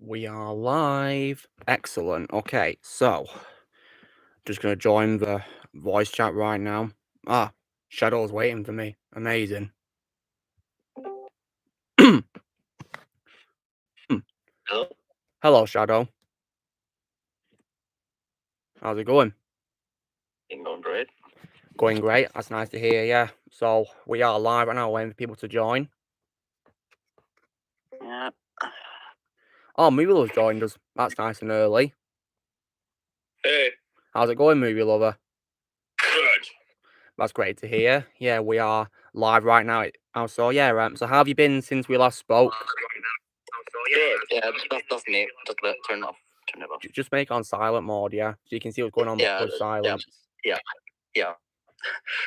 We are live. Excellent. Okay, so just gonna join the voice chat right now. Ah, Shadow's waiting for me. Amazing. Hello? Hello, Shadow. How's it going? It's going great. Going great. That's nice to hear, yeah. So we are live right now, waiting for people to join. Yeah. Oh, Movie Lover's joined us. That's nice and early. Hey. How's it going, Movie Lover? Good. That's great to hear. Yeah, we are live right now. So yeah, so how have you been since we last spoke? Good. Yeah, that's me. Just turn it off. Just make it on silent mode, yeah, so you can see what's going on with silence. Yeah.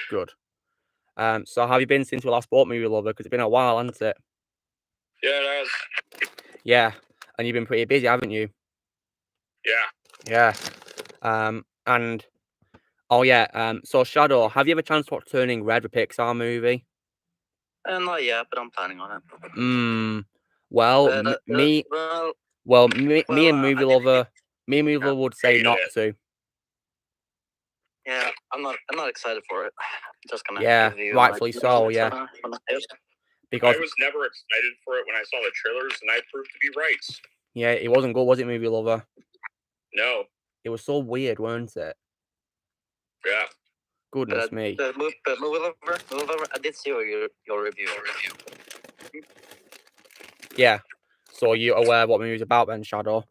Good. So how have you been since we last spoke, Movie Lover? Because it's been a while, hasn't it? Yeah, it has. Yeah, and you've been pretty busy, haven't you? Yeah. Yeah. And oh yeah. So Shadow, have you ever chance to watch Turning Red, the Pixar movie? Not yet, but I'm planning on it. Well, me and Movie Lover would say not to. Yeah, I'm not excited for it. I'm just gonna give you rightfully so. Yeah. Because I was never excited for it when I saw the trailers, and I proved to be right. Yeah, it wasn't good, was it, Movie Lover? No. It was so weird, weren't it? Yeah. Goodness me. But Movie Lover, I did see your review. Yeah. So you aware what movie's about then, Shadow?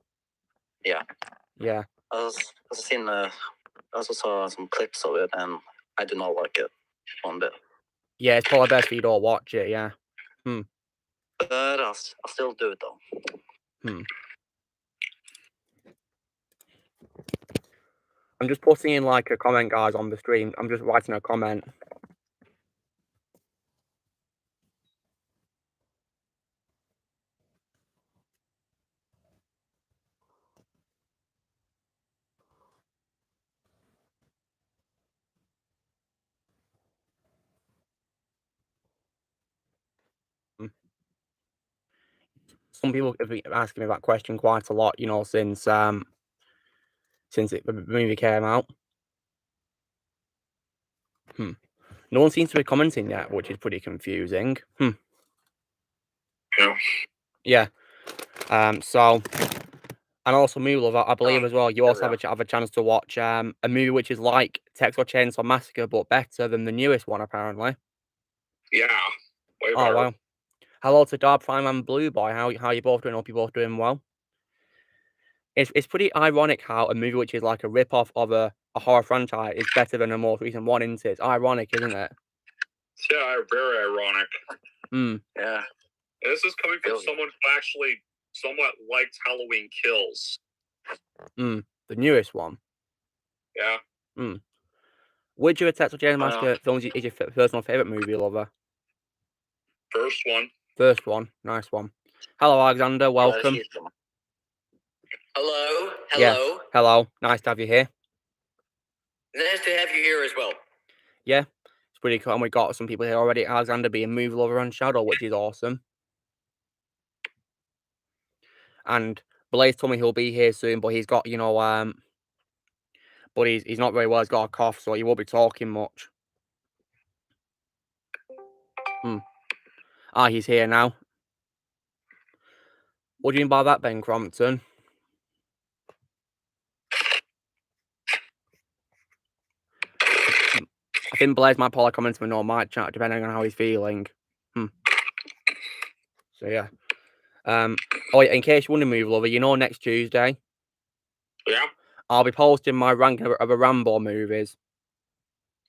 Yeah. Yeah. I also saw some clips of it, and I do not like it one bit. Yeah, it's probably best for you to watch it, yeah. But I'll still do it, though. I'm just putting in, like, a comment, guys, on the stream. I'm just writing a comment. Some people have been asking me that question quite a lot, you know, since the movie came out. No one seems to be commenting yet, which is pretty confusing. Yeah. So, and also, Movie Lover, I believe as well, you also have a chance to watch a movie which is like Texas Chainsaw Massacre, but better than the newest one, apparently. Yeah. Way better. Oh, wow. Hello to Dark Prime and Blue Boy. How you both doing? Hope you both doing well. It's pretty ironic how a movie which is like a rip-off of a horror franchise is better than a more recent one, isn't it? It's ironic, isn't it? Yeah, very ironic. Yeah. This is coming from someone who actually somewhat liked Halloween Kills. The newest one. Yeah. Which of the Texas Chainsaw Massacre films is your personal favorite, Movie Lover? First one. First one. Nice one. Hello, Alexander. Welcome. Hello. Yeah. Hello. Nice to have you here. Nice to have you here as well. Yeah. It's pretty cool. And we got some people here already. Alexander being Movie Lover and Shadow, which is awesome. And Blaze told me he'll be here soon, but he's got, you know, but he's not very well. He's got a cough, so he won't be talking much. Ah, he's here now. What do you mean by that, Ben Crompton? I think Blaze might probably comment to me or might chat, depending on how he's feeling. So yeah. Oh yeah, in case you wonder, Movie Lover, you know next Tuesday. Yeah. I'll be posting my ranking of the Rambo movies.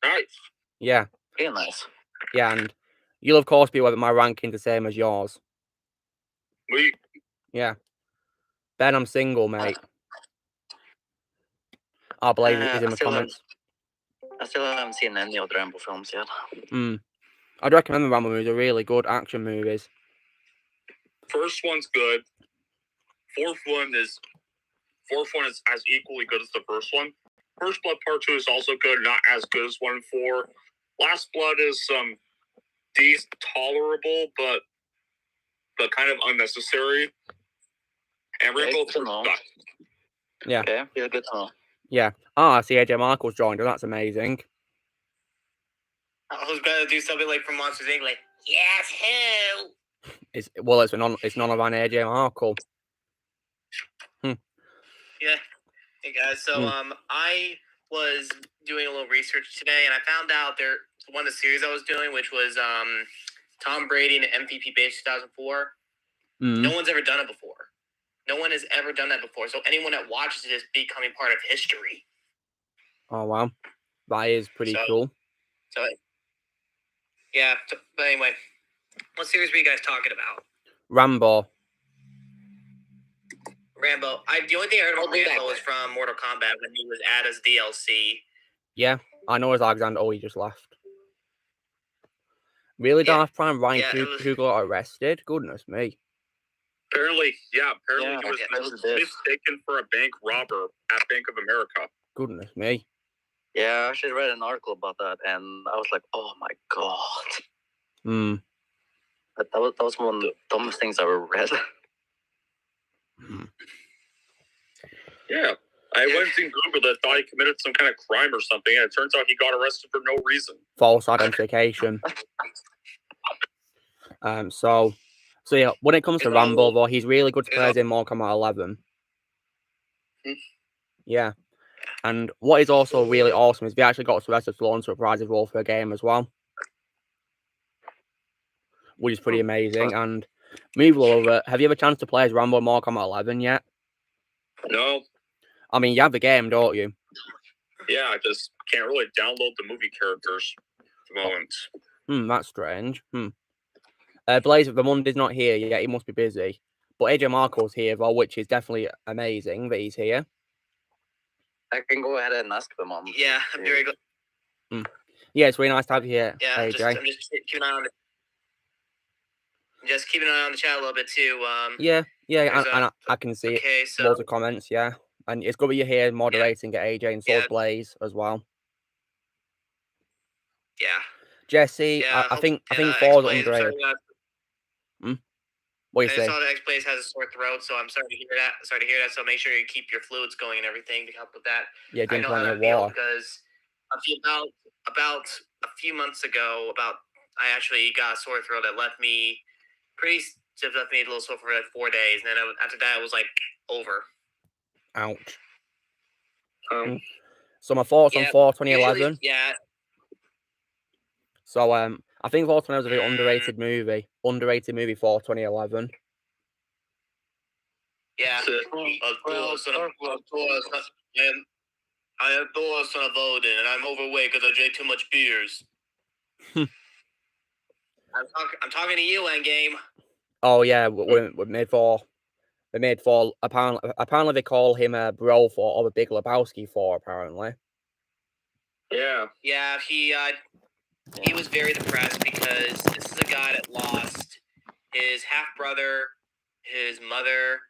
Nice. Yeah. Very nice. Yeah, and you'll of course be aware that my ranking's the same as yours. Yeah. Ben, I'm single, mate. I'll Blaze is in the comments. I still haven't seen any of the Rambo films yet. I'd recommend the Rambo movies. They're really good action movies. First one's good. Fourth one is as equally good as the first one. First Blood Part 2 is also good, not as good as 1 and 4. Last Blood is tolerable, but kind of unnecessary. And Rambo sucked. Yeah. Okay, yeah, good to know. Yeah. Ah, I see AJ Markles joined. That's amazing. I was going to do something like from Monsters Inc. Like, yes, who? It's none of an AJ Markle. Yeah. Hey guys, so I was doing a little research today, and I found out one of the series I was doing, which was Tom Brady and MVP Base 2004. No one's ever done it before. No one has ever done that before. So anyone that watches it is becoming part of history. Oh wow, that is pretty cool. So yeah, but anyway, what series were you guys talking about? Rambo. The only thing I heard about Rambo was from Mortal Kombat when he was added as DLC. Yeah, I know as Alexander. Oh, he just left. Really, Darth Prime Ryan who got arrested? Goodness me. Apparently he was mistaken for a bank robber at Bank of America. Goodness me. Yeah, I actually read an article about that, and I was like, "Oh my god!" That was one of the dumbest things I ever read. Yeah, I went and Googled it, thought he committed some kind of crime or something, and it turns out he got arrested for no reason. False identification. So yeah, when it comes to Rambo, though, he's really good to play as in Mortal Kombat 11. Yeah. And what is also really awesome is they actually got Sylvester Stallone to reprise his role for a game as well, which is pretty amazing. And moving over, have you ever chance to play as Rambo in Mortal Kombat 11 yet? No. I mean, you have the game, don't you? Yeah, I just can't really download the movie characters at the moment. That's strange. Blaze of the Monday's not here yet. He must be busy. But AJ Marco's here, though, which is definitely amazing that he's here. I can go ahead and ask them on. Yeah, I'm very glad. Yeah, it's really nice to have you here, yeah, AJ. I'm just keeping an eye on keeping an eye on the chat a little bit too. Yeah, and I can see loads of comments. Yeah, and it's good that you're here moderating at AJ and so Blaze as well. Yeah. Jesse, I think Ford's underrated. What do you say? I saw that X-Blaze has a sore throat, so I'm sorry to hear that. So make sure you keep your fluids going and everything to help with that. Yeah, drink plenty of water. Because about a few months ago, I actually got a sore throat that left me a little sore for like 4 days, and then after that it was like over. Ouch. So my thoughts on 2011. Yeah. So I think 2011 was a very underrated movie. Underrated movie for 2011. Yeah. I am Thor, son of Odin, and I'm overweight because I drank too much beers. I'm talking to you, Endgame. Oh yeah, we made Thor. They made Thor. Apparently they call him a bro for or the Big Lebowski for apparently. Yeah. Yeah, he was very depressed because this is a guy that lost his half brother, his mother,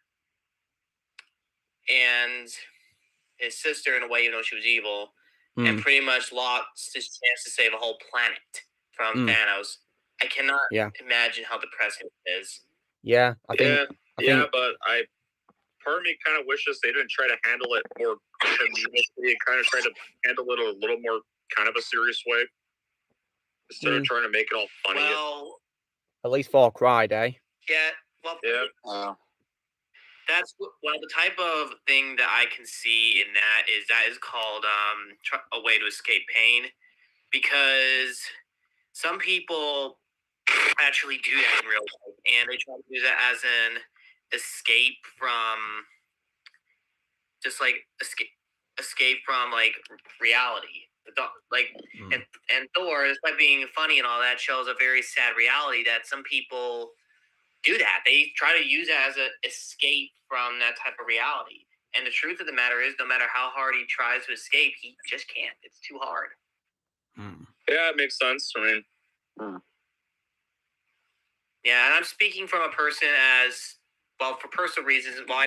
and his sister in a way, even though she was evil, and pretty much lost his chance to save a whole planet from Thanos. I cannot imagine how depressing it is. Yeah, I think, but part of me kind of wishes they didn't try to handle it more comedically and kind of try to handle it a little more kind of a serious way instead of trying to make it all funny. Well, at least Thor cried, eh? Yeah. Well, that's the type of thing that I can see in that is called a way to escape pain, because some people actually do that in real life, and they try to use that as an escape from just like escape from like reality. And Thor, despite being funny and all that, shows a very sad reality that some people do that. They try to use it as an escape from that type of reality. And the truth of the matter is, no matter how hard he tries to escape, he just can't. It's too hard. Yeah, it makes sense. I mean, yeah, and I'm speaking from a person as well for personal reasons. Well,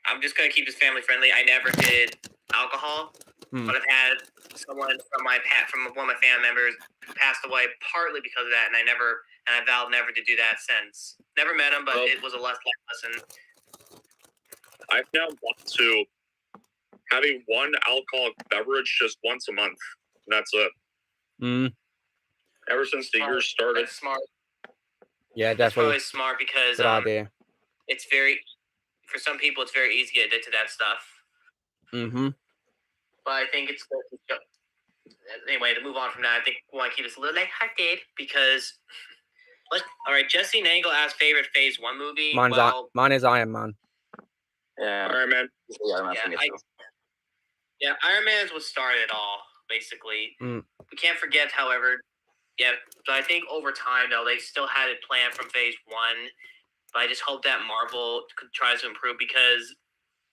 I'm just gonna keep this family friendly. I never did alcohol, but I've had someone from one of my family members passed away partly because of that, and I vowed never to do that since. Never met him, but it was a life lesson. I've now gone to having one alcoholic beverage just once a month. And that's it. Ever since the year started. That's smart. Yeah, That's definitely. probably smart because Good idea. it's for some people it's very easy to get addicted to that stuff. But I think it's anyway, to move on from that, I think we want to keep this a little lighthearted because all right, Jesse Nangle asked favorite Phase 1 movie. Mine is Iron Man. Yeah. Iron Man. Yeah, Iron Man is what started it all, basically. We can't forget, however, but I think over time, though, they still had it planned from Phase 1. But I just hope that Marvel tries to improve because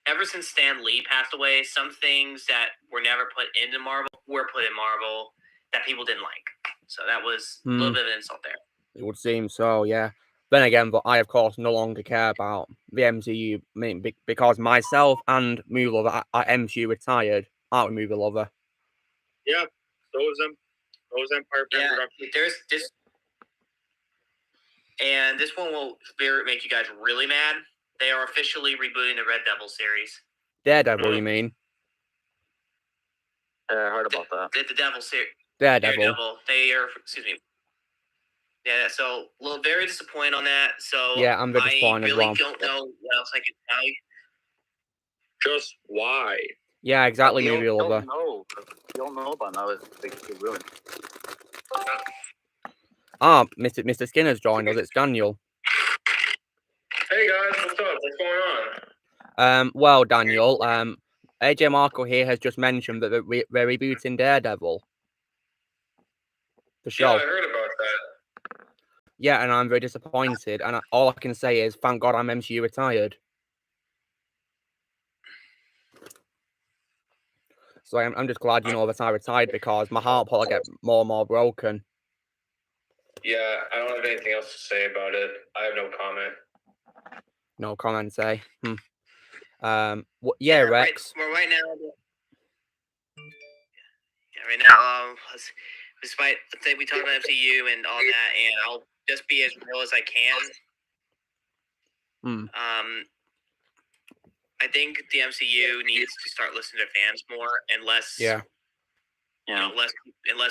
ever since Stan Lee passed away, some things that were never put into Marvel were put in Marvel that people didn't like. So that was a little bit of an insult there. It would seem so, yeah. Then again, but I, of course, no longer care about the MCU because myself and Movie Lover are MCU retired, aren't we, Movie Lover? Yeah, so is Empire Production. There's this, and this one will make you guys really mad. They are officially rebooting the Red Devil series. Daredevil, you mean? I heard about that. The Devil series. Daredevil. They are, excuse me. Yeah, so very disappointed on that. So yeah, I'm very disappointed as well. I really don't know what else I can tell you. Just why? Yeah, exactly, Movie Lover. You don't know about now. It's ruined. Mr. Skinner's joined us. It's Daniel. Hey guys, what's up? What's going on? Well, Daniel, AJ Marco here has just mentioned that they're rebooting Daredevil. The show. Yeah, I heard about that. Yeah, and I'm very disappointed. And all I can say is, thank God I'm MCU retired. So I'm just glad, that I retired because my heart will get more and more broken. Yeah, I don't have anything else to say about it. I have no comment. No comments, eh? Yeah, Rex. Right now, despite we talked about MCU and all that, and I'll just be as real as I can. I think the MCU needs to start listening to fans more and less. Yeah. Less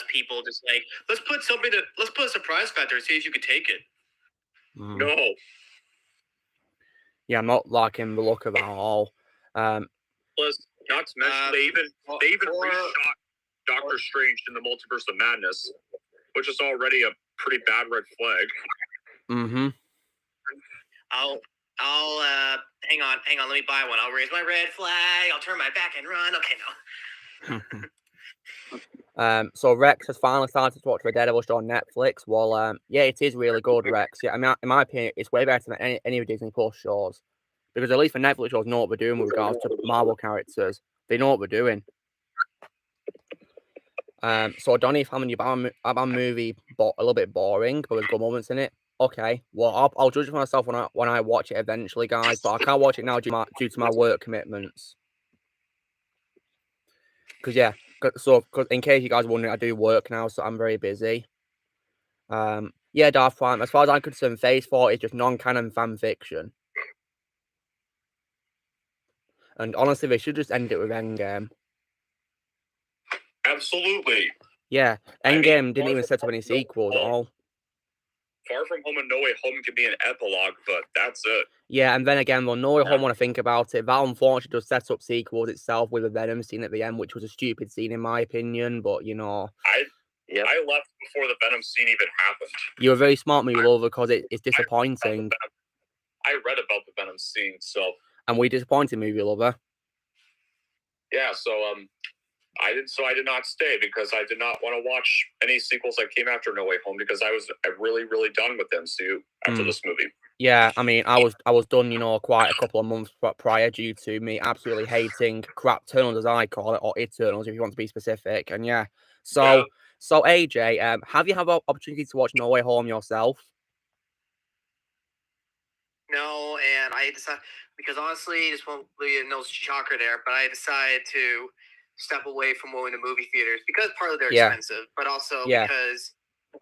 people just like let's put a surprise factor and see if you could take it. No. Yeah, I'm not liking the look of that at all. Plus, not to mention they even reshot Doctor Strange in the Multiverse of Madness, which is already a pretty bad red flag. I'll hang on, let me buy one. I'll raise my red flag, I'll turn my back and run. Okay, no. So Rex has finally started to watch the Daredevil show on Netflix. Well, yeah, it is really good, Rex. Yeah, I mean, in my opinion, it's way better than any of Disney Plus shows. Because at least the Netflix shows know what they're doing with regards to Marvel characters. They know what they're doing. So Donnie, if I'm a movie a little bit boring, but there's good moments in it. Okay, well, I'll judge for myself when I watch it eventually, guys. But I can't watch it now due to my work commitments. Because in case you guys are wondering, I do work now, so I'm very busy. Yeah, Darth Prime. As far as I'm concerned, Phase 4 is just non-canon fan fiction. And honestly, they should just end it with Endgame. Absolutely. Yeah, Endgame didn't even set up any sequels at all. Far From Home and No Way Home can be an epilogue, but that's it. Yeah, and then again, well, No Way Home, when I think about it, that unfortunately does set up sequels itself with a Venom scene at the end, which was a stupid scene in my opinion, but I left before the Venom scene even happened. You're a very smart movie lover because it's disappointing. I read about the Venom scene, so... And we disappointed movie lover. Yeah, so I did not stay because I did not want to watch any sequels that came after No Way Home because I was really, really done with MCU after this movie. Yeah, I mean, I was done, quite a couple of months prior due to me absolutely hating crap Eternals, as I call it, or Eternals, if you want to be specific. And yeah, so AJ, have you had an opportunity to watch No Way Home yourself? No, and I decided because honestly, this won't be no shocker there, but I decided to step away from going to movie theaters because partly they're expensive, but also because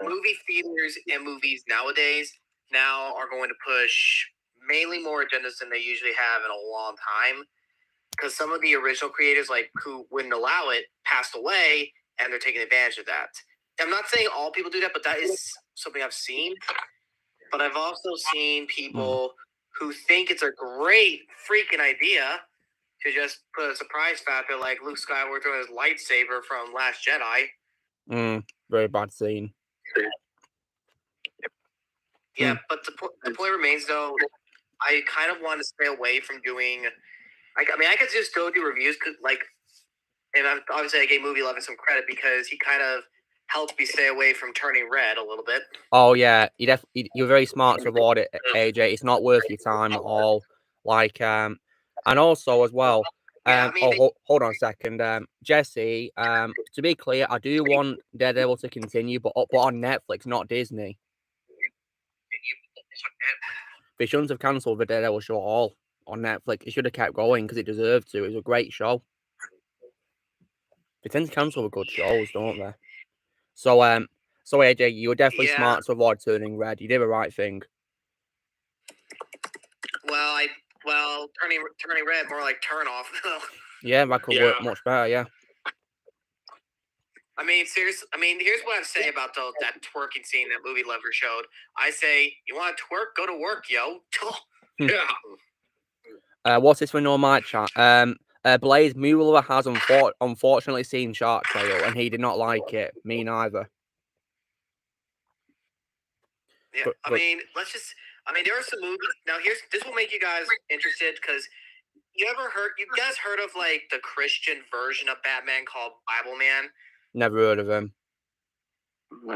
movie theaters and movies nowadays now are going to push mainly more agendas than they usually have in a long time. Because some of the original creators, like who wouldn't allow it, passed away, and they're taking advantage of that. I'm not saying all people do that, but that is something I've seen. But I've also seen people who think it's a great freaking idea to just put a surprise factor like Luke Skywalker throwing his lightsaber from Last Jedi. Very bad scene. Yeah, but the point remains, though, I kind of want to stay away from doing... I mean, I could just go do reviews, and obviously I gave Movie 11 some credit because he kind of helped me stay away from turning red a little bit. Oh yeah, you're very smart to avoid it, AJ. It's not worth your time at all. Like, and also as well. Yeah, I mean, hold on a second, Jesse. To be clear, I do want Daredevil to continue, but on Netflix, not Disney. They shouldn't have cancelled the Daredevil show at all on Netflix. It should have kept going because it deserved to. It was a great show. They tend to cancel the good shows, don't they? So AJ, you were definitely smart to avoid turning red. You did the right thing. Well, turning red, more like turn off. Yeah, that could work much better. Yeah. I mean, seriously. I mean, here's what I say about that twerking scene that Movie Lover showed. I say, you want to twerk? Go to work, yo. Yeah. What's this for no mic chat? Blaze Mueller has unfortunately seen Shark Tale, and he did not like it. Me neither. Yeah, I mean, there are some movies. Now, this will make you guys interested because you guys heard of like the Christian version of Batman called Bible Man? Never heard of him. I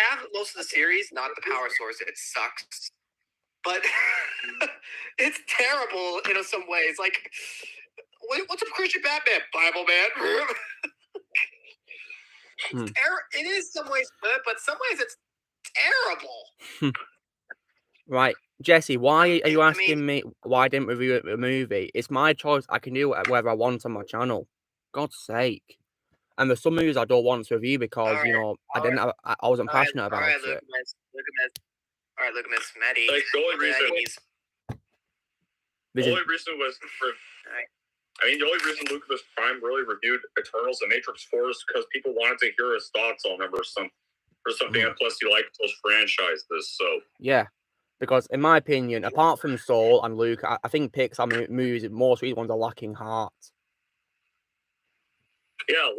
have most of the series, not the Power Source. It sucks, but it's terrible in some ways. Like, what's a Christian Batman? Bible Man. It is some ways good, but some ways it's terrible. Right, Jesse, why are you asking me why I didn't review the movie? It's my choice. I can do whatever I want on my channel. God's sake. And there's some movies I don't want to review because I wasn't passionate about it. Look at Miss Maddie. Like the only reason was for. I mean, the only reason Lucas Prime really reviewed Eternals and Matrix 4 is because people wanted to hear his thoughts on them or something. And plus, he liked those franchises. So yeah, because in my opinion, apart from Soul and Luke, I think Pixar movies, most recent ones are lacking heart. Yeah,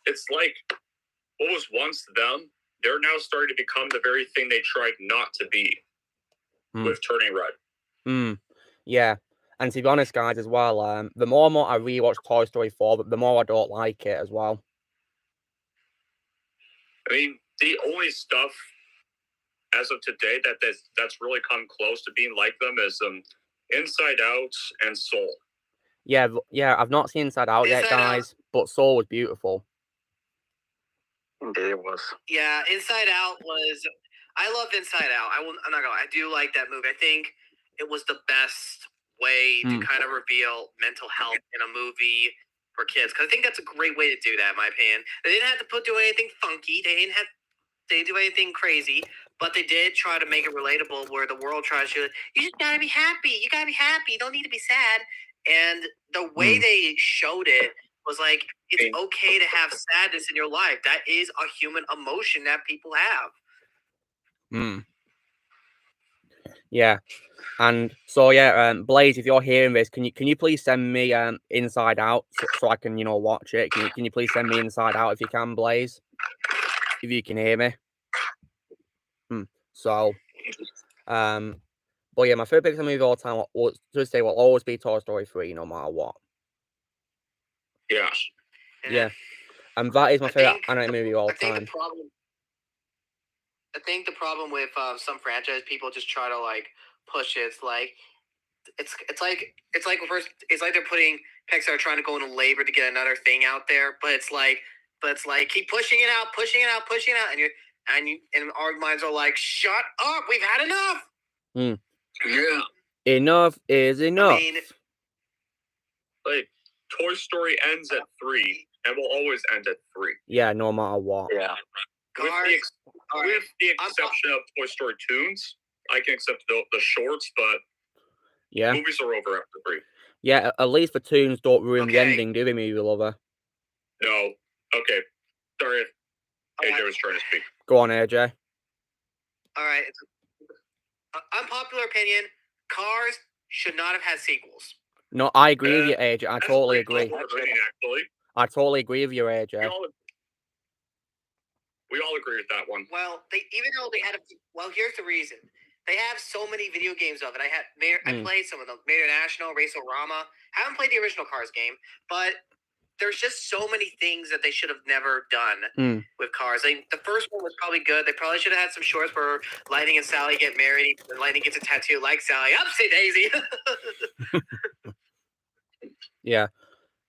it's like what was once them, they're now starting to become the very thing they tried not to be with turning red. Yeah. And to be honest, guys, as well, the more and more I rewatch Toy Story 4, the more I don't like it as well. I mean, the only stuff as of today that's really come close to being like them is Inside Out and Soul. Yeah, I've not seen Inside Out yet, guys, but Soul was beautiful. It was. Yeah, Inside Out was... I loved Inside Out. I'm not gonna lie. I do like that movie. I think it was the best way to kind of reveal mental health in a movie for kids. Because I think that's a great way to do that, in my opinion. They didn't have to do anything funky. They didn't do anything crazy. But they did try to make it relatable where the world tries to... You just gotta be happy. You gotta be happy. You don't need to be sad. And the way they showed it was like, it's okay to have sadness in your life. That is a human emotion that people have. Yeah. And so Blaze, if you're hearing this, can you please send me Inside Out so I can watch it? Can you please send me Inside Out if you can, Blaze? If you can hear me. So but yeah, my favorite Pixar movie of all time will always be Toy Story 3, no matter what. Yeah. Yeah. And that is my favorite animated movie of all time. I think the problem with some franchise people just try to like push it. It's like they're putting Pixar trying to go into labor to get another thing out there, but it's like keep pushing it out, and our minds are like, shut up, we've had enough. Yeah. Enough is enough. I mean, like Toy Story ends at 3 and will always end at 3. Yeah, no matter what. Yeah. With the exception of Toy Story Toons, I can accept the shorts, but yeah, movies are over after 3. yeah. At least the tunes don't ruin the Okay. ending, do they, movie lover? No. Okay. Sorry, AJ was trying to speak. Go on, AJ. All right. Unpopular opinion: Cars should not have had sequels. No, I agree with you, AJ. I totally agree. Actually, I totally agree with you, AJ. We all agree with that one. Well, even though they had here's the reason. They have so many video games of it. I played some of them. Mayor National, Race-O-Rama. Haven't played the original Cars game, but there's just so many things that they should have never done with Cars. The first one was probably good. They probably should have had some shorts where Lightning and Sally get married, and Lightning gets a tattoo like Sally. Upsy daisy. Yeah.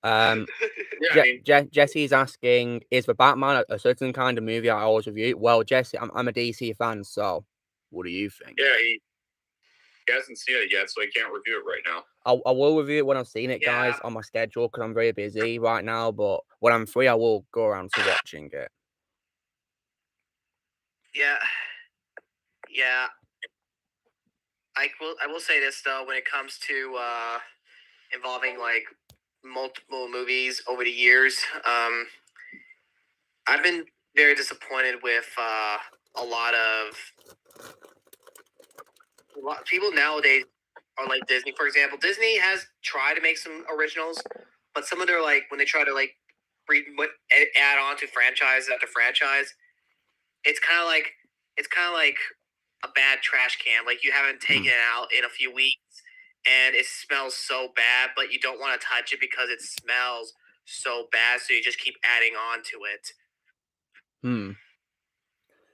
Yeah, Jesse's asking, is the Batman a certain kind of movie I always review? Well, Jesse, I'm a DC fan, so what do you think? Yeah, he hasn't seen it yet, so he can't review it right now. I will review it when I've seen it, guys, on my schedule, because I'm very busy right now, but when I'm free, I will go around to watching it. Yeah. I will say this, though, when it comes to involving, like, multiple movies over the years, I've been very disappointed with a lot of people nowadays are like Disney, for example. Disney has tried to make some originals, but some of their, like, when they try to, like, add on to franchise after franchise, it's kind of like a bad trash can. Like, you haven't taken it out in a few weeks, and it smells so bad, but you don't want to touch it because it smells so bad, so you just keep adding on to it.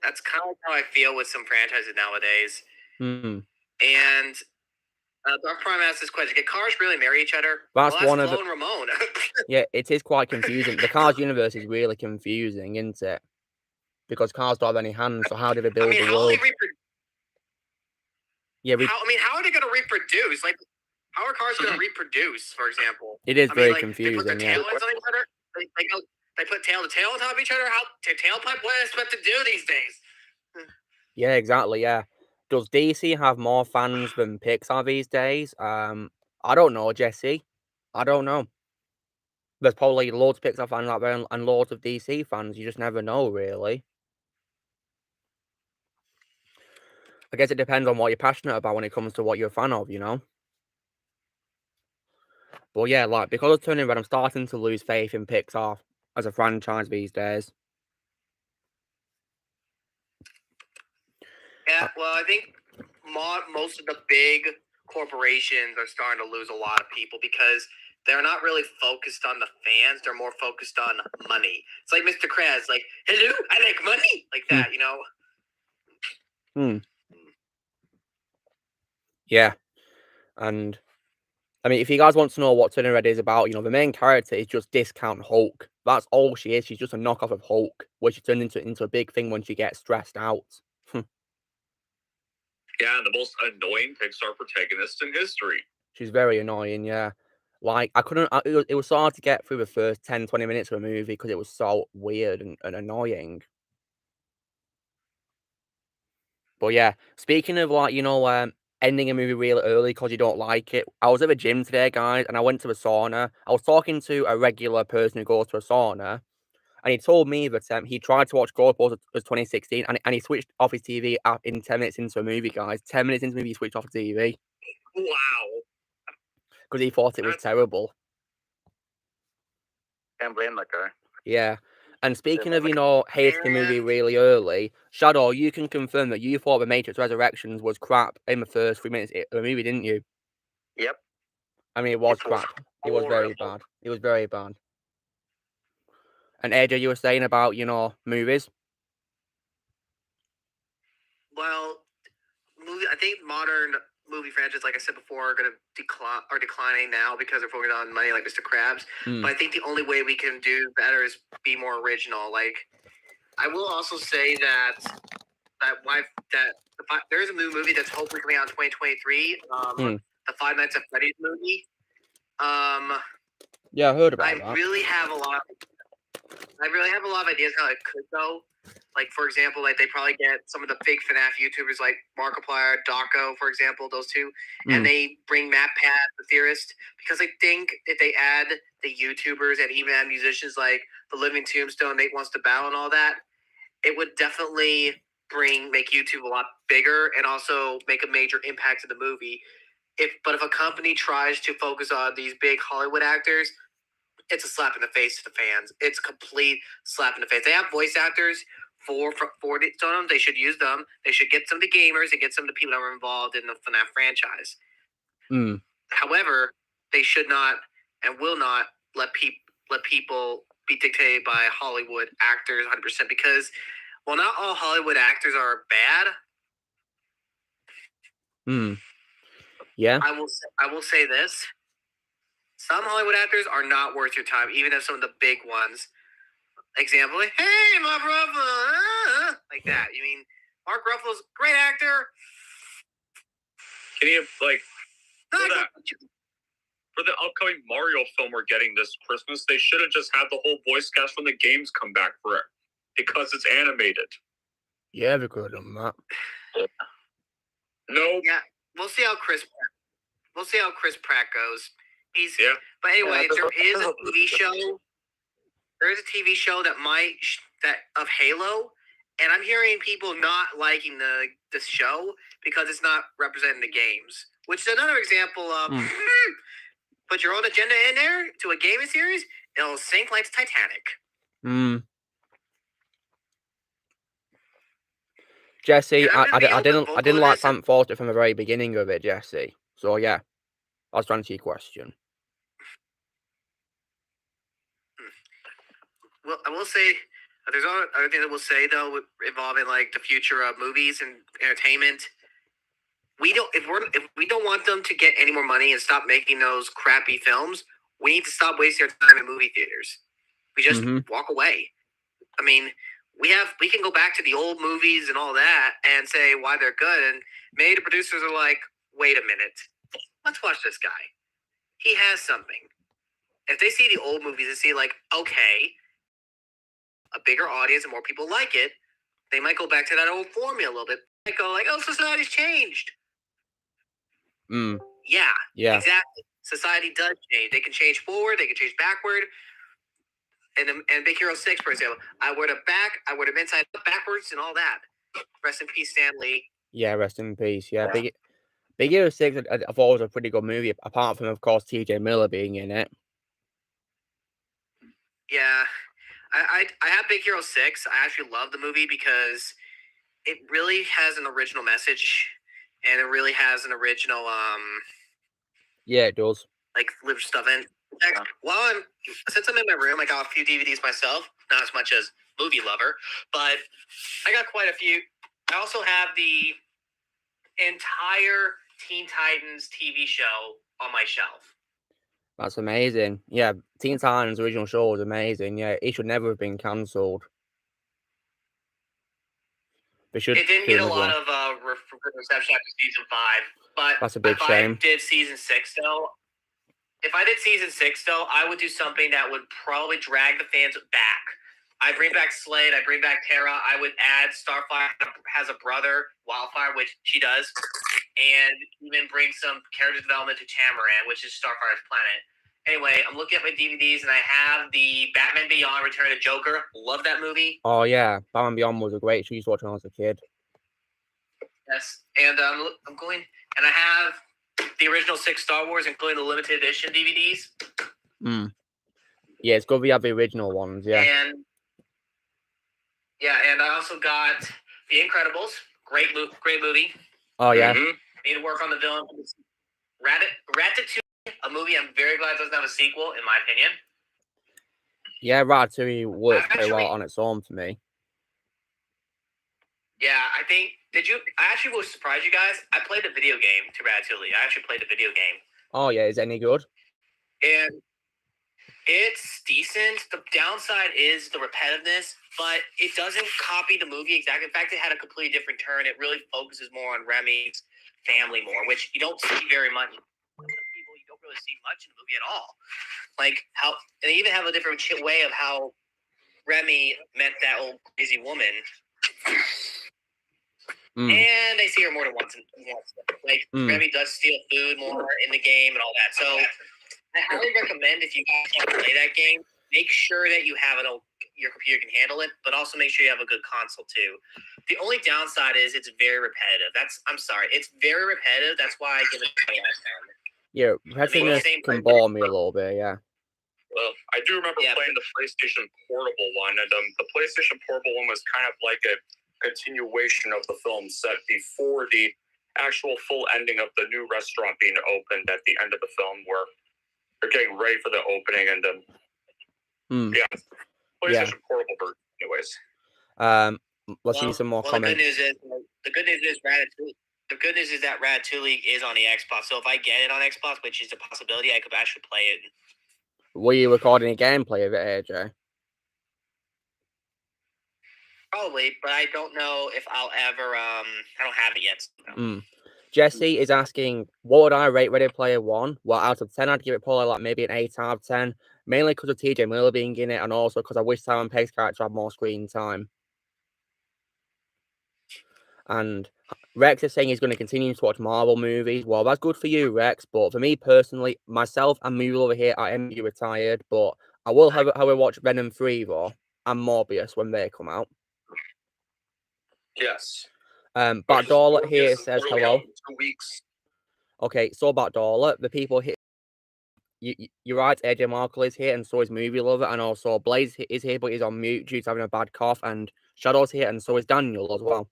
That's kind of how I feel with some franchises nowadays. And Dark Prime asked this question: Did Cars really marry each other? That's one of Flo and Ramon. Yeah, it is quite confusing. The Cars universe is really confusing, isn't it? Because Cars don't have any hands, so how do they build the world? How are they going to reproduce? Like, how are cars going to reproduce, for example? It is very confusing, they put their taillights on each other? They put tail to tail on top of each other? How tailpipe? What are they supposed to do these days? Yeah, exactly, yeah. Does DC have more fans than Pixar these days? I don't know, Jesse. I don't know. There's probably loads of Pixar fans out there and loads of DC fans. You just never know, really. I guess it depends on what you're passionate about when it comes to what you're a fan of, you know? But yeah, like, because of Turning Red, I'm starting to lose faith in Pixar as a franchise these days. Yeah, well, I think most of the big corporations are starting to lose a lot of people because they're not really focused on the fans. They're more focused on money. It's like Mr. Krabs, like, hello, I like money, like that, you know? Yeah. And, I mean, if you guys want to know what Turning Red is about, you know, the main character is just Discount Hulk. That's all she is. She's just a knockoff of Hulk, where she turns into a big thing when she gets stressed out. Yeah, the most annoying Pixar protagonist in history. She's very annoying, yeah. Like, it was so hard to get through the first 10, 20 minutes of a movie because it was so weird and annoying. But yeah, speaking of, like, you know, ending a movie really early because you don't like it, I was at the gym today, guys, and I went to a sauna. I was talking to a regular person who goes to a sauna, and he told me that he tried to watch Ghostbusters as 2016, and he switched off his TV in 10 minutes into a movie, guys. 10 minutes into the movie, he switched off the TV. Wow. Because he thought it was terrible. Can't blame that guy. Yeah. And speaking of, you know, hating the movie really early, Shadow, you can confirm that you thought The Matrix Resurrections was crap in the first 3 minutes of the movie, didn't you? Yep. I mean, it was crap. It was very bad. It was very bad. And AJ, you were saying about, you know, movies? Well, I think modern movie franchises, like I said before, are going to declining now because they're focused on money, like Mr. Krabs. But I think the only way we can do better is be more original. Like, I will also say that there is a new movie that's hopefully coming out in 2023. The Five Nights at Freddy's movie. Yeah, I heard about that. I really have a lot of ideas how it could go. Like, for example, like they probably get some of the big FNAF YouTubers like Markiplier, Daco, for example, those two, and they bring MatPat, the theorist, because I think if they add the YouTubers and even add musicians like the Living Tombstone, Nate Wants to Battle, and all that, it would definitely make YouTube a lot bigger and also make a major impact to the movie. But if a company tries to focus on these big Hollywood actors, it's a slap in the face to the fans. It's a complete slap in the face. They have voice actors for them. They should use them. They should get some of the gamers and get some of the people that were involved in the FNAF franchise. However, they should not and will not let people be dictated by Hollywood actors 100%, because while not all Hollywood actors are bad, yeah, I will say this: some Hollywood actors are not worth your time, even if some of the big ones. Example, like, hey, Mark Ruffalo, like that. You mean Mark Ruffalo's a great actor? Can you for the upcoming Mario film we're getting this Christmas, they should have just had the whole voice cast from the games come back for it, because it's animated. Yeah, we could have done that. No. Yeah, we'll see how Chris Pratt goes. But anyway, there is a TV show. There is a TV show that of Halo, and I'm hearing people not liking this show because it's not representing the games, which is another example of put your own agenda in there to a gaming series, it'll sink like Titanic. Jesse, I didn't like Sam Forster from the very beginning of it, Jesse. So yeah, I was trying to answer your question. Well, I will say there's other thing that we'll say though involving like the future of movies and entertainment. If we don't want them to get any more money and stop making those crappy films, we need to stop wasting our time in movie theaters. We just walk away. I mean, we can go back to the old movies and all that and say why they're good, and maybe the producers are like, wait a minute, let's watch this guy. He has something. If they see the old movies and see like, okay, a bigger audience and more people like it, they might go back to that old formula a little bit. They might go like, oh, society's changed. Yeah, exactly. Society does change. They can change forward. They can change backward. And Big Hero 6, for example, I would have inside up, backwards, and all that. Rest in peace, Stan Lee. Yeah, rest in peace. Yeah, Big Hero 6, I thought was a pretty good movie, apart from, of course, T.J. Miller being in it. Yeah, I have Big Hero 6. I actually love the movie because it really has an original message, and it really has an original yeah, it does. Like live stuff in. Since I'm in my room, I got a few DVDs myself. Not as much as movie lover, but I got quite a few. I also have the entire Teen Titans TV show on my shelf. That's amazing. Yeah, Teen Titans original show was amazing. Yeah, it should never have been cancelled. It didn't get a lot of reception after season 5, but that's a big shame. If I did season 6 though, I would do something that would probably drag the fans back. I bring back Slade. I bring back Terra. I would add Starfire has a brother, Wildfire, which she does, and even bring some character development to Tamaran, which is Starfire's planet. Anyway, I'm looking at my DVDs, and I have the Batman Beyond: Return of the Joker. Love that movie. Oh yeah, Batman Beyond was a great show. I used to watch when I was a kid. Yes, and I'm going, and I have the original 6 Star Wars, including the limited edition DVDs. Yeah, it's good we have the original ones. Yeah. And I also got The Incredibles. Great movie. Oh yeah. Need to work on the villain. Ratatouille, a movie I'm very glad doesn't have a sequel, in my opinion. Yeah, Ratatouille works very well on its own for me. Yeah, I think. I actually will surprise you guys. I played the video game to Ratatouille. I actually played the video game. Oh yeah, is it any good? And it's decent. The downside is the repetitiveness, but it doesn't copy the movie exactly. In fact, it had a completely different turn. It really focuses more on Remy's family more, which you don't see very much. People, you don't really see much in the movie at all. Like how, and they even have a different way of how Remy met that old crazy woman. And they see her more than once. Like, Remy does steal food more in the game and all that. So I highly recommend, if you guys want to play that game, make sure that you have your computer can handle it, but also make sure you have a good console too. The only downside is it's very repetitive. I'm sorry. It's very repetitive. That's why I give it a 20 out of 10. Yeah, repetitiveness can bore me a little bit, yeah. Well, I do remember playing the PlayStation Portable one, and the PlayStation Portable one was kind of like a continuation of the film set before the actual full ending of the new restaurant being opened at the end of the film, where they're getting ready for the opening, and then PlayStation Portable version, anyways. Let's see some more comments. The good news is Ratatouille. The good news is that Ratatouille is on the Xbox. So if I get it on Xbox, which is a possibility, I could actually play it. Were you recording a gameplay of it, AJ? Probably, but I don't know if I'll ever. I don't have it yet. So. Jesse is asking, what would I rate Ready Player One? Well, out of 10, I'd give it probably like maybe an 8 out of 10. Mainly because of TJ Miller being in it, and also because I wish Simon Pegg's character had more screen time. And Rex is saying he's going to continue to watch Marvel movies. Well, that's good for you, Rex. But for me personally, myself and Movie over here, I am retired. But I will have watch Venom 3 though, and Morbius when they come out. Yes. Batdorlet here says hello. 2 weeks. Okay, so Batdorlet, the people here. You're right, AJ Markle is here, and so is Movie Lover, and also Blaze is here, but he's on mute due to having a bad cough, and Shadow's here, and so is Daniel as well.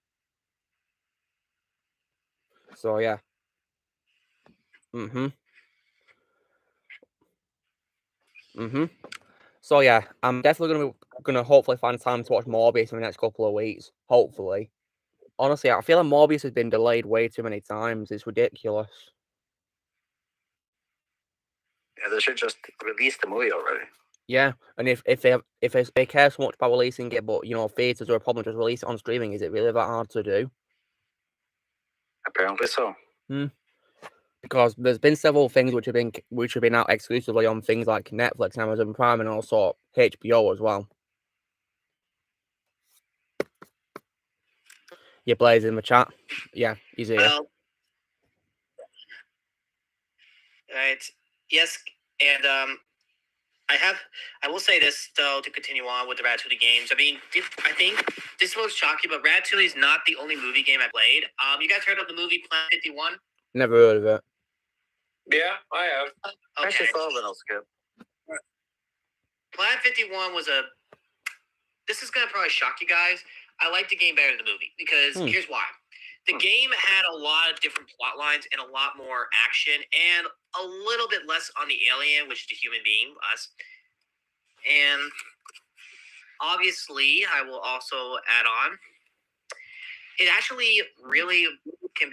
So yeah. So yeah, I'm definitely gonna hopefully find time to watch Morbius in the next couple of weeks. Hopefully. Honestly, I feel like Morbius has been delayed way too many times. It's ridiculous. Yeah, they should just release the movie already. Yeah, and if they care so much about releasing it, but theaters are a problem, just release it on streaming. Is it really that hard to do? Apparently so. Because there's been several things which have been out exclusively on things like Netflix, Amazon Prime, and also HBO as well. You Blaze in the chat. Yeah, he's here. Well, right. Yes, and I will say this though, to continue on with the Ratatouille games. I mean, I think this will shock you, but Ratatouille is not the only movie game I played. You guys heard of the movie Planet 51? Never heard of it. Yeah, I have. Okay. I actually saw that. Was good. Planet 51 was this is gonna probably shock you guys. I like the game better than the movie because here's why. The game had a lot of different plot lines and a lot more action and a little bit less on the alien, which is the human being, us. And obviously, I will also add on, it actually really can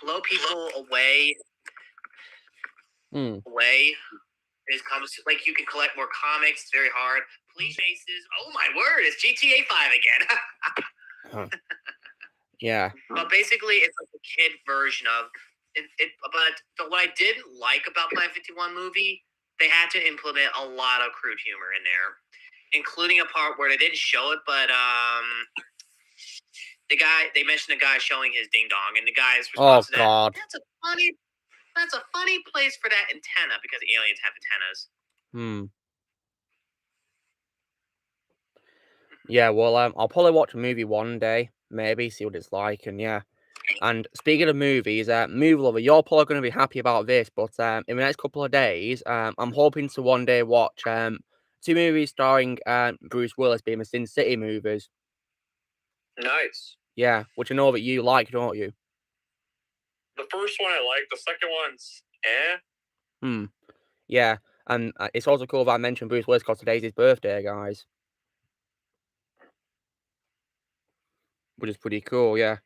blow people away. Away. It comes like you can collect more comics. It's very hard. Police chases. Oh my word! It's GTA 5 again. Yeah. But basically, it's like a kid version of it. But what I didn't like about Planet 51 movie, they had to implement a lot of crude humor in there, including a part where they didn't show it, but they mentioned the guy showing his ding dong, and the guy's response to that. God. That's a funny place for that antenna because aliens have antennas. Yeah, well, I'll probably watch a movie one day, maybe, see what it's like, and yeah. And speaking of movies, Movie Lover, you're probably going to be happy about this, but in the next couple of days, I'm hoping to one day watch 2 movies starring Bruce Willis being the Sin City movies. Nice. Yeah, which I know that you like, don't you? The first one I like. The second one's Yeah, and it's also cool that I mentioned Bruce Willis because today's his birthday, guys. Which is pretty cool, yeah.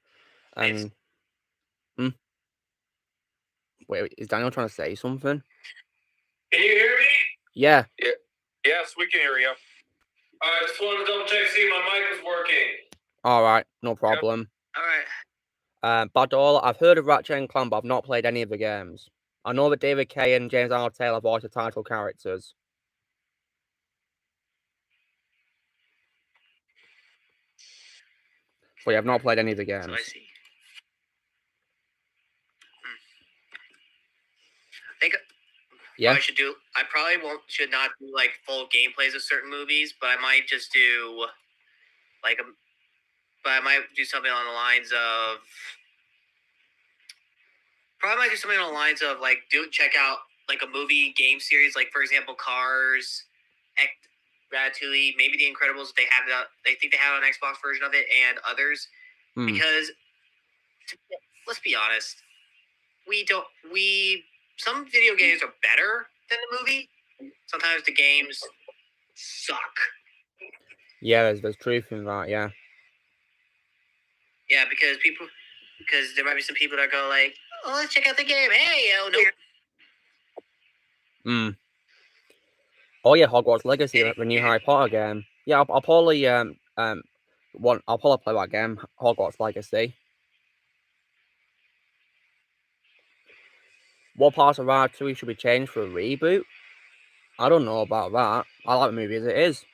And wait, is Daniel trying to say something? Can you hear me? Yeah. Yes, we can hear you. I just wanted to double check, see if my mic was working. All right, no problem. All right. Batdorlet, I've heard of Ratchet and Clank, but I've not played any of the games. I know that David Kay and James Arnold Taylor voiced the title characters. Well, you have not played any of the So I games. see. I think Yeah. I probably should not do like full gameplays of certain movies, but I might just do like but I might do something on the lines of like check out like a movie game series, like for example Cars, Ratatouille, maybe The Incredibles. They think they have an Xbox version of it, and others. Because let's be honest, some video games are better than the movie. Sometimes the games suck. Yeah, there's truth in that. Yeah. Yeah, because there might be some people that go like, "Oh, let's check out the game." Hey, oh no. Oh yeah, Hogwarts Legacy, the new Harry Potter game. Yeah, I'll probably I'll probably play that game, Hogwarts Legacy. What parts of Ratatouille should be changed for a reboot? I don't know about that. I like the movie as it is.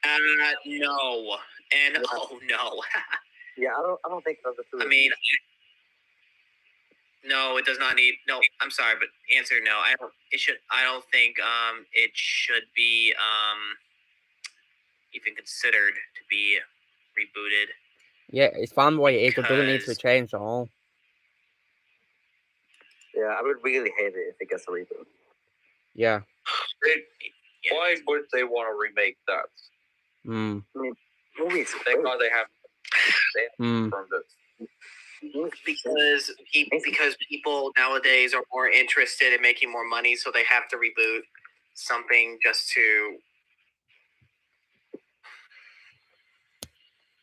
No, and oh no. Yeah, I don't think that's the two. I mean, no, it does not need. No, I'm sorry, but answer no. I don't think it should be even considered to be rebooted. Yeah, it's fine the way it is. It doesn't need to be changed at all. Yeah, I would really hate it if it gets a reboot. Yeah. Why would they want to remake that? I mean, movies. Thank God they have confirmed it. Because people nowadays are more interested in making more money, so they have to reboot something just to.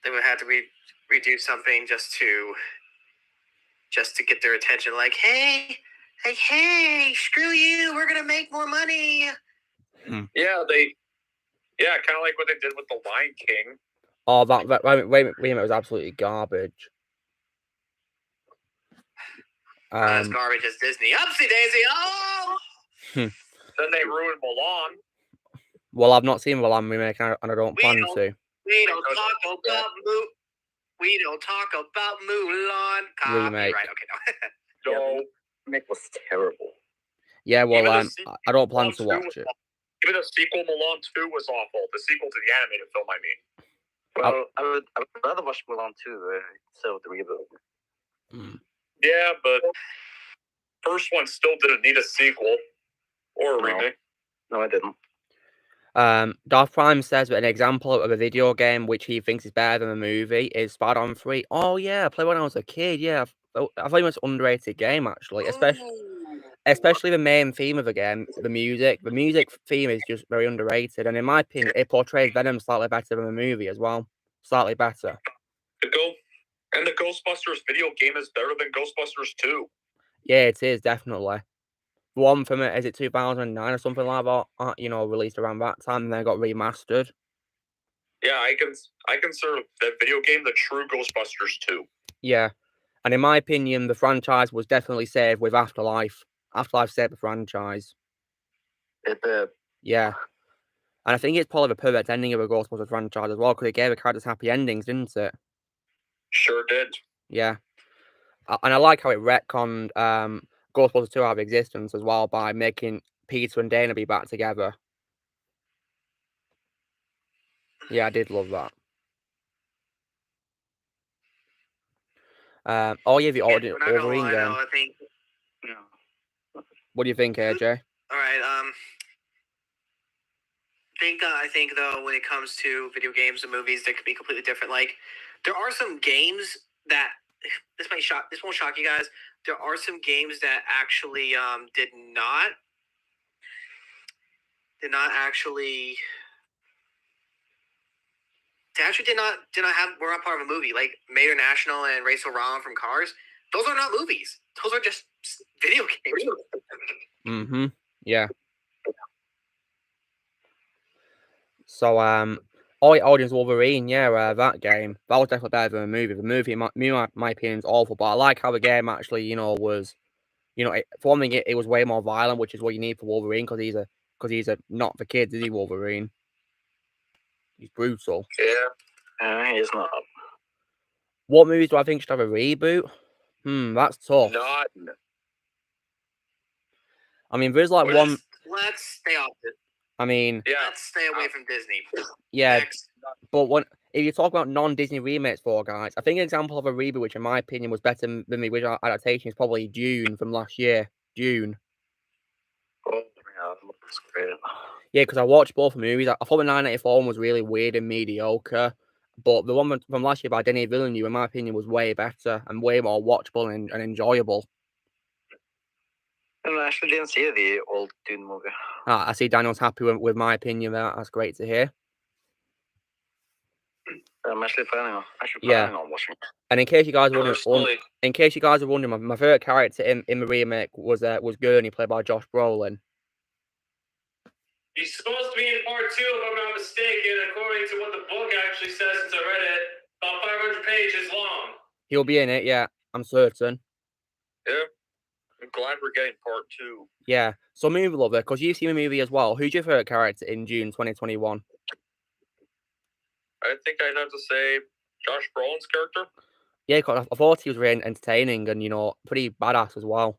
They would have to redo something just to get their attention. Like, hey, screw you! We're gonna make more money. Yeah, kind of like what they did with The Lion King. Oh, that remake was absolutely garbage. As garbage as Disney. Upsy daisy! Oh! Then they ruined Mulan. Well, I've not seen Mulan remake, and I don't plan to. We don't talk about Mulan. Remake. Right? Okay, no. The remake was terrible. Yeah, well, I don't plan to watch it. Even the sequel, Mulan 2, was awful. The sequel to the animated film, I mean. Well, I would rather watch Mulan 2 instead of the reboot. Yeah, but first one still didn't need a sequel or a remake. No, I didn't. Darth Prime says that an example of a video game which he thinks is better than a movie is Spider-Man 3. Oh yeah, I played when I was a kid. Yeah, I thought it was an underrated game actually, especially the main theme of the game, the music. The music theme is just very underrated, and in my opinion, it portrays Venom slightly better than the movie as well. Slightly better. The Ghostbusters video game is better than Ghostbusters 2. Yeah, it is definitely. One from it, is it 2009 or something like that? Released around that time, and then got remastered. Yeah, I consider that video game the true Ghostbusters 2. Yeah, and in my opinion, the franchise was definitely saved with Afterlife. Afterlife saved the franchise. It did. Yeah, and I think it's probably the perfect ending of a Ghostbusters franchise as well, because it gave the characters happy endings, didn't it? Sure did. Yeah, and I like how it retconned Ghostbusters 2 out of existence as well by making Peter and Dana be back together. Yeah, I did love that. Oh yeah, the Wolverine game. What do you think, AJ? All right. I think though, when it comes to video games and movies, they could be completely different. Like, there are some games that this won't shock you guys. There are some games that actually did not were not part of a movie, like Mayor National and Rachel Ron from Cars. Those are not movies. Those are just video games. Yeah. So Audience Wolverine, yeah, that game, that was definitely better than the movie. The movie, in my opinion, is awful, but I like how the game actually, was, for one thing, it was way more violent, which is what you need for Wolverine, because he's a not for kids, is he, Wolverine? He's brutal. Yeah, he's not. What movies do I think should have a reboot? That's tough. None. I mean, there's like one. Let's stay off it. I mean, Yeah. Let's stay away from Disney. Yeah, Next. but if you talk about non-Disney remakes, guys, I think an example of a reboot which, in my opinion, was better than the original adaptation is probably Dune from last year. Dune. Oh yeah, that's great. Yeah, because I watched both movies. I thought the 1984 one was really weird and mediocre, but the one from last year by Denis Villeneuve, in my opinion, was way better and way more watchable and enjoyable. I actually didn't see the old Dune movie. I see Daniel's happy with my opinion there. That's great to hear. I'm actually planning on watching. And in case you guys are wondering, my favorite character in the remake was Gurney, played by Josh Brolin. He's supposed to be in part 2, if I'm not mistaken, according to what the book actually says, since I read it. About 500 pages long. He'll be in it, yeah. I'm certain. Yeah. I'm glad we're getting part 2. Yeah. So, movie lover, because you've seen the movie as well, who's your favorite character in June 2021? I think I'd have to say Josh Brolin's character. Yeah, because I thought he was really entertaining and, pretty badass as well.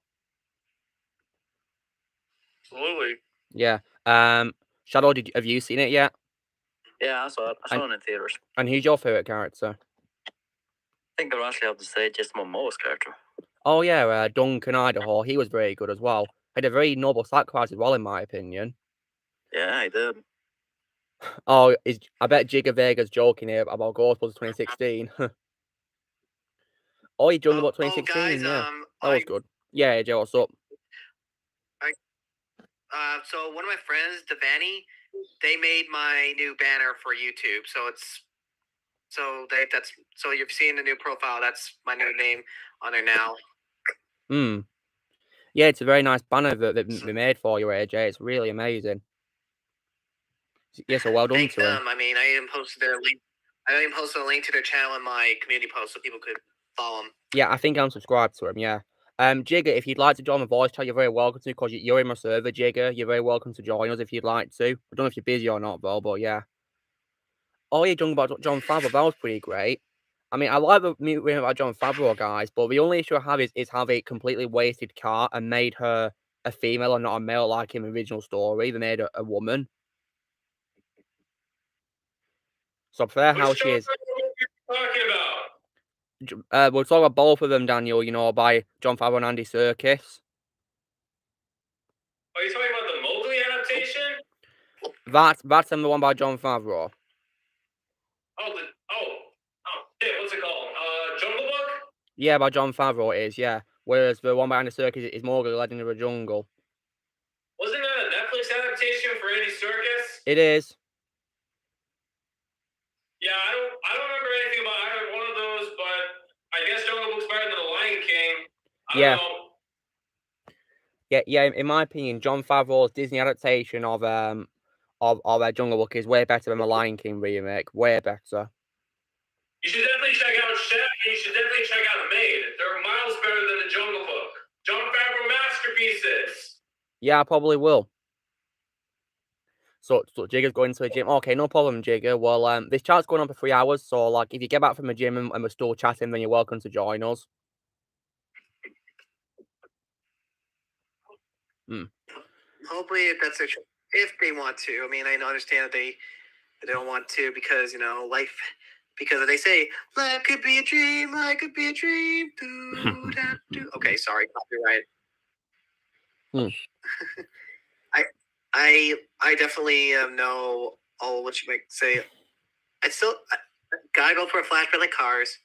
Absolutely. Yeah. Shadow, have you seen it yet? Yeah, I saw it. I saw it in theaters. And who's your favorite character? I think I actually have to say Jason Momoa's character. Oh yeah, Duncan Idaho. He was very good as well. Had a very noble sacrifice as well, in my opinion. Yeah, I did. Oh, I bet Jigga Vega's joking here about Ghostbusters 2016. Oh, you're joking about 2016? Guys, yeah, that was good. Yeah, Joe, what's up? So one of my friends, Devani, they made my new banner for YouTube. So you've seen the new profile. That's my new name on there now. Yeah, it's a very nice banner that we made for you, AJ. It's really amazing. Yeah, so well done to him. I mean, I even posted a link to their channel in my community post so people could follow them. Yeah, I think I'm subscribed to him. Yeah. Jigger, if you'd like to join the voice chat, you're very welcome to, because you're in my server, Jigger. You're very welcome to join us if you'd like to. I don't know if you're busy or not, though, but yeah. Oh, yeah, talking about Jon Favreau, that was pretty great. I mean, I like the movie about Jon Favreau, guys, but the only issue I have is how they completely wasted Kat and made her a female and not a male like in the original story. They made her a woman. So I prefer how she is. What are you talking about? We'll talk about both of them, Daniel, by Jon Favreau and Andy Serkis. Are you talking about the Mowgli adaptation? That's the one by Jon Favreau. What's it called? Jungle Book? Yeah, by Jon Favreau it is, yeah. Whereas the one by Andy Serkis is Mowgli Legend of the Jungle. Wasn't that a Netflix adaptation for Andy Serkis? It is. Yeah, I don't remember anything about either one of those, but I guess Jungle Book's better than The Lion King. I don't know. Yeah. In my opinion, Jon Favreau's Disney adaptation of Jungle Book is way better than the Lion King remake. Way better. You should definitely check out Chef, and you should definitely check out Maid. They're miles better than the Jungle Book. Jon Favreau masterpieces. Yeah, I probably will. So Jigger's going to the gym. Okay, no problem, Jigger. Well, this chat's going on for 3 hours, so like if you get back from the gym and we're still chatting, then you're welcome to join us. Hopefully, if they want to. I mean, I understand that they don't want to because life. Because they say life could be a dream, life could be a dream. Okay, sorry, copyright. I definitely know all what you might say. I gotta go for a flashback like Cars.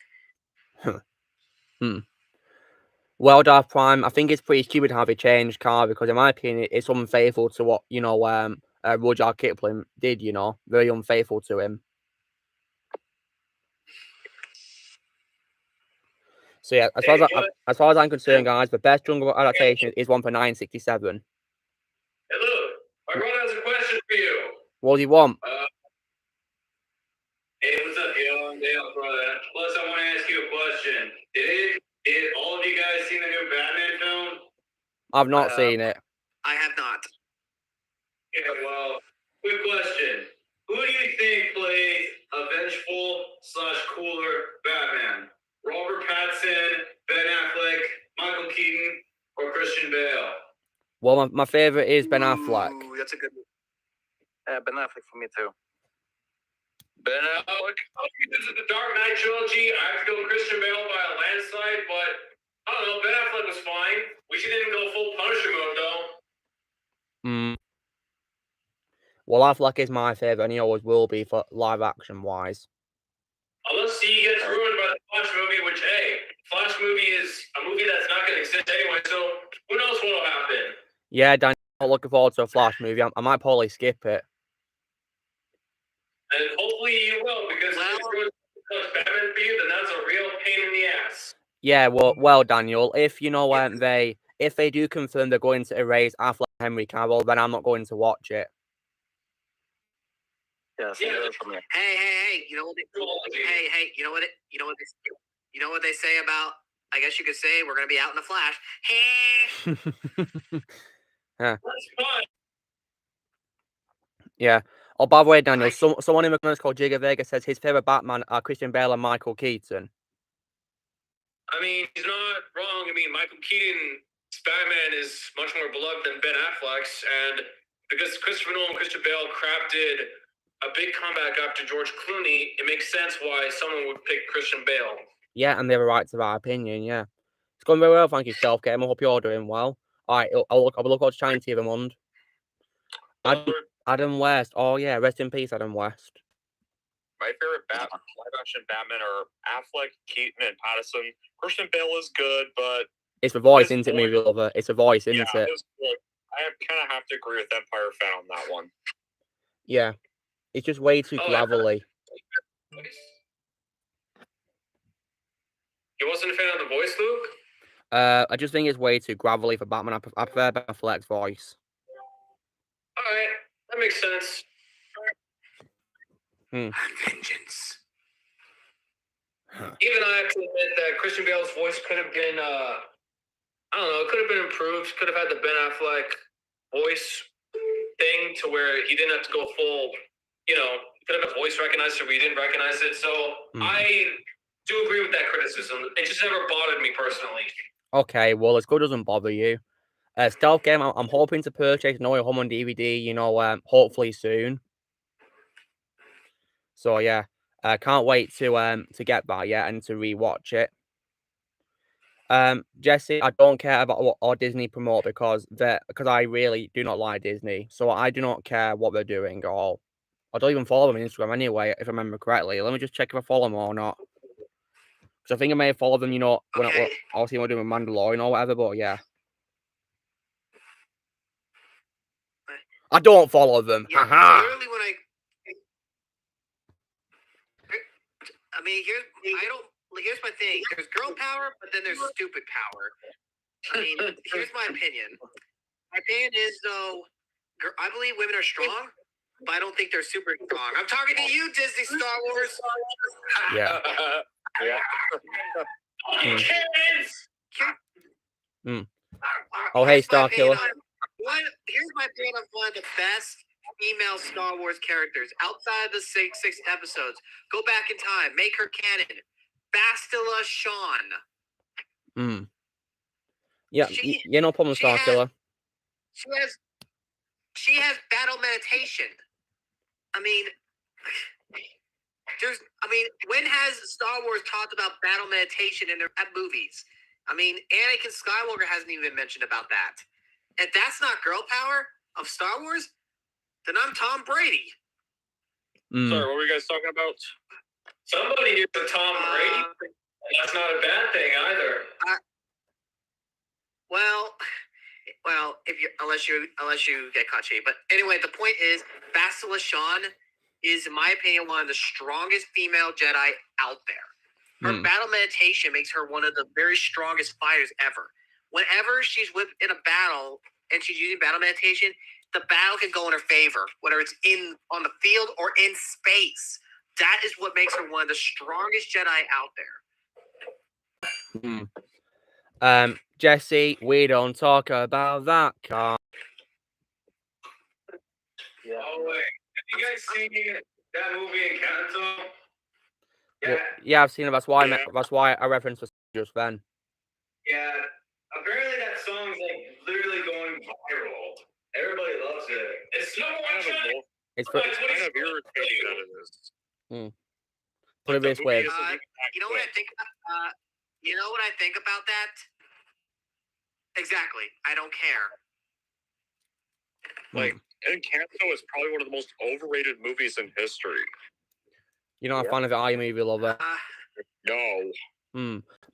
Well, Darth Prime, I think it's pretty stupid how they changed Car because, in my opinion, it's unfaithful to what Rudyard Kipling did. Very unfaithful to him. So yeah, as far as I'm concerned, guys, the best Jungle Book adaptation is one for 1967. Hey, look, my brother has a question for you. What do you want? Hey, what's up, yo? I'm Dale, brother. Plus, I want to ask you a question. Did all of you guys seen the new Batman film? I've not seen it. I have not. Yeah, well, quick question. Who do you think plays a vengeful / cooler Batman? Robert Pattinson, Ben Affleck, Michael Keaton, or Christian Bale? Well, my favorite is Ben Affleck. Ooh, that's a good one. Ben Affleck for me too. Ben Affleck. This is the Dark Knight trilogy. I have to go Christian Bale by a landslide, but I don't know. Ben Affleck was fine. We didn't go full Punisher mode though. Well, Affleck is my favorite, and he always will be for live action wise. Unless he gets ruined by the Flash movie, which Flash movie is a movie that's not going to exist anyway. So who knows what'll happen? Yeah, Dan, I'm looking forward to a Flash movie. I might probably skip it. And hopefully you will, because if it's Batman for you, then that's a real pain in the ass. Yeah, well, Daniel, if you know if they do confirm they're going to erase Affleck and Henry Cavill, then I'm not going to watch it. Yes. Hey, you know what? You know what they say about? I guess you could say we're gonna be out in the Flash. Yeah. That's fine. Yeah. Oh, by the way, Daniel, someone in the comments called Jigga Vega says his favorite Batman are Christian Bale and Michael Keaton. I mean, he's not wrong. I mean, Michael Keaton's Batman is much more beloved than Ben Affleck's, and because Christopher Nolan and Christian Bale crafted a big comeback after George Clooney, it makes sense why someone would pick Christian Bale. Yeah, and they have a right to that opinion, yeah. It's going very well, thank you, Self-Game. I hope you're doing well. Alright, I'll look forward to chatting to you, Ramond. Adam West. Oh, yeah, rest in peace, Adam West. My favorite live-action Batman are Affleck, Keaton, and Pattinson. Christian Bale is good, but... It's the voice, isn't it, movie lover? It's a voice, isn't it? I kind of have to agree with Empire Fan on that one. Yeah. It's just way too gravelly. You wasn't a fan of the voice, Luke? I just think it's way too gravelly for Batman. I prefer Ben Affleck's voice. Alright, that makes sense. Vengeance. Even I have to admit that Christian Bale's voice could have been, I don't know, it could have been improved. Could have had the Ben Affleck voice thing to where he didn't have to go full, could have a voice recognizer, but he didn't recognize it. So I do agree with that criticism. It just never bothered me personally. Okay, well, it's good it doesn't bother you. Stealth Game, I'm hoping to purchase No Way Home on DVD, hopefully soon. So yeah, I can't wait to get that and to rewatch it. Jesse, I don't care about what Disney promote because I really do not like Disney. So I do not care what they're doing at all. I don't even follow them on Instagram anyway, if I remember correctly. Let me just check if I follow them or not. Because I think I may have followed them, when I'll see what I'm doing with Mandalorian or whatever, but yeah. I don't follow them. Yeah, Haha. literally when here's my thing. There's girl power, but then there's stupid power. I mean, here's my opinion. My opinion is, though, I believe women are strong, but I don't think they're super strong. I'm talking to you, Disney Star Wars. Yeah. Oh, hey, Star Killer. Here's my opinion of one of the best female Star Wars characters outside of the six episodes. Go back in time, make her canon. Bastila Shan. Yeah, no problem, Star Killer. She has battle meditation. I mean, when has Star Wars talked about battle meditation in their movies? I mean, Anakin Skywalker hasn't even mentioned about that. If that's not girl power of Star Wars, then I'm Tom Brady. Sorry, what were you guys talking about? Somebody here's a Tom Brady. That's not a bad thing either. Well, unless you get caught cheating. But anyway, the point is, Bastila Shan is, in my opinion, one of the strongest female Jedi out there. Her battle meditation makes her one of the very strongest fighters ever. Whenever she's in a battle and she's using battle meditation, the battle can go in her favor, whether it's on the field or in space. That is what makes her one of the strongest Jedi out there. Jesse, we don't talk about that car. Yeah. Oh wait, have you guys seen that movie Encanto? Well, yeah, I've seen it. That's why I referenced it just then. Yeah, apparently that song's like literally going viral. Everybody loves it. It's no more. It's kind of irritating that it is. Put it this way. You know what I think? You know what I think about that? Exactly. I don't care. Like, Encanto is probably one of the most overrated movies in history. You're not a fan of it, are you, movie lover? No.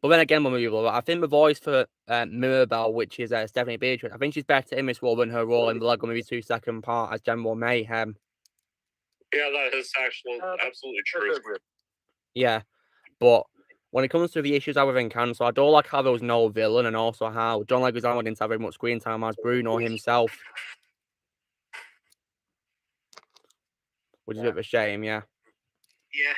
But then again, movie lover, I think the voice for Mirabelle, which is Stephanie Beatrice, I think she's better in this role than her role in the Lego Movie 2 second part as General Mayhem. Yeah, that is actually absolutely true. Yeah, but when it comes to the issues I have with Encanto, I don't like how there was no villain, and also how John Leguizamo didn't have very much screen time as Bruno himself. Which is a bit of a shame, yeah. Yeah,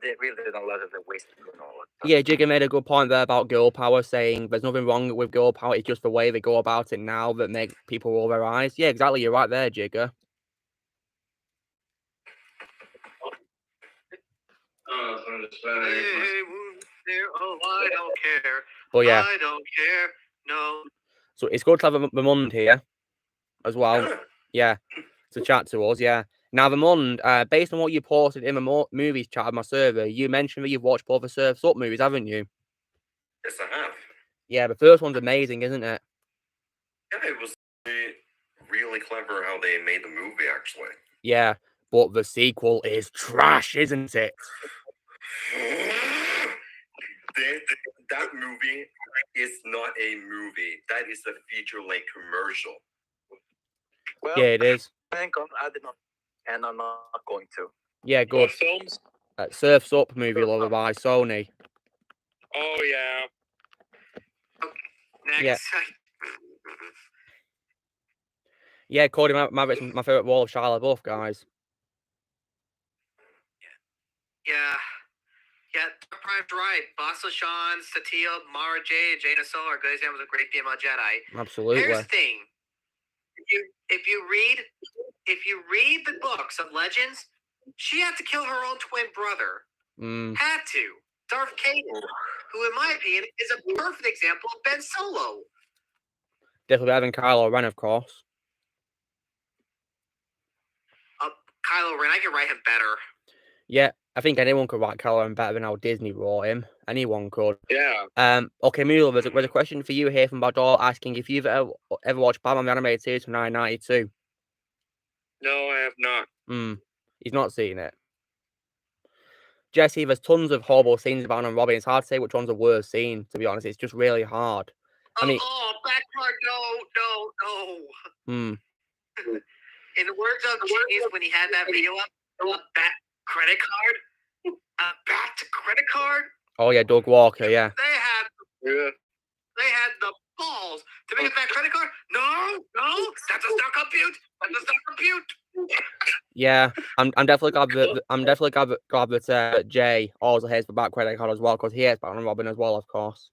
they really didn't let it waste Bruno. Yeah, Jigga made a good point there about girl power, saying there's nothing wrong with girl power, it's just the way they go about it now that makes people roll their eyes. Yeah, exactly, you're right there, Jigga. I don't care. But yeah. I don't care. No. So it's good to have the Mund here as well. Yeah, to chat to us, yeah. Now, the Mund, based on what you posted in the movies chat of my server, you mentioned that you've watched both the Surf's Up movies, haven't you? Yes, I have. Yeah, the first one's amazing, isn't it? Yeah, it was really clever how they made the movie, actually. Yeah, but the sequel is trash, isn't it? That movie is not a movie. That is a feature-length commercial. Well, Yeah, it is. Thank God I did not, and I'm not going to. Yeah, good. What films? Surf's Up movie, lover by Sony. Oh, yeah. Next. Yeah. Yeah, Cody Maverick's my favourite role of Shia LaBeouf, guys. Yeah. Yeah, Prime's right. Basa Sean, Satya, Mara J, Jaina Soul are good examples of great female Jedi. Absolutely. Here's the thing. If you read the books of Legends, she had to kill her own twin brother. Had to. Darth Caden, who in my opinion is a perfect example of Ben Solo. Definitely better than Kylo Ren, of course. Kylo Ren, I can write him better. Yeah, I think anyone could write Kylo Ren better than how Disney wrote him. Anyone could. Yeah. Okay, Mule, there's a question for you here from Bador asking if you've ever watched Batman the Animated Series from 1992. No, I have not. He's not seen it. Jesse, there's tons of horrible scenes about Batman and Robin. It's hard to say which one's the worst scene, to be honest. It's just really hard. I mean, background, no. In the words of James, when he had that video up, a bat credit card. Oh yeah, Doug Walker, yeah. They had the balls to make a bat credit card. No, that does not compute. Yeah, I'm definitely glad that Jay also has the back credit card as well, because he has Batman and Robin as well, of course.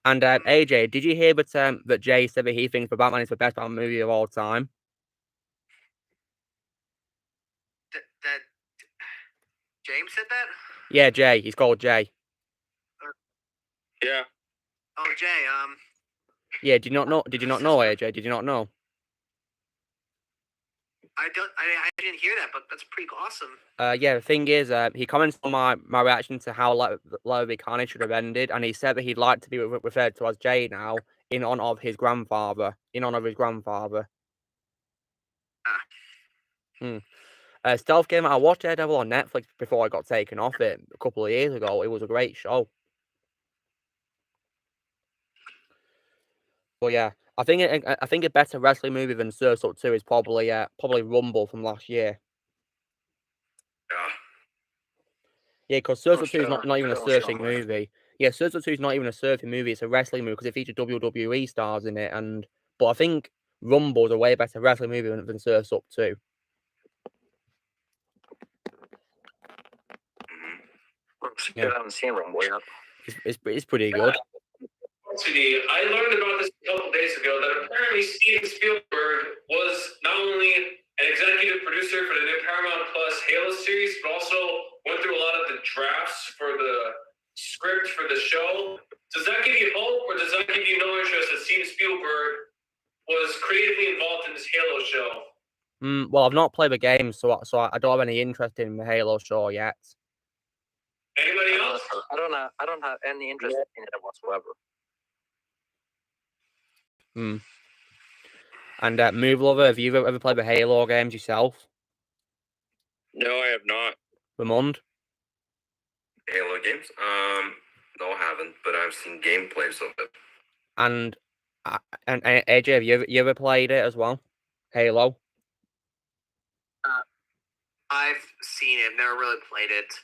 And AJ, did you hear that Jay said that he thinks the Batman is the best Batman movie of all time? That James said that? Yeah, Jay. He's called Jay. Yeah. Oh, Jay. Yeah. Did you not know, AJ? Did you not know? I didn't hear that, but that's pretty awesome. Yeah, the thing is, he comments on my reaction to how Let Be Carnage should have ended, and he said that he'd like to be referred to as Jay now in honor of his grandfather. Stealth Game, I watched Daredevil on Netflix before I got taken off it a couple of years ago. It was a great show. But yeah, I think a better wrestling movie than Surf's Up 2 is probably Rumble from last year. Yeah, because Surf's Up 2 is not even a surfing movie. Yeah, Surf's Up 2 is not even a surfing movie. It's a wrestling movie because it features WWE stars in it. But I think Rumble is a way better wrestling movie than Surf's Up 2. Yeah, I haven't seen Rumble yet. It's pretty good. I learned about this a couple days ago that apparently Steven Spielberg was not only an executive producer for the new Paramount Plus Halo series, but also or does that give you no interest that Steven Spielberg was creatively involved in this Halo show? Well, I've not played the game, so I don't have any interest in the Halo show yet. Anybody else? I don't have any interest in it whatsoever. And Move Lover, have you ever played the Halo games yourself? No, I have not. Ramond? Halo games? No, I haven't, but I've seen gameplays of it. And AJ, have you ever played it as well? Halo? I've seen it, never really played it.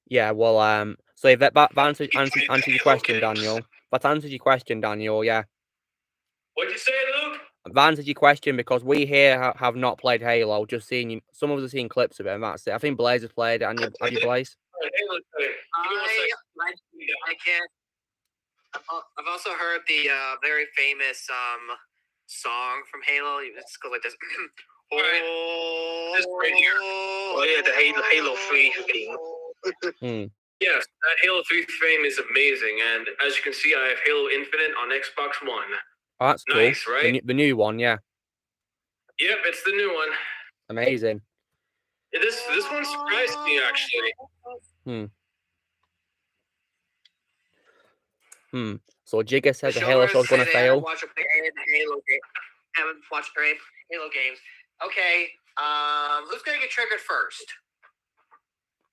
Yeah, well, so if that answers your question, Daniel. That answers your question, Daniel, yeah. What'd you say, Luke? That answers your question because we here have not played Halo, just seen, some of us have seen clips of it, and that's it. I think Blaze has played it, and have you, Blaze? I can't. I've also heard the very famous song from Halo. It goes like this. This right here. Oh yeah, the Halo 3 theme. Yes, that Halo 3 theme is amazing, and as you can see, I have Halo Infinite on Xbox One. Oh, that's cool. Nice, right? The new one, yeah. Yep, it's the new one. Amazing. Yeah, this one surprised me, actually. So Jigga said the Halo show's gonna fail. Haven't watched Halo games. Okay, who's gonna get triggered first?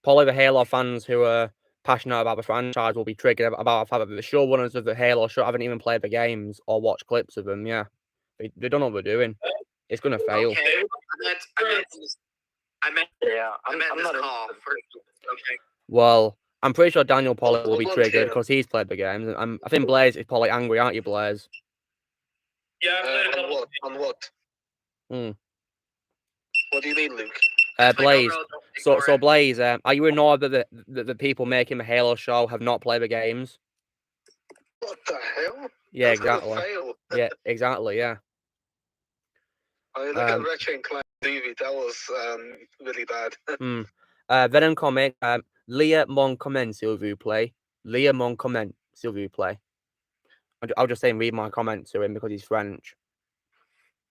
Probably the Halo fans who are passionate about the franchise will be triggered about the fact that the showrunners of the Halo show haven't even played the games or watched clips of them. Yeah, they don't know what they're doing. It's gonna fail. Okay, I meant this not call first. Okay. Well, I'm pretty sure Daniel Pollock will be triggered because he's played the games. I think Blaze is probably angry, aren't you, Blaze? Yeah, I played a couple. On what? What do you mean, Luke? Blaze. So Blaze, are you annoyed that the people making the Halo show have not played the games? What the hell? Yeah, That's exactly. gonna fail. Yeah, exactly. Yeah. I mean, look at Ratchet and Clank movie. That was really bad. Venom comic. Leah mon comment s'il vous plaît. Leah mon comment s'il vous plaît. I'll just say and read my comment to him because he's French.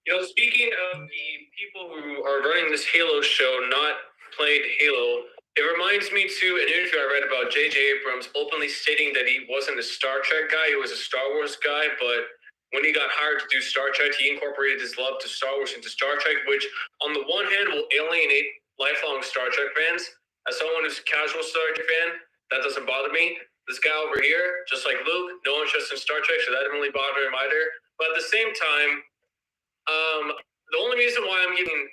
Speaking of the people who are running this Halo show not played Halo, it reminds me to an interview I read about J.J. Abrams openly stating that he wasn't a Star Trek guy, he was a Star Wars guy, but when he got hired to do Star Trek, he incorporated his love to Star Wars into Star Trek, which on the one hand will alienate lifelong Star Trek fans. As someone who's a casual Star Trek fan, that doesn't bother me. This guy over here, just like Luke, no interest in Star Trek, so that didn't really bother him either. But at the same time, the only reason why I'm giving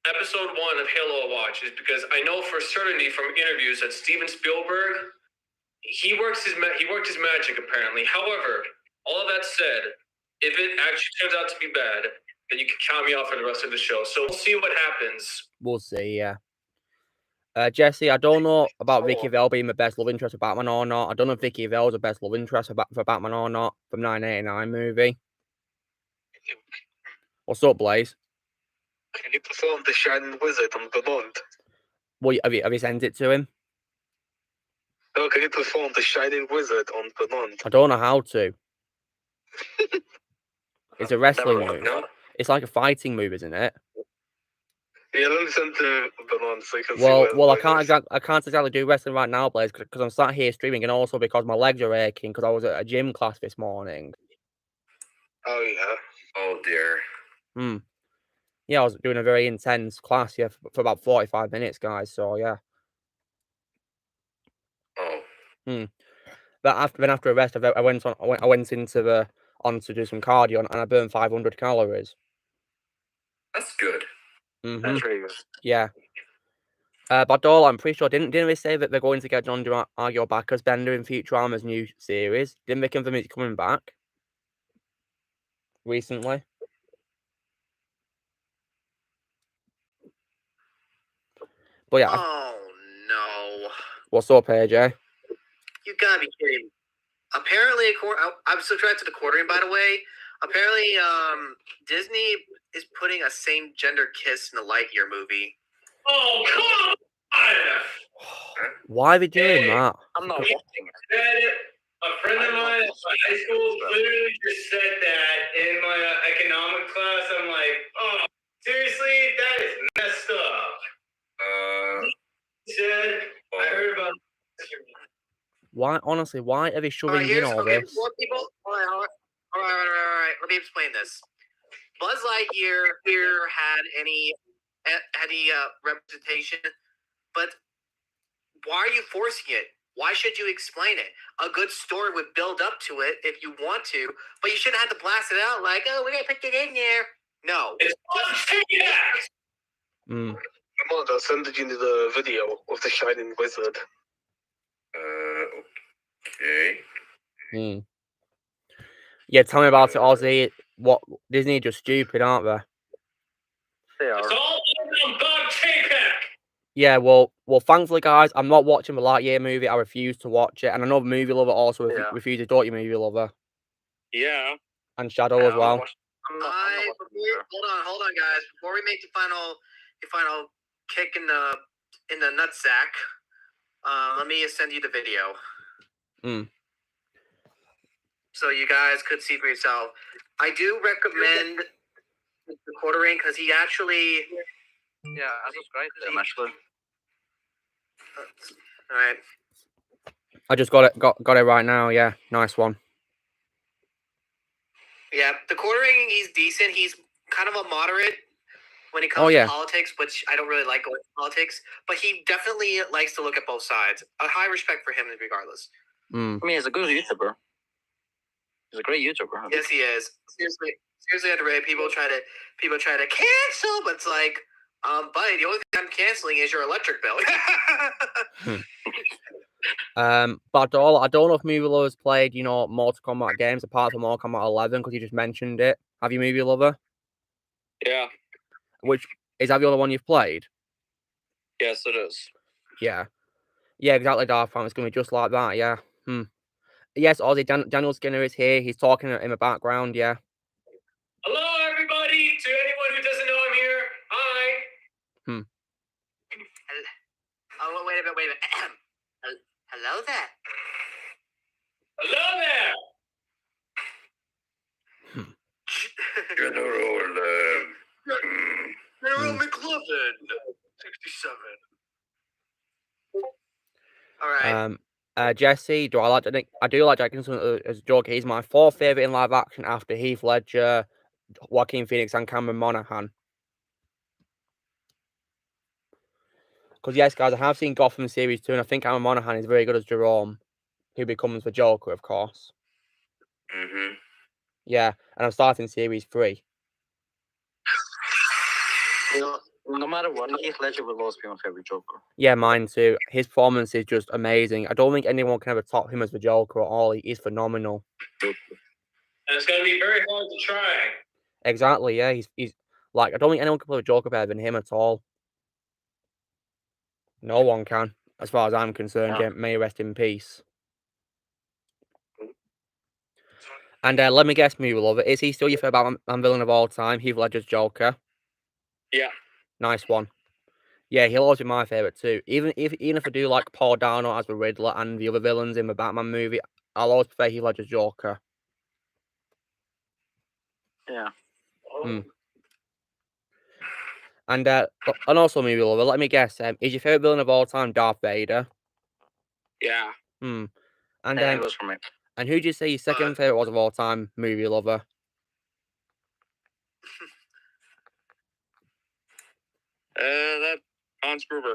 episode 1 of Halo a watch is because I know for certainty from interviews that Steven Spielberg, he worked his magic apparently. However, all of that said, if it actually turns out to be bad, then you can count me off for the rest of the show. So we'll see what happens. We'll see, yeah. Jesse, I don't know about Vicky Vale being the best love interest for Batman or not. I don't know if Vicky Vale's the best love interest for Batman or not from 1989 movie. What's up, Blaze? Can you perform the Shining Wizard on Beyond? Well, have you sent it to him? No, can you perform the Shining Wizard on Beyond? I don't know how to. It's a wrestling move. No. It's like a fighting move, isn't it? Yeah, let me send to Beyond so you can see Well, I can't exactly do wrestling right now, Blaze, because I'm sat here streaming, and also because my legs are aching because I was at a gym class this morning. Oh yeah. Oh dear. Yeah, I was doing a very intense class, yeah, for about 45 minutes, guys. So yeah. Oh. But after a rest, I went on to do some cardio, and I burned 500 calories. That's good. That's really good. Yeah. But all I'm pretty sure didn't they say that they're going to get John DiMaggio back as Bender in Futurama's new series? Didn't they confirm he's coming back recently? But yeah. Oh no. What's up, AJ? You gotta be kidding. Apparently, I'm subscribed to the Quartering, by the way. Apparently, Disney is putting a same-gender kiss in the Lightyear movie. Oh, come on! Why are they doing that? I'm not watching it. A friend of mine in high school literally just said that in my economic class. I'm like, oh, seriously? That is messed up. He said, I heard about. Why, honestly, why are they shoving in all this? More people. All right. Let me explain this. Buzz Lightyear here had any representation, but why are you forcing it? Why should you explain it? A good story would build up to it if you want to, but you shouldn't have to blast it out like, oh, we're gonna put it in there. No. It's Amanda, I'll send you the video of the Shining Wizard. Okay. Yeah, tell me about it, Ozzy. What, Disney are just stupid, aren't they? They are. It's all on Bob Chapek. Yeah, well, thankfully, guys, I'm not watching the Lightyear movie. I refuse to watch it, and I know the movie lover also refuses. Don't you, movie lover? Yeah. And Shadow as well. Hold on, guys. Before we make the final kick in the nutsack, let me send you the video. So you guys could see for yourself. I do recommend the quartering because he actually. Yeah, I subscribe to him actually. All right. I just got it right now. Yeah, nice one. Yeah, the quartering, he's decent. He's kind of a moderate when it comes to politics, which I don't really like going to politics. But he definitely likes to look at both sides. A high respect for him, regardless. I mean, he's a good YouTuber. He's a great YouTuber. Yes, he is. Seriously, underrated. People try to cancel, but it's like, buddy, the only thing I'm canceling is your electric bill. But I don't know if Movie Lover's played, Mortal Kombat games apart from Mortal Kombat 11 because you just mentioned it. Have you, Movie Lover? Yeah. Which is that the other one you've played? Yes, it is. Yeah, exactly. Darth Fan. It's gonna be just like that. Yeah. Yes, Ozzy. Daniel Skinner is here. He's talking in the background. Yeah. Hello, everybody. To anyone who doesn't know I'm here, hi. Oh, wait a minute. Hello there. Hello there. General McLovin, 67. All right. Jesse, I do like Jack Nicholson as a Joker. He's my fourth favorite in live action after Heath Ledger, Joaquin Phoenix, and Cameron Monaghan. Because yes, guys, I have seen Gotham series 2, and I think Cameron Monaghan is very good as Jerome, who becomes the Joker, of course. Yeah, and I'm starting series 3. No matter what, Heath Ledger will always be my favorite Joker. Yeah, mine too. His performance is just amazing. I don't think anyone can ever top him as the Joker at all. He is phenomenal. And it's going to be very hard to try. Exactly, yeah. He's like, I don't think anyone can play a Joker better than him at all. No one can, as far as I'm concerned. Yeah, may he rest in peace. And let me guess, Movie Lover, is he still your favorite Batman villain of all time, Heath Ledger's Joker? Yeah. Nice one. Yeah, he'll always be my favorite too. Even if I do like Paul Dano as the Riddler and the other villains in the Batman movie, I'll always prefer Heath Ledger's Joker. Yeah. And also, Movie Lover, let me guess, is your favorite villain of all time Darth Vader? Yeah. And that goes for me. And who do you say your second favorite was of all time, Movie Lover? That Hans Gruber.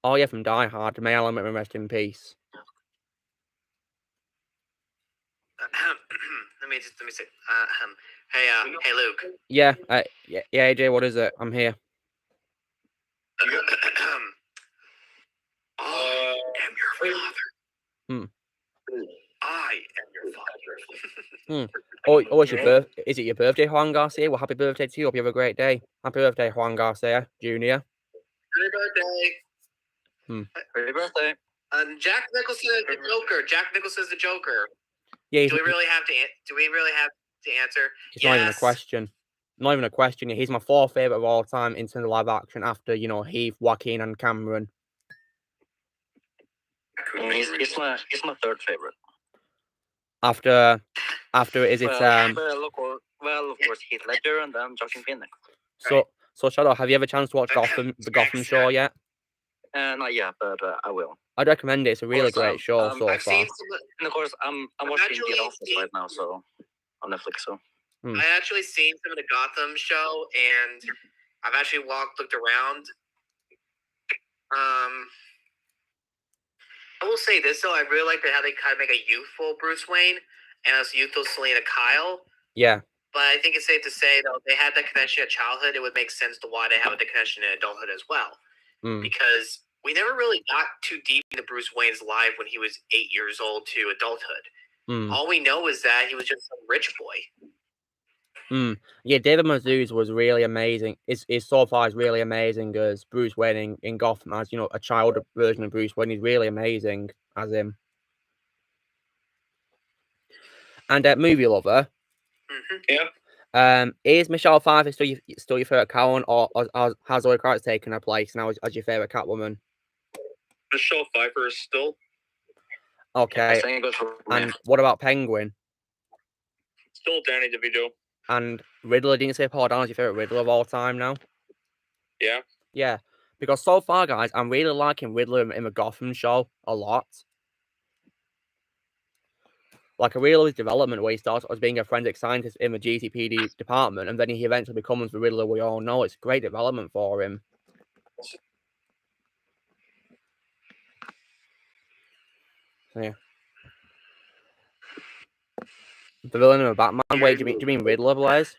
Oh yeah, from Die Hard. May Allah rest in peace. Let me see. Hey, Luke. Yeah, AJ, what is it? I'm here. I am your father. I am your father. Oh, it's your is it your birthday, Juan Garcia? Well, happy birthday to you. Hope you have a great day. Happy birthday, Juan Garcia Jr. Happy birthday. Happy birthday. Jack Nicholson is the Joker. Jack Nicholson is the Joker. Yeah. Do we really have to answer? It's not even a question. Not even a question. He's my fourth favorite of all time in terms of live action after, Heath, Joaquin, and Cameron. He's my third favorite. After is it Well, of course, Heath Ledger and then Joaquin Phoenix. So Shadow, have you ever chance to watch the Gotham show yet? Not yet, but I will. I'd recommend it. It's a really great show so I've far. seen And of course, I'm watching The Office right now, so on Netflix. So I actually seen some of the Gotham show, and I've actually looked around. I will say this though, I really like how they kind of make a youthful Bruce Wayne and a youthful Selena Kyle. Yeah. But I think it's safe to say though, they had that connection at childhood. It would make sense to why they have the connection in adulthood as well, because we never really got too deep into Bruce Wayne's life when he was 8 years old to adulthood. All we know is that he was just a rich boy. Yeah, David Mazouz was really amazing. His so far is really amazing as Bruce Wayne in Gotham, as you know, a child version of Bruce Wayne. He's really amazing as him. And movie lover. Yeah. Is Michelle Pfeiffer still your favorite Catwoman, or has Zoe Kravitz taken her place now as your favorite Catwoman? Michelle Pfeiffer is still. Okay. And what about Penguin? Still Danny DeVito. And Riddler, didn't you say Paul Dano's your favorite Riddler of all time now? Yeah. Yeah, because so far, guys, I'm really liking Riddler in the Gotham show a lot. Like, I really love his development where he starts as being a forensic scientist in the GCPD department, and then he eventually becomes the Riddler we all know. It's a great development for him. Yeah. The villain of Batman. Wait, do you mean Riddler, Blaze?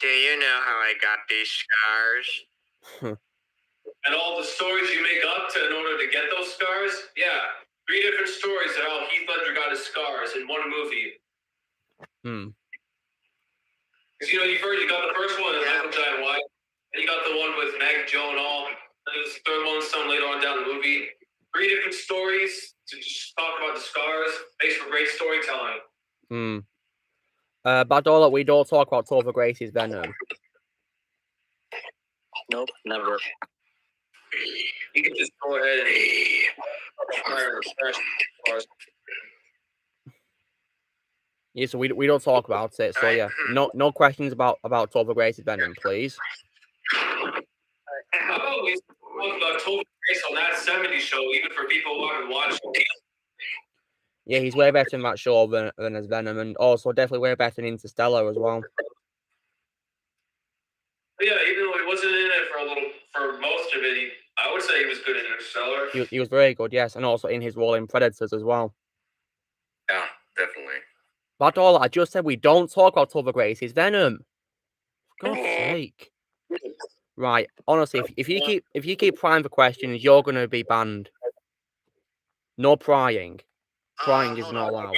Do you know how I got these scars? And all the stories you make up in order to get those scars? Yeah. 3 different stories of how Heath Ledger got his scars in one movie. Because, you got the first one with Michael Jai White, and you got the one with Maggie Gyllenhaal, and there's the third one some later on down the movie. 3 different stories to just talk about the scars. Makes for great storytelling. Badola, we don't talk about Topher Grace's Venom. Nope, never. You can just go ahead and yeah, so we don't talk about it. So yeah, no questions about Topher Grace's Venom, please. How about we talk about Topher Grace on that 70s show, even for people who haven't watched it? Yeah, he's way better in that show than as Venom, and also definitely way better in Interstellar as well. Yeah, even though he wasn't in it for most of it, I would say he was good in Interstellar. He was very good, yes, and also in his role in Predators as well. Yeah, definitely. Badola, I just said we don't talk about Topher Grace's Venom. For God's sake. Right, honestly, if you keep prying for questions, you're gonna be banned. No prying. Prying is not allowed. Okay.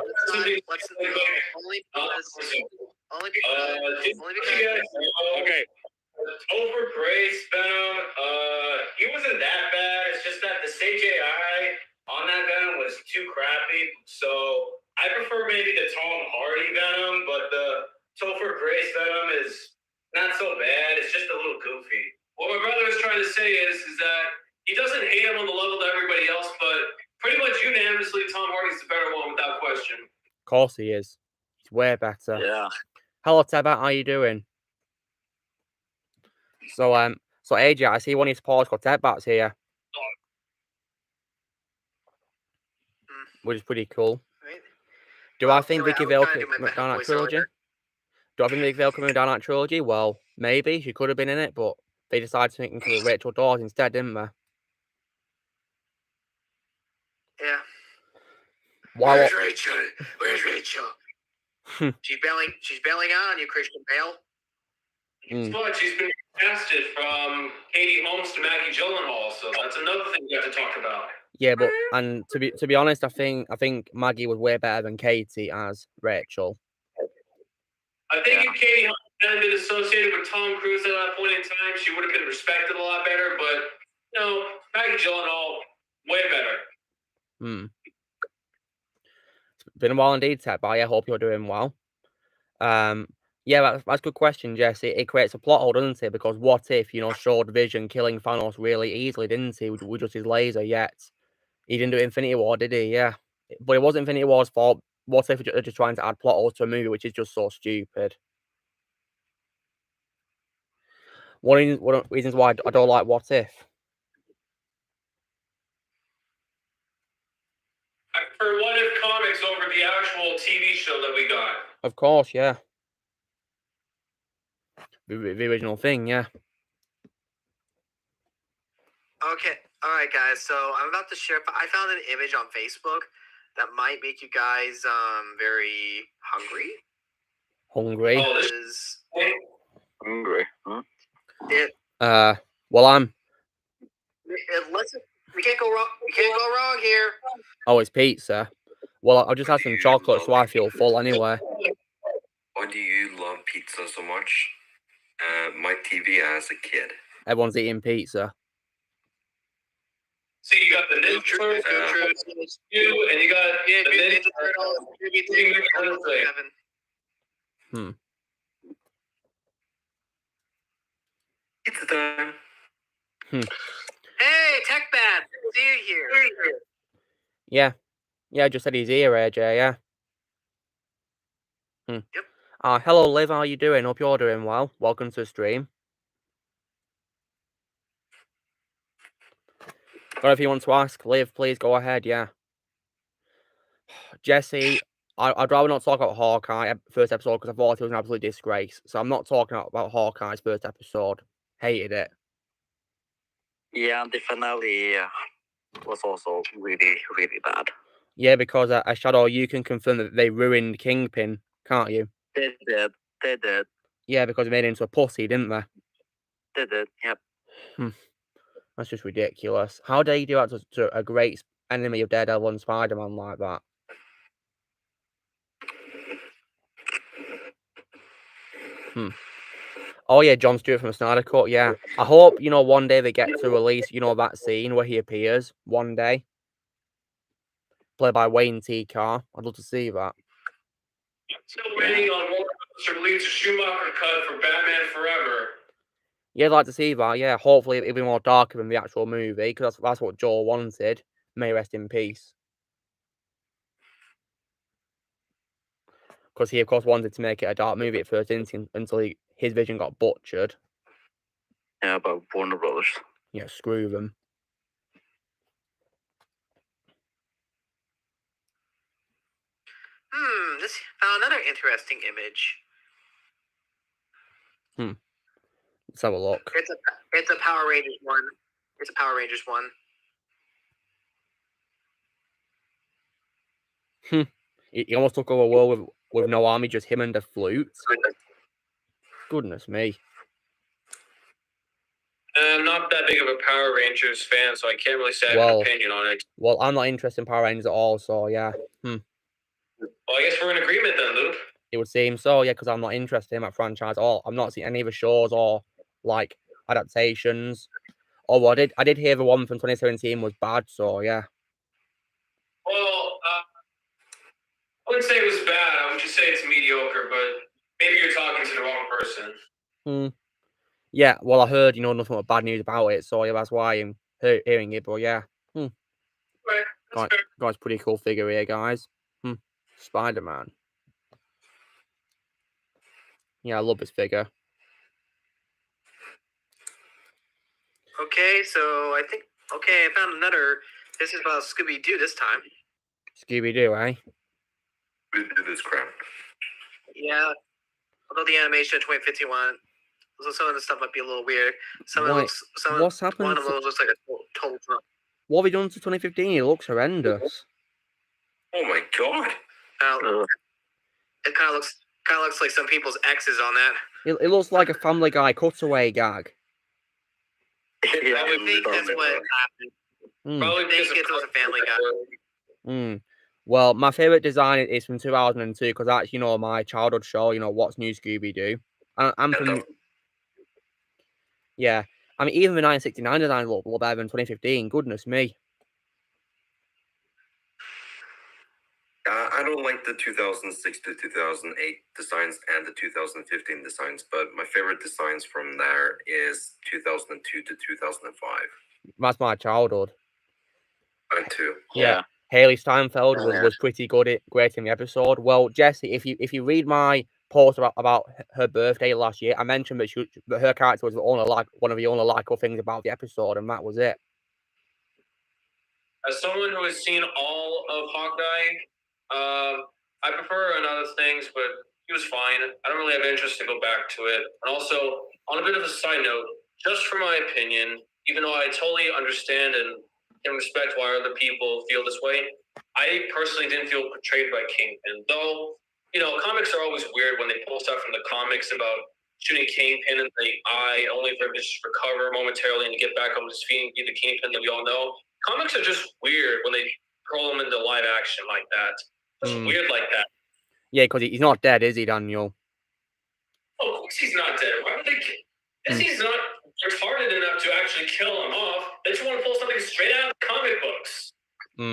Topher Grace Venom, he wasn't that bad. It's just that the CGI on that Venom was too crappy. So I prefer maybe the Tom Hardy Venom, but the Topher Grace Venom is not so bad. It's just a little goofy. What my brother is trying to say is that he doesn't hate him on the level that everybody else, but pretty much unanimously, Tom Hardy's the better one without question. Of course he is. He's way better. Yeah. Hello, Teba. How you doing? So AJ, I see one of your supporters called Tebbat's here, which is pretty cool. Do I think Vicky Vale could have done that trilogy? Do I think Vicky Vale could have done that trilogy? Well, maybe she could have been in it, but they decided to make it into Rachel Dawes instead, didn't they? Yeah. Where's Rachel? Where's Rachel? She's bailing out on you, Christian Bale. But she's been casted from Katie Holmes to Maggie Gyllenhaal, so that's another thing we have to talk about. Yeah, but and to be honest, I think Maggie was way better than Katie as Rachel. I think if Katie Holmes hadn't been associated with Tom Cruise at that point in time, she would have been respected a lot better. But Maggie Gyllenhaal, way better. It's been a while indeed, Ted, but I hope you're doing well. Yeah, that's a good question, Jesse. It creates a plot hole, doesn't it? Because what if, showed Vision killing Thanos really easily, didn't he? With just his laser, yet he didn't do Infinity War, did he? Yeah. But it wasn't Infinity War's fault. What if they're just trying to add plot holes to a movie, which is just so stupid? One of the reasons why I don't like What If. For What If comics over the actual TV show that we got. Of course, yeah. The original thing, yeah. Okay, all right, guys. So I'm about to share. I found an image on Facebook that might make you guys very hungry. Hungry. Oh, this Is Hungry, huh? Well, I'm. Listen, we can't go wrong. We can't go wrong here. Oh, it's pizza. Well, I'll just have some chocolate, so I feel full anyway. Why do you love pizza so much? My TV as a kid. Everyone's eating pizza. See, you got the Ninja Turtles, you, and you got the Ninja Turtles. Pizza time. Hey, Tech Bad, see you here. Yeah. Yeah, I just said he's here, AJ, yeah. Yep. Hello, Liv, how are you doing? Hope you're doing well. Welcome to the stream. But if you want to ask, Liv, please go ahead, yeah. Jesse, I'd rather not talk about Hawkeye first episode because I thought it was an absolute disgrace. So I'm not talking about Hawkeye's first episode. Hated it. Yeah, the finale was also really, really bad. Yeah, because Shadow, you can confirm that they ruined Kingpin, can't you? They did. Yeah, because they made him into a pussy, didn't they? They did, yep. That's just ridiculous. How dare you do that to a great enemy of Daredevil and Spider-Man like that? Oh yeah, John Stewart from the Snyder Cut, yeah. I hope, one day they get to release, that scene where he appears one day. Played by Wayne T. Carr. I'd love to see that. Still waiting on Warner to release a Schumacher cut for Batman Forever. Yeah, I'd like to see that, yeah. Hopefully it'll be more darker than the actual movie, because that's what Joel wanted. May rest in peace. Because he, of course, wanted to make it a dark movie at first, didn't he? Until his vision got butchered. Yeah, by Warner Brothers. Yeah, screw them. This found another interesting image. Let's have a look. It's a Power Rangers one. It's a Power Rangers one. He almost took over the world with no army, just him and a flute. Goodness me. I'm not that big of a Power Rangers fan, so I can't really say I have an opinion on it. Well, I'm not interested in Power Rangers at all, so yeah. Well, I guess we're in agreement then, Luke. It would seem so, yeah, because I'm not interested in that franchise at all. I've not seen any of the shows or, adaptations. Although I did hear the one from 2017 was bad, so yeah. Well, I wouldn't say it was bad. I would just say it's mediocre, but maybe you're talking to the wrong person. Yeah, well, I heard, nothing but bad news about it, so yeah, that's why I'm hearing it, but yeah. Right, Guy's pretty cool figure here, guys. Spider-Man. Yeah, I love this figure. Okay, so I found another. This is about Scooby-Doo this time. Scooby-Doo, eh? We do this crap. Yeah, although the animation 2015 one, so some of the stuff might be a little weird. What's happened? One of those looks like a total drop. What have we done to 2015? It looks horrendous. Oh my god! It kind of looks like some people's exes on that. It looks like a Family Guy cutaway gag. Yeah, I think that's what happened. Probably think it was a Family Guy. Well, my favorite design is from 2002 because that's my childhood show. What's New Scooby-Doo. I'm from. Yeah, I mean even the 1969 design look better than 2015. Goodness me. I don't like the 2006 to 2008 designs and the 2015 designs, but my favorite designs from there is 2002 to 2005. That's my childhood. Mine too. Yeah. Haley Steinfeld was pretty great in the episode. Well, Jesse, if you read my post about her birthday last year, I mentioned that her character was one of the only likable things about the episode, and that was it. As someone who has seen all of Hawkeye, I prefer another things, but he was fine. I don't really have interest to go back to it. And also, on a bit of a side note, just for my opinion, even though I totally understand and can respect why other people feel this way, I personally didn't feel portrayed by Kingpin. Though, comics are always weird when they pull stuff from the comics about shooting Kingpin in the eye only for him to just recover momentarily and to get back on his feet and be the Kingpin that we all know. Comics are just weird when they pull him into live action like that. Just weird like that. Yeah, because he's not dead, is he, Daniel? Oh, of course he's not dead. Why would they? He's not retarded enough to actually kill him off. They just want to pull something straight out of the comic books. I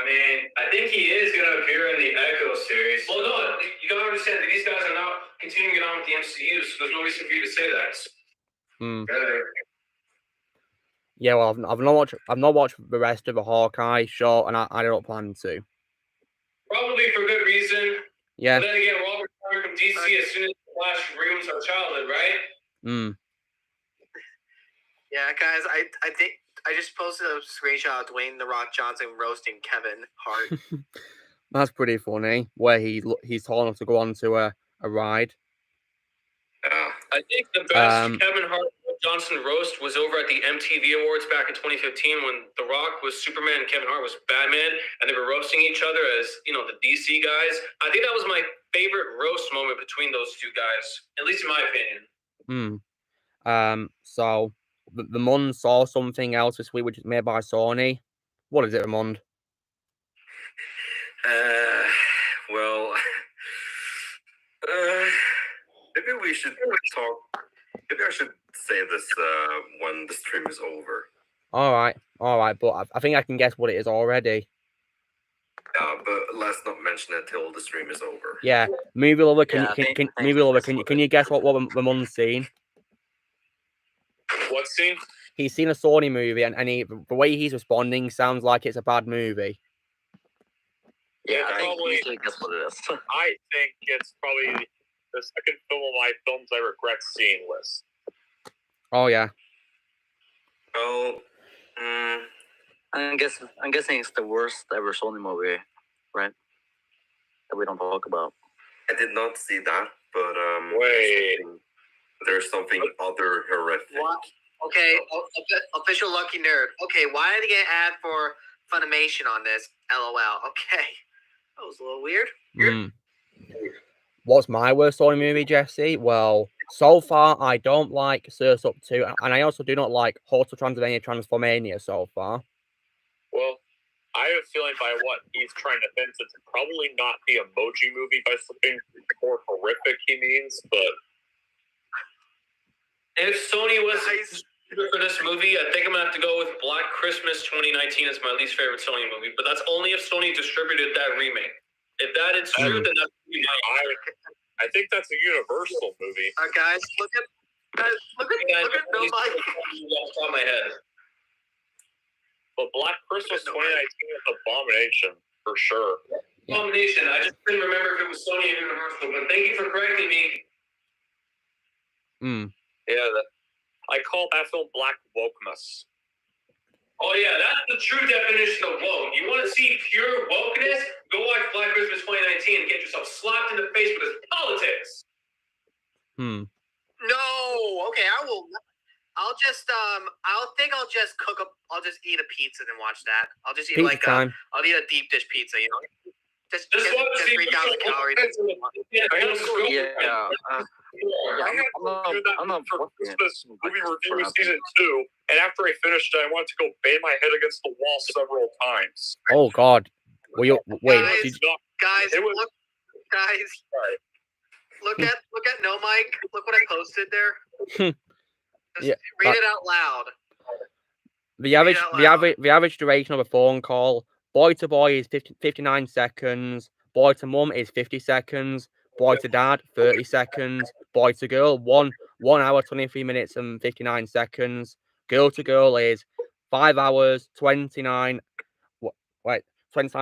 mean, I think he is going to appear in the Echo series. Well, no, you got to understand that these guys are not continuing on with the MCU, so there's no reason for you to say that. Yeah, well, I've not watched the rest of the Hawkeye show, and I don't plan to. Probably for good reason. Yeah. But then again, we're all retiring from DC as soon as the Flash ruins our childhood, right? Yeah, guys, I think I just posted a screenshot of Dwayne "The Rock" Johnson roasting Kevin Hart. That's pretty funny. Where he's told him to go on to a ride. I think the best Kevin Hart Johnson roast was over at the MTV Awards back in 2015 when The Rock was Superman and Kevin Hart was Batman, and they were roasting each other as the DC guys. I think that was my favorite roast moment between those two guys, at least in my opinion. So the Mund saw something else this week, which is made by Sony. What is it, Ramond? Well, maybe we should talk. Maybe I should say this when the stream is over. All right, but I think I can guess what it is already. Yeah, but let's not mention it till the stream is over. Yeah, movie lover, can you guess what Ramon's seen? What scene? He's seen a Sony movie, and the way he's responding sounds like it's a bad movie. Yeah, I think guess what it is. I think it's probably the second film of my films I regret seeing list. Oh yeah. Well, I'm guessing it's the worst ever Sony movie, right? That we don't talk about. I did not see that, but wait, there's something other horrific. What? Okay, official Lucky Nerd. Okay, why did they get ad for Funimation on this? LOL. Okay, that was a little weird. What's my worst Sony movie, Jesse? Well, so far I don't like Surf's Up 2, and I also do not like Hotel Transylvania Transformania so far. Well, I have a feeling by what he's trying to hint, it's probably not the Emoji Movie by something more horrific he means, but if Sony was for this movie, I think I'm going to have to go with Black Christmas 2019 as my least favorite Sony movie, but that's only if Sony distributed that remake. If that is true, then that's I think that's a Universal movie. Guys, look at Bill Mike. Off the top of my head. But Black Christmas 2019 is Abomination for sure. Abomination. I just couldn't remember if it was Sony or Universal, but thank you for correcting me. Yeah, I call that film Black Wokeness. Oh yeah, that's the true definition of woke. You want to see pure wokeness? Go watch Black Christmas 2019 and get yourself slapped in the face with his politics. No, okay, I will. I'll just I'll just cook up. I'll just eat a pizza and watch that. I'll just eat I'll eat a deep dish pizza. Just 3,000 calories. I'm not for Christmas movie review season 2, and after I finished it, I wanted to go bang my head against the wall several times. Oh God! Wait, guys, look at No Mike. Look what I posted there. Read it out loud. The average duration of a phone call Boy to boy is 59 seconds. Boy to mum is 50 seconds. Boy to dad, 30 seconds. Boy to girl, 1 hour, 23 minutes and 59 seconds. Girl to girl is 5 hours, 29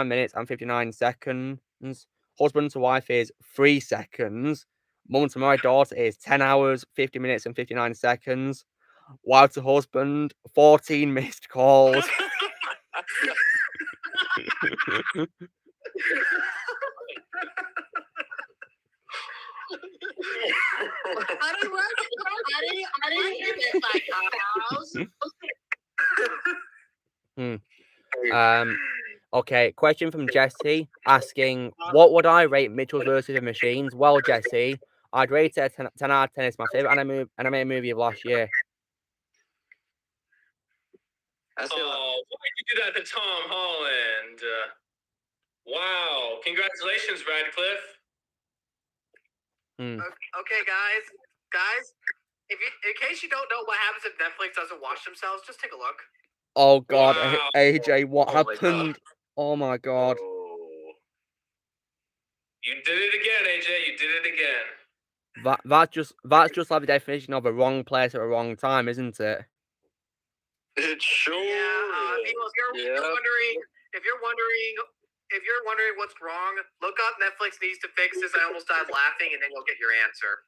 minutes and 59 seconds. Husband to wife is 3 seconds. Mum to my daughter is 10 hours, 50 minutes and 59 seconds. Wife to husband, 14 missed calls. Okay, question from Jesse asking, what would I rate Mitchell versus the Machines? Well, Jesse, I'd rate it a 10 out of 10. It's my favorite anime movie of last year. Oh, why did you do that to Tom Holland? Wow. Congratulations, Radcliffe. Okay, guys, if you, in case you don't know what happens if Netflix doesn't watch themselves, just take a look. Oh God, Wow. AJ, what happened? God. Oh my God. You did it again, AJ. You did it again. That's just like the definition of a wrong place at a wrong time, isn't it? It sure Yeah. is. If you're wondering what's wrong, look up Netflix needs to fix this. I almost died laughing, and then you'll get your answer.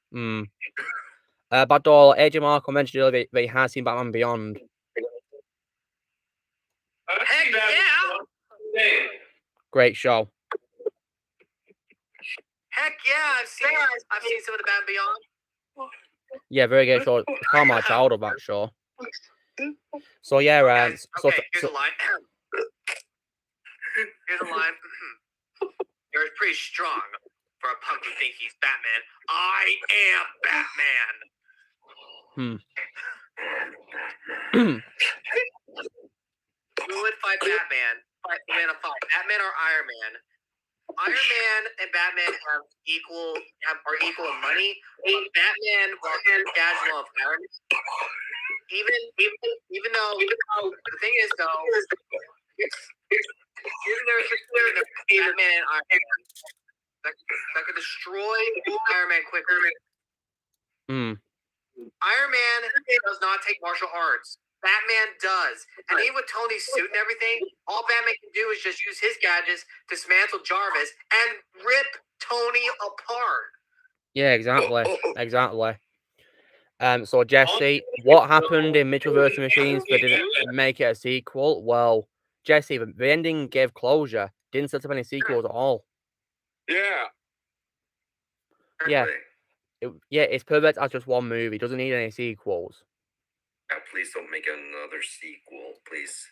But all AJ Marco mentioned earlier that he has seen Batman Beyond. Heck yeah! Great show. Heck yeah! I've seen some of the Batman Beyond. Yeah, very good show. It's part of my childhood, that show. So yeah, here's a line. Here's a line. You're pretty strong for a punk who thinks he's Batman. I am Batman. Who would fight Batman? Batman or Iron Man? Iron Man and Batman are equal in money, but Batman is casual of Iron Man. Even though the thing is though, even there's Batman and Iron Man that could destroy Iron Man quicker. Iron Man does not take martial arts. Batman does. And even with Tony's suit and everything, all Batman can do is just use his gadgets to dismantle Jarvis and rip Tony apart. Yeah, exactly. So Jesse, what happened in Mitchell vs. Machines that didn't make it a sequel? Well, Jesse, the ending gave closure. Didn't set up any sequels at all. Yeah. It's perfect as just one movie. Doesn't need any sequels. Please don't make another sequel, please.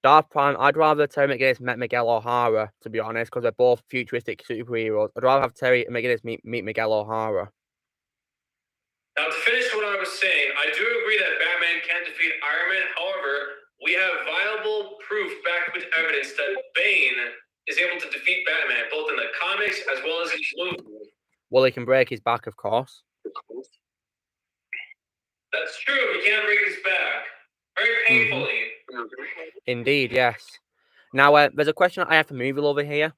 Darth Prime, I'd rather Terry McGinnis met Miguel O'Hara, to be honest, because they're both futuristic superheroes. I'd rather have Terry McGinnis meet Miguel O'Hara. Now, to finish what I was saying, I do agree that Batman can defeat Iron Man. However, we have viable proof backed with evidence that Bane is able to defeat Batman, both in the comics as well as in the movie. Well, he can break his back, of course. That's true. He can break his back. Very painfully. Indeed, yes. Now, there's a question I have for Movie Lover here.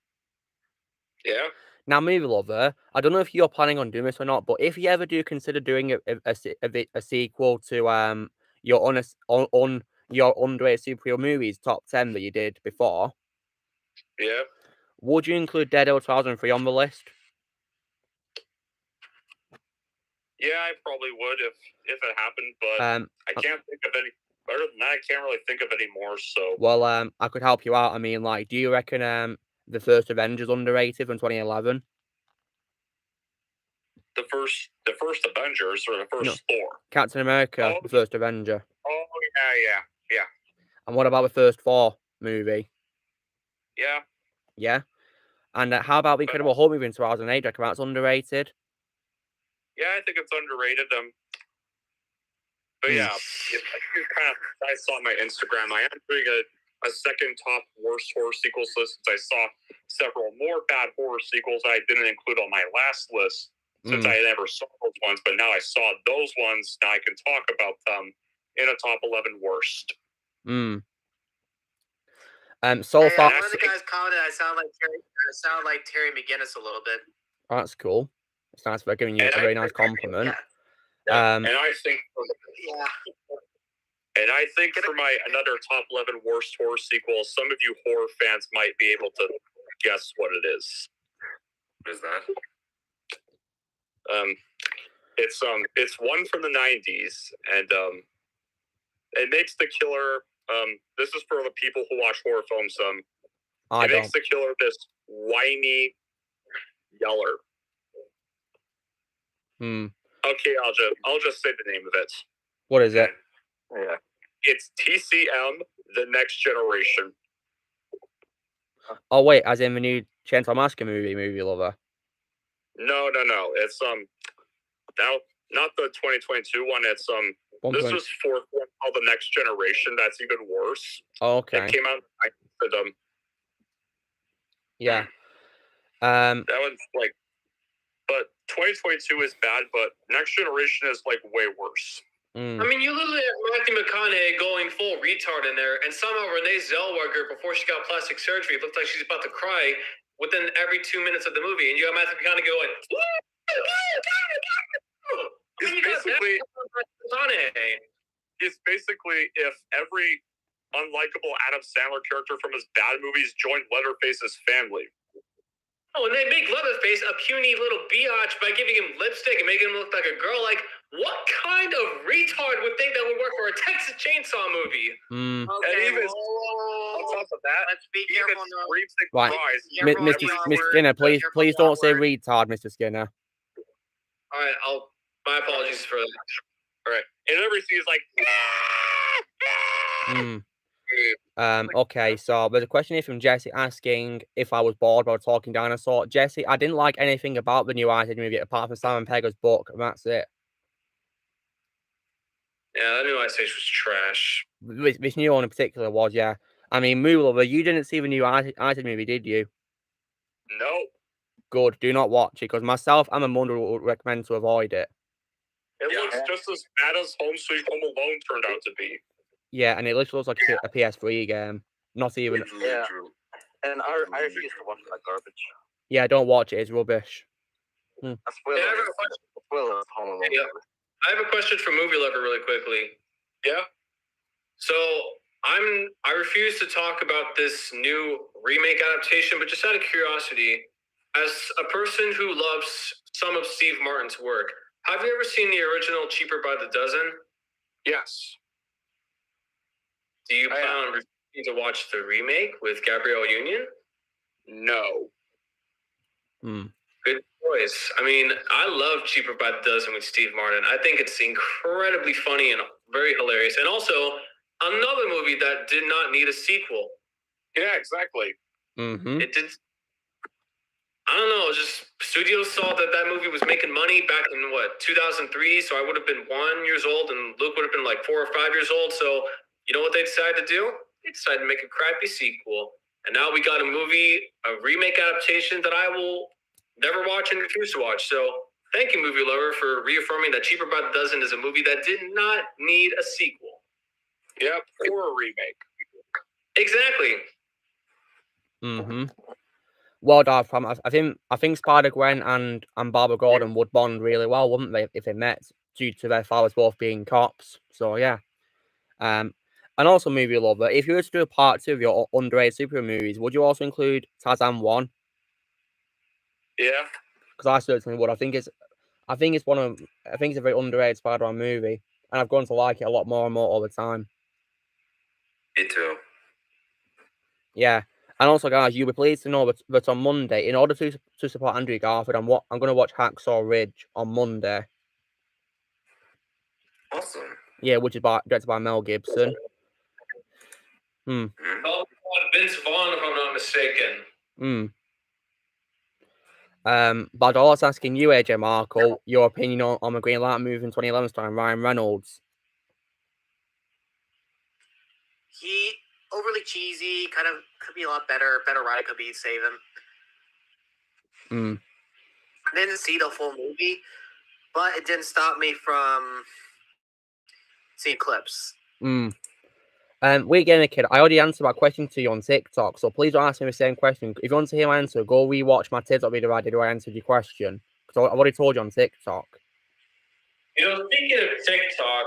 Yeah. Now, Movie Lover, I don't know if you're planning on doing this or not, but if you ever do consider doing a sequel to your underrated superhero movies top 10 that you did before, would you include Daredevil 2003 on the list? Yeah, I probably would if it happened, but I can't think of any. Other than that, I can't really think of any more. So, well, I could help you out. I mean, like, do you reckon the first Avengers underrated from 2011? The first Avengers or the first Thor? Captain America, the first Avenger. Oh yeah. And what about the first Thor movie? Yeah. And how about the Incredible Hulk movie in 2008? Do you reckon that's underrated? Yeah, I think it's underrated. But yeah, I saw on my Instagram. I am doing a second top worst horror sequels list. I saw several more bad horror sequels I didn't include on my last list since I never saw those ones. But now I saw those ones. Now I can talk about them in a top 11 worst. So hey, far, one of the guys commented I sound like Terry McGinnis a little bit. Oh, that's cool. It's nice for giving you a very nice compliment. Yeah. And I think for my another top 11 worst horror sequels, some of you horror fans might be able to guess what it is. What is that? It's one from the 90s, and it makes the killer. This is for the people who watch horror films. It makes the killer this whiny yeller. Okay, I'll just say the name of it. What is it? Yeah. It's TCM: The Next Generation. Oh wait, as in the new Chainsaw Massacre movie lover. No. It's now not the 2022 one. It's this was fourth one called The Next Generation. That's even worse. Oh, okay. It came out for them. Yeah. That one's like, but 2022 is bad, but Next Generation is like way worse. I mean, you literally have Matthew McConaughey going full retard in there, and somehow Renee Zellweger, before she got plastic surgery, looked like she's about to cry within every 2 minutes of the movie, and you got Matthew McConaughey going. It's basically if every unlikable Adam Sandler character from his bad movies joined Leatherface's family. Oh, and they make Leatherface a puny little biatch by giving him lipstick and making him look like a girl. Like, what kind of retard would think that would work for a Texas Chainsaw movie? Okay, and even on top of that, let's be careful. Right, Mr. Skinner, please don't say retard, Mr. Skinner. All right, my apologies for that. All right, and everything is like. Okay, so there's a question here from Jesse asking if I was bored while talking dinosaur. Jesse, I didn't like anything about the new Ice movie apart from Simon Pegg's book, and that's it. Yeah, that new Ice Age was trash. This new one in particular was, yeah. I mean, Movie Lover, you didn't see the new Ice movie, did you? No. Good, do not watch it, because myself and my mother would recommend to avoid it. It looks just as bad as Home Sweet Home Alone turned out to be. Yeah, and it literally looks like a PS3 game. Not even. Yeah. And I refuse to watch that garbage. Yeah, don't watch it. It's rubbish. I have a question for Movie Lover really quickly. Yeah. So I refuse to talk about this new remake adaptation, but just out of curiosity, as a person who loves some of Steve Martin's work, have you ever seen the original Cheaper by the Dozen? Yes. Do you plan on refusing to watch the remake with Gabrielle Union? No. Good choice. I mean, I love Cheaper by the Dozen with Steve Martin. I think it's incredibly funny and very hilarious. And also, another movie that did not need a sequel. Yeah, exactly. It did. I don't know. Just studios saw that movie was making money back in 2003. So I would have been 1 year old, and Luke would have been like 4 or 5 years old. So you know what they decided to do? They decided to make a crappy sequel. And now we got a remake adaptation that I will never watch and refuse to watch. So thank you, Movie Lover, for reaffirming that Cheaper by the Dozen is a movie that did not need a sequel. Yep, or a remake. Exactly. Well, Darth, I think Spider-Gwen and Barbara Gordon would bond really well, wouldn't they, if they met, due to their fathers both being cops. So yeah. And also, Movie Lover, if you were to do a part 2 of your underrated superhero movies, would you also include Tarzan 1? Yeah. Because I certainly would. I think it's a very underrated Spider-Man movie, and I've grown to like it a lot more and more all the time. Me too. Yeah. And also, guys, you'll be pleased to know that on Monday, in order to support Andrew Garfield, I'm going to watch Hacksaw Ridge on Monday. Awesome. Yeah, which is directed by Mel Gibson. Oh, Vince Vaughn, if I'm not mistaken. But I'd also asking you, AJ Markle, your opinion on the Green Lantern movie in 2011 starring Ryan Reynolds. He overly cheesy, kind of could be a lot better. Better writer could be save him. I didn't see the full movie, but it didn't stop me from seeing clips. We're getting a kid. I already answered my question to you on TikTok, so please don't ask me the same question. If you want to hear my answer, go rewatch my TikTok video I did where I answered your question. Because I've already told you on TikTok. Speaking of TikTok,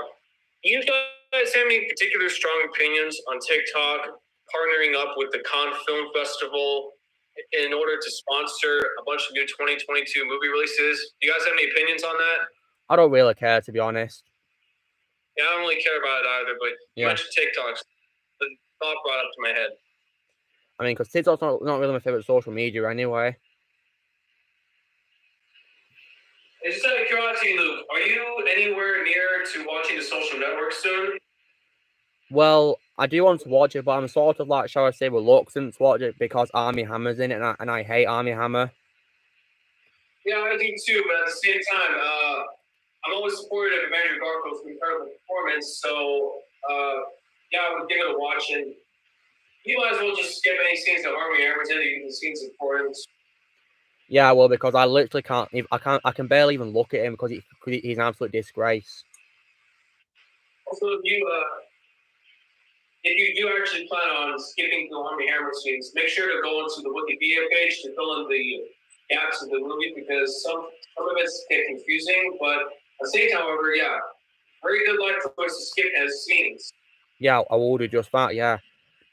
do you guys have any particular strong opinions on TikTok partnering up with the Cannes Film Festival in order to sponsor a bunch of new 2022 movie releases? Do you guys have any opinions on that? I don't really care, to be honest. Yeah, I don't really care about it either, but you mentioned TikTok. The thought brought up to my head. I mean, because TikTok's not really my favorite social media anyway. And just out of curiosity, Luke, are you anywhere near to watching The Social Network soon? Well, I do want to watch it, but I'm sort of like, shall I say, reluctant to watch it because Armie Hammer's in it, and I hate Armie Hammer. Yeah, I do too, but at the same time, I'm always supportive of Andrew Garfield's incredible performance, so yeah, I would give it a watch, and you might as well just skip any scenes that Armie Hammer's in, even the scenes important. Yeah, well, because I literally can't. I can barely even look at him because he's an absolute disgrace. Also, if you do actually plan on skipping through Armie Hammer scenes, make sure to go into the Wikipedia page to fill in the gaps of the movie because some of it's get confusing. But at the same time, however, yeah, very good life choice to skip his scenes. Yeah, I will do just that. Yeah,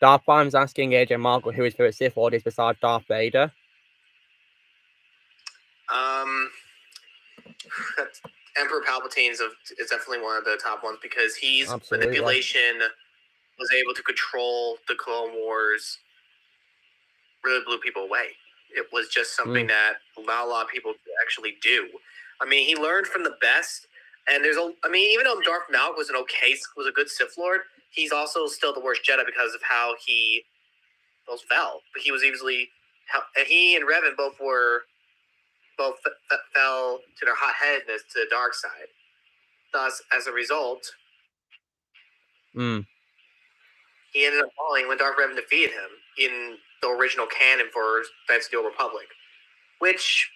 Darth Prime's asking AJ Marco who his favorite Sith Lord is besides Darth Vader. Emperor Palpatine is definitely one of the top ones because his manipulation was able to control the Clone Wars. Really blew people away. It was just something that not a lot of people actually do. I mean, he learned from the best, and even though Darth Malak was a good Sith Lord, he's also still the worst Jedi because of how he fell. But he was easily, and he and Revan both fell to their hot-headedness to the dark side. Thus, as a result, he ended up falling when Darth Revan defeated him in the original canon for Knights of the Old Republic. Which,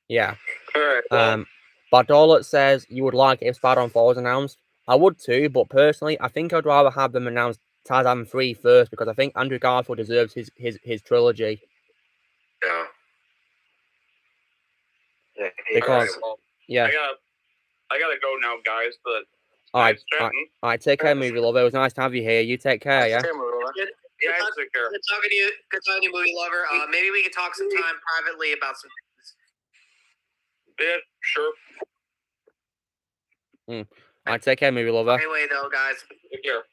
yeah. All right. Bardolet says you would like it if Spider-Man 4 was announced. I would too, but personally, I think I'd rather have them announce Tarzan 3 first because I think Andrew Garfield deserves his trilogy. Yeah. Because I gotta go now, guys. But all right, take care, movie lover. It was nice to have you here. You take care, yeah. Good talking to you. Good talking to you, movie lover. Maybe we could talk sometime privately about some things. Yeah, sure. All right, take care, movie lover. Anyway, though, guys. Take care.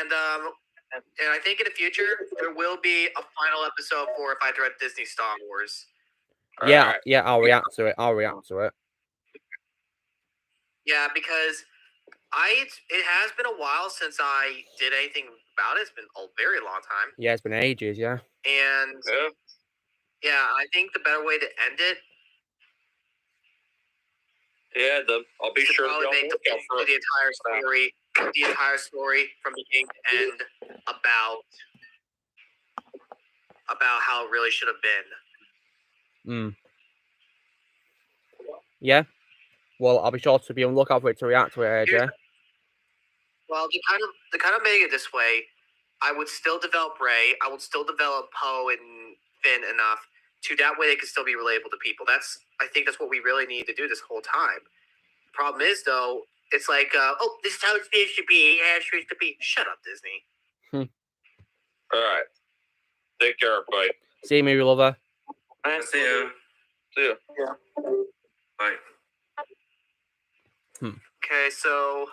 And I think in the future there will be a final episode for If I Direct Disney Star Wars. Yeah, I'll react to it. Yeah, because it has been a while since I did anything about it. It's been a very long time. Yeah, it's been ages, yeah. And I think the better way to end it. Yeah, I'll be sure to make the entire story from beginning to end about how it really should have been. Yeah. Well, I'll be sure to be on the lookout for it to react to it, AJ. Well, to kind of make it this way, I would still develop Rey. I would still develop Poe and Finn enough to that way they could still be relatable to people. I think that's what we really need to do this whole time. The problem is, though, it's like, this is how it's supposed to be. Yeah, it's supposed to be. Shut up, Disney. All right. Take care, everybody. See you, movie lover. See you. See ya. Yeah. Bye. Okay, so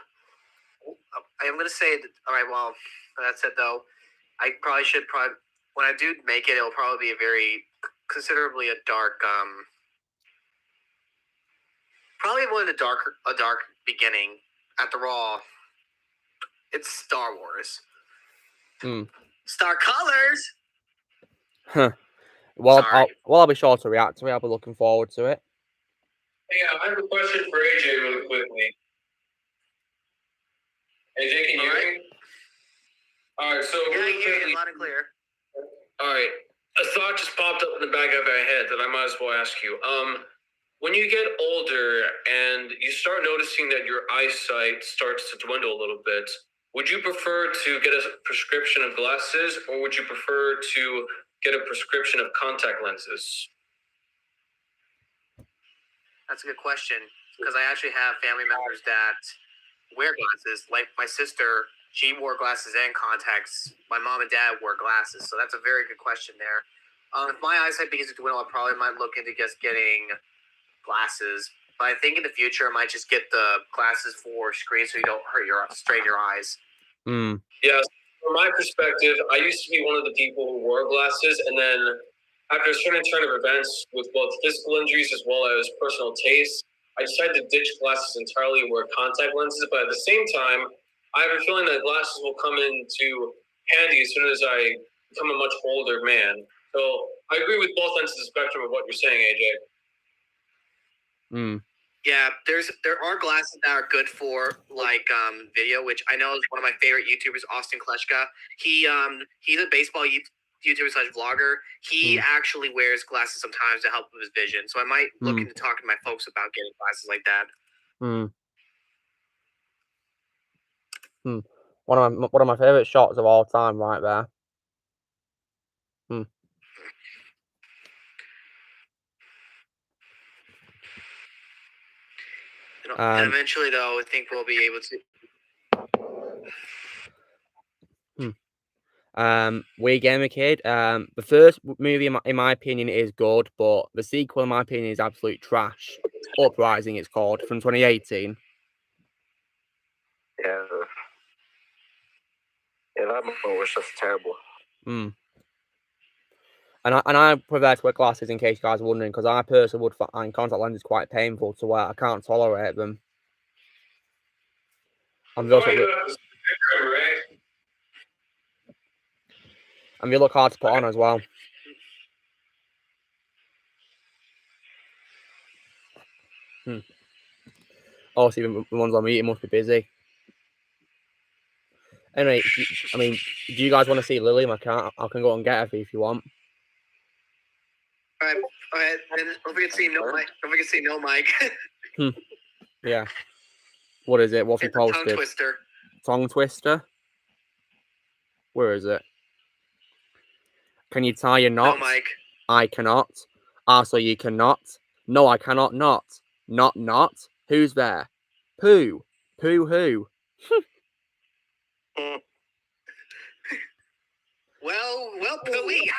I am going to say that, all right, well, that said, though, I probably should when I do make it, it'll probably be considerably a dark, probably a dark beginning. After all, it's Star Wars. Star Colors! Huh. Well, I'll be sure to react to it. I'll be looking forward to it. Yeah, I have a question for AJ really quickly. AJ, can you hear me? All right, so yeah, I hear you loud and clear. All right, a thought just popped up in the back of my head that I might as well ask you. When you get older and you start noticing that your eyesight starts to dwindle a little bit, would you prefer to get a prescription of glasses, or would you prefer to get a prescription of contact lenses? That's a good question, because I actually have family members that wear glasses. Like my sister, she wore glasses and contacts. My mom and dad wore glasses, so that's a very good question there. If my eyesight begins to dwindle, I probably might look into just getting glasses. But I think in the future, I might just get the glasses for screen so you don't strain your eyes. Yeah, from my perspective, I used to be one of the people who wore glasses, and then after a certain turn of events with both physical injuries as well as personal tastes, I decided to ditch glasses entirely and wear contact lenses. But at the same time, I have a feeling that glasses will come into handy as soon as I become a much older man. So I agree with both ends of the spectrum of what you're saying, AJ. Yeah, there are glasses that are good for like video, which I know is one of my favorite YouTubers, Austin Kleshka. He's a baseball YouTuber / vlogger. He actually wears glasses sometimes to help with his vision. So I might look into talking to my folks about getting glasses like that. One of my favorite shots of all time, right there. And eventually, though, I think we'll be able to. We Gamer Kid. The first movie, in my opinion, is good, but the sequel, in my opinion, is absolute trash. Uprising, it's called, from 2018. Yeah, that movie was just terrible. And I prefer to wear glasses, in case you guys are wondering, because I personally would find contact lenses quite painful to wear. I can't tolerate them. And they look hard to put on as well. Oh, see, the ones on me, it must be busy. Anyway, I mean, do you guys want to see Lily? I can go and get her for you if you want. All right. And don't forget to see No Mike. Don't forget to see No Mike. Yeah. What is it? What's he posted? Tongue twister. Tongue twister? Where is it? Can you tie your knot? No, Mike. I cannot. So you cannot. No, I cannot not. Not. Who's there? Pooh. Pooh who? Well, Pooey.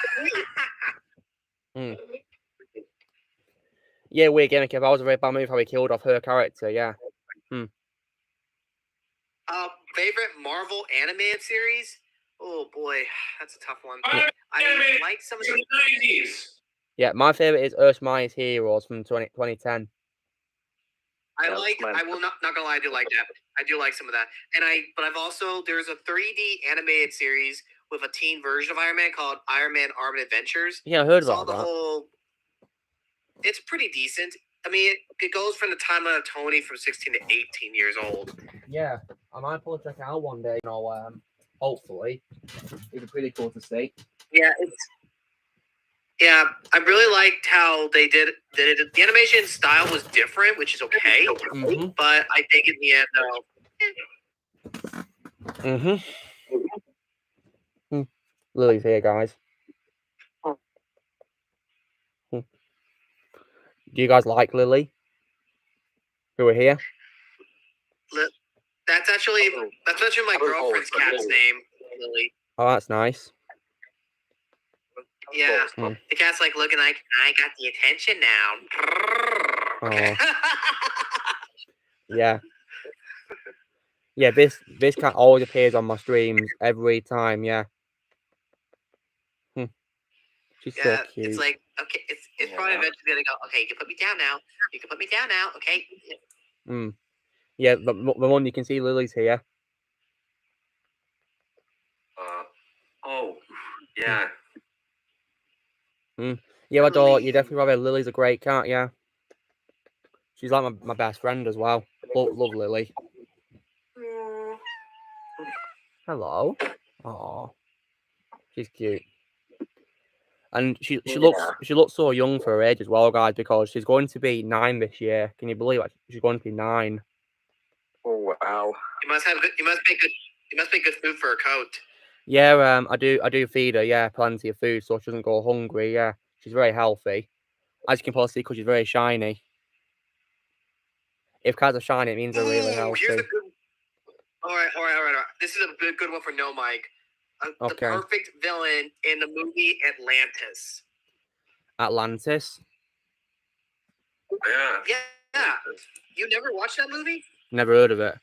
Yeah, weird gimmick. If I was a very bad move, how he killed off her character, yeah. Favorite Marvel animated series? Oh boy, that's a tough one. Yeah. I like some of the 90s. Yeah, my favorite is Erskine Heroes from 2010. I will not gonna lie, I do like that. I do like some of that. But I've also, there's a 3D animated series with a teen version of Iron Man called Iron Man Armored Adventures. Yeah, I heard about that. It's pretty decent. I mean, it goes from the time of Tony from 16 to 18 years old. Yeah, I might pull a check out one day, hopefully. It'd be pretty cool to see. Yeah, I really liked how they did it. The animation style was different, which is okay. But I think in the end, Lily's here, guys. Do you guys like Lily? Who are here? That's actually my girlfriend's cat's name, Lily. Oh, that's nice. Yeah, the cat's like looking like, I got the attention now. Okay. Yeah. Yeah, this cat always appears on my streams every time, yeah. She's so cute. It's like, okay, it's probably eventually gonna go, okay, you can put me down now. You can put me down now, okay? Yeah, the one you can see Lily's here. Oh, yeah. Yeah, I thought you definitely rather Lily's a great cat, yeah. She's like my best friend as well. Love Lily. Hello. Oh, she's cute. And she looks so young for her age as well, guys, because she's going to be 9 this year. Can you believe it? She's going to be 9. Oh wow! You must It must be good food for a coat. Yeah, I do feed her, yeah, plenty of food so she doesn't go hungry, yeah. She's very healthy. As you can probably see, because she's very shiny. If cats are shiny, it means they're really healthy. Here's a good... All right. This is a good one for No Mike. The Okay. perfect villain in the movie Atlantis. Atlantis? Yeah. You never watched that movie? Never heard of it.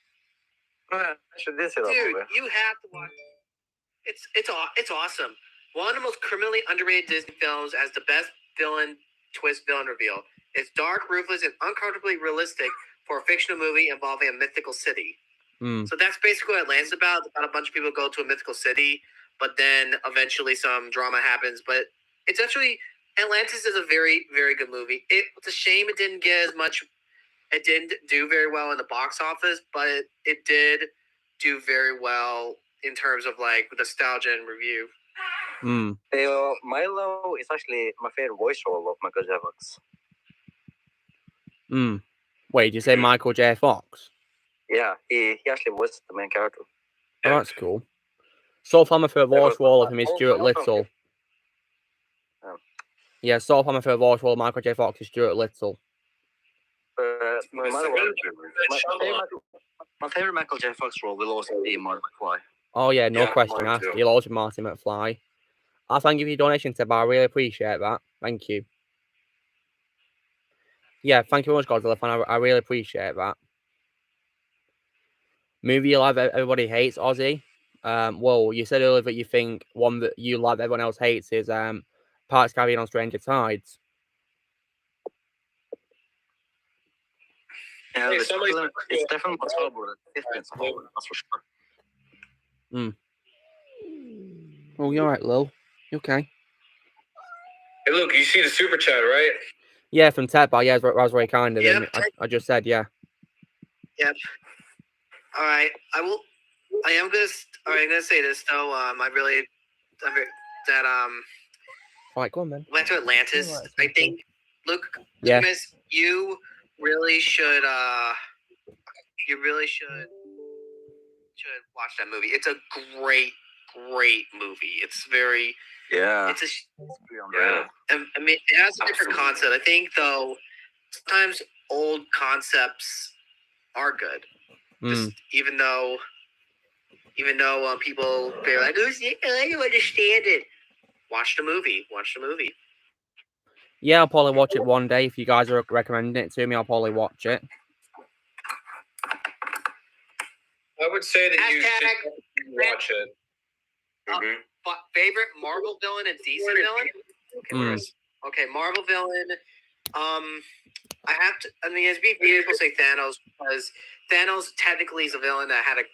Actually, did see that Dude, movie. you have to watch it. It's awesome. One of the most criminally underrated Disney films as the best villain reveal. It's dark, ruthless, and uncomfortably realistic for a fictional movie involving a mythical city. So that's basically what Atlantis is about. It's about a bunch of people go to a mythical city, but then eventually some drama happens. But it's actually... Atlantis is a very, very good movie. It's a shame it didn't get as much... It didn't do very well in the box office, but it did do very well in terms of like nostalgia and review. Milo is actually my favorite voice role of Michael J. Fox. Wait, did you say Michael J. Fox? Yeah, he actually voiced the main character. Oh, that's cool. So far, my favorite voice role of him is Stuart Little. Yeah, so far, my favorite voice role of Michael J. Fox is Stuart Little. My favorite Michael J. Fox role will also be Marty McFly. Oh, yeah, no question asked. He'll always be Marty McFly. I thank you for your donation, Seb. I really appreciate that. Thank you. Yeah, thank you very much, Godzilla fan. I really appreciate that. Movie you love, everybody hates, Ozzy. Well, you said earlier that you think one that you love, everyone else hates is Pirates of the Caribbean on Stranger Tides. Yeah, it's definitely what's horrible. It's horrible, that's for sure. Oh, you're right, Lil. You okay? Hey, look, you see the super chat, right? Yeah, from Tetbar. Yeah, I was very kind of him. Yep. I just said, yeah. Yep. All right. I'm gonna say this though. All right, go on, man. Went to Atlantis. Right, I think. Look, yeah. Miss, you really should watch that movie. It's a great movie. It's very... Yeah. I mean, it has a different concept. I think, though, sometimes old concepts are good. Just even though people they're like, I don't understand it. Watch the movie. Yeah, I'll probably watch it one day. If you guys are recommending it to me, I'll probably watch it. I would say that you should watch it. Favorite Marvel villain and DC villain? Okay, Marvel villain. I have to. I mean, as people say Thanos, because Thanos technically is a villain that had a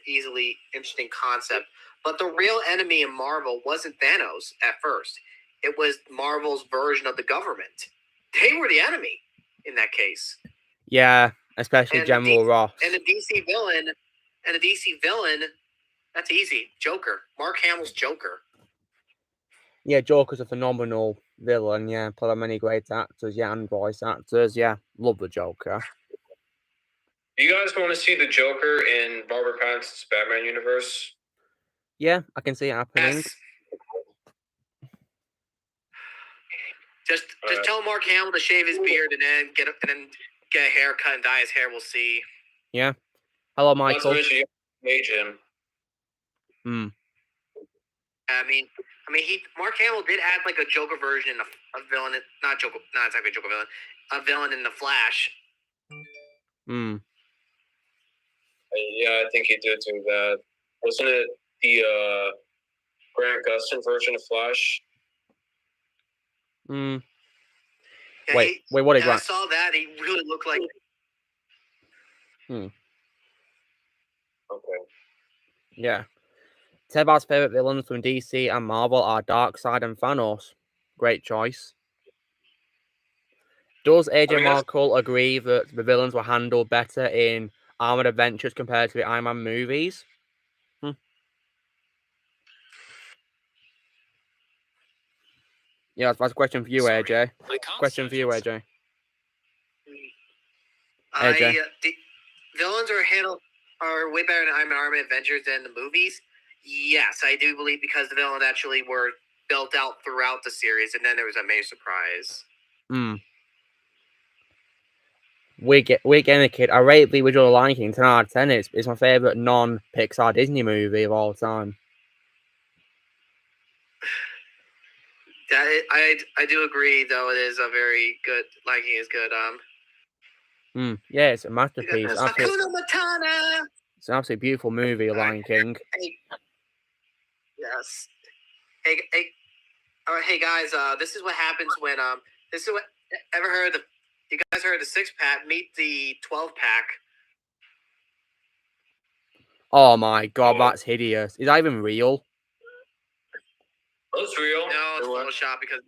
easily interesting concept. But the real enemy in Marvel wasn't Thanos at first. It was Marvel's version of the government. They were the enemy in that case. Yeah, especially General Ross. And the DC villain, that's easy. Joker. Mark Hamill's Joker. Yeah, Joker's a phenomenal villain, yeah. Played by many great actors, yeah, and voice actors, yeah. Love the Joker. Do you guys want to see the Joker in Robert Pattinson's Batman universe? Yeah, I can see it happening. Yes. Just tell Mark Hamill to shave his beard and then get a haircut and dye his hair. We'll see. Yeah. Hello, Michael. Mage him. I mean, Mark Hamill did add like a Joker version of a villain, not exactly a Joker villain, a villain in the Flash. Yeah, I think he did do that. Wasn't it the Grant Gustin version of Flash? Yeah, wait, what is that? I saw that. He really looked like. Okay. Yeah. Tebar's favorite villains from DC and Marvel are Darkseid and Thanos. Great choice. Does AJ Markle agree that the villains were handled better in Armored Adventures compared to the Iron Man movies? Yeah, that's a question for you, AJ. Question for you, AJ. The villains are handled. are way better than Iron Man Army Avengers than the movies? Yes, I do believe, because the villains actually were built out throughout the series, and then there was a major surprise. We're getting a kid. I rate the original Lion King 10 out of 10. It's my favorite non-Pixar Disney movie of all time. I do agree, though. It is a very good. Lion King is good. Yeah, it's a masterpiece. Hakuna Matata. It's an absolutely beautiful movie, Lion King. Yes. Hey, all right, hey guys. This is what happens when This is what ever heard of? You guys heard of the 6-pack? Meet the 12-pack. Oh my god, that's hideous. Is that even real? That's real. No, it's Photoshop because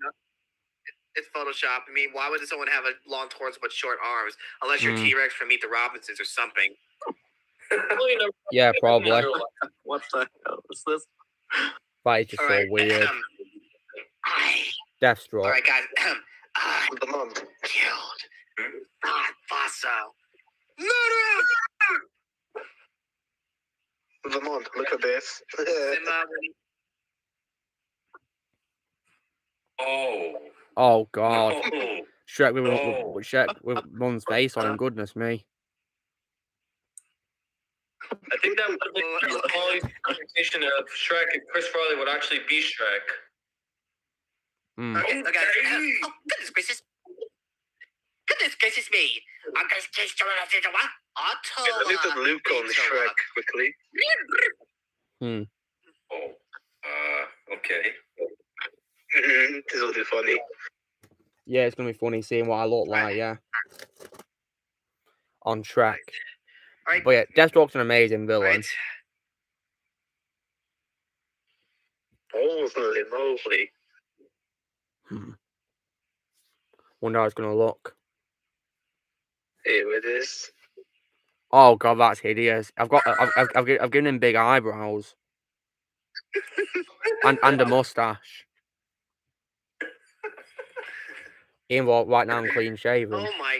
it's Photoshop. I mean, why would someone have a long torso but short arms? Unless you're T-Rex from Meet the Robinsons or something. Yeah, probably. What the hell is this? That is just so weird. Deathstroke. All right, guys. The mom Killed Faso. Murder! Vermont, look at this. Oh god. Shrek with Mun's face on him, goodness me. I think that would have been Molly's interpretation of Shrek if Chris Farley would actually be Shrek. Okay. Oh, goodness gracious. Goodness gracious me. I'm going to taste what? Look at Luke on Shrek quickly. Okay. This will be funny. Yeah, it's gonna be funny seeing what I look like, yeah. On Shrek. Right. But yeah, Deathstroke's an amazing villain. Holy moly. Wonder how it's gonna look. Here it is. Oh god, that's hideous. I've given him big eyebrows. and a mustache. Ian walk right now and clean shaven. Oh my.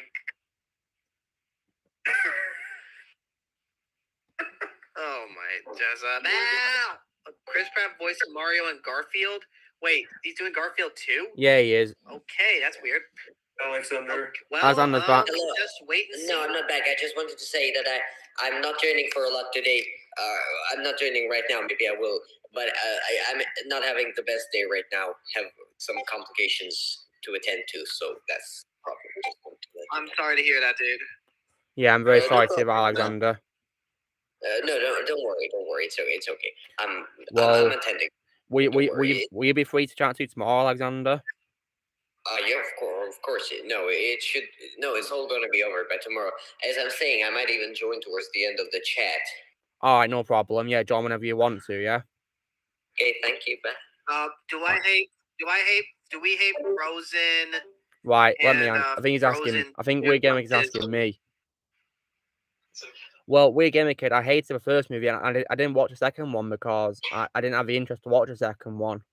Oh my. Now. Chris Pratt voiced Mario and Garfield. Wait, he's doing Garfield too? Yeah, he is. Okay, that's weird. Alexander. Well, Alexander's back. just wait and see. No, I'm not back. I just wanted to say that I'm not joining for a lot today. I'm not joining right now. Maybe I will, but I'm not having the best day right now. Have some complications to attend to, so that's probably. I'm sorry to hear that, dude. Yeah, I'm very sorry to hear about Alexander. No, don't worry. It's okay. I'm attending. Will you be free to chat to tomorrow, Alexander? Yeah, of course. No, it's all gonna be over by tomorrow. As I'm saying, I might even join towards the end of the chat. All right, no problem. Yeah, join whenever you want to. Yeah. Okay, thank you. Bye. Do we hate Frozen? Right, let me. I think he's asking. I think Weird Gamer is asking me. Well, Weird Gamer Kid, I hated the first movie, and I didn't watch the second one because I didn't have the interest to watch the second one.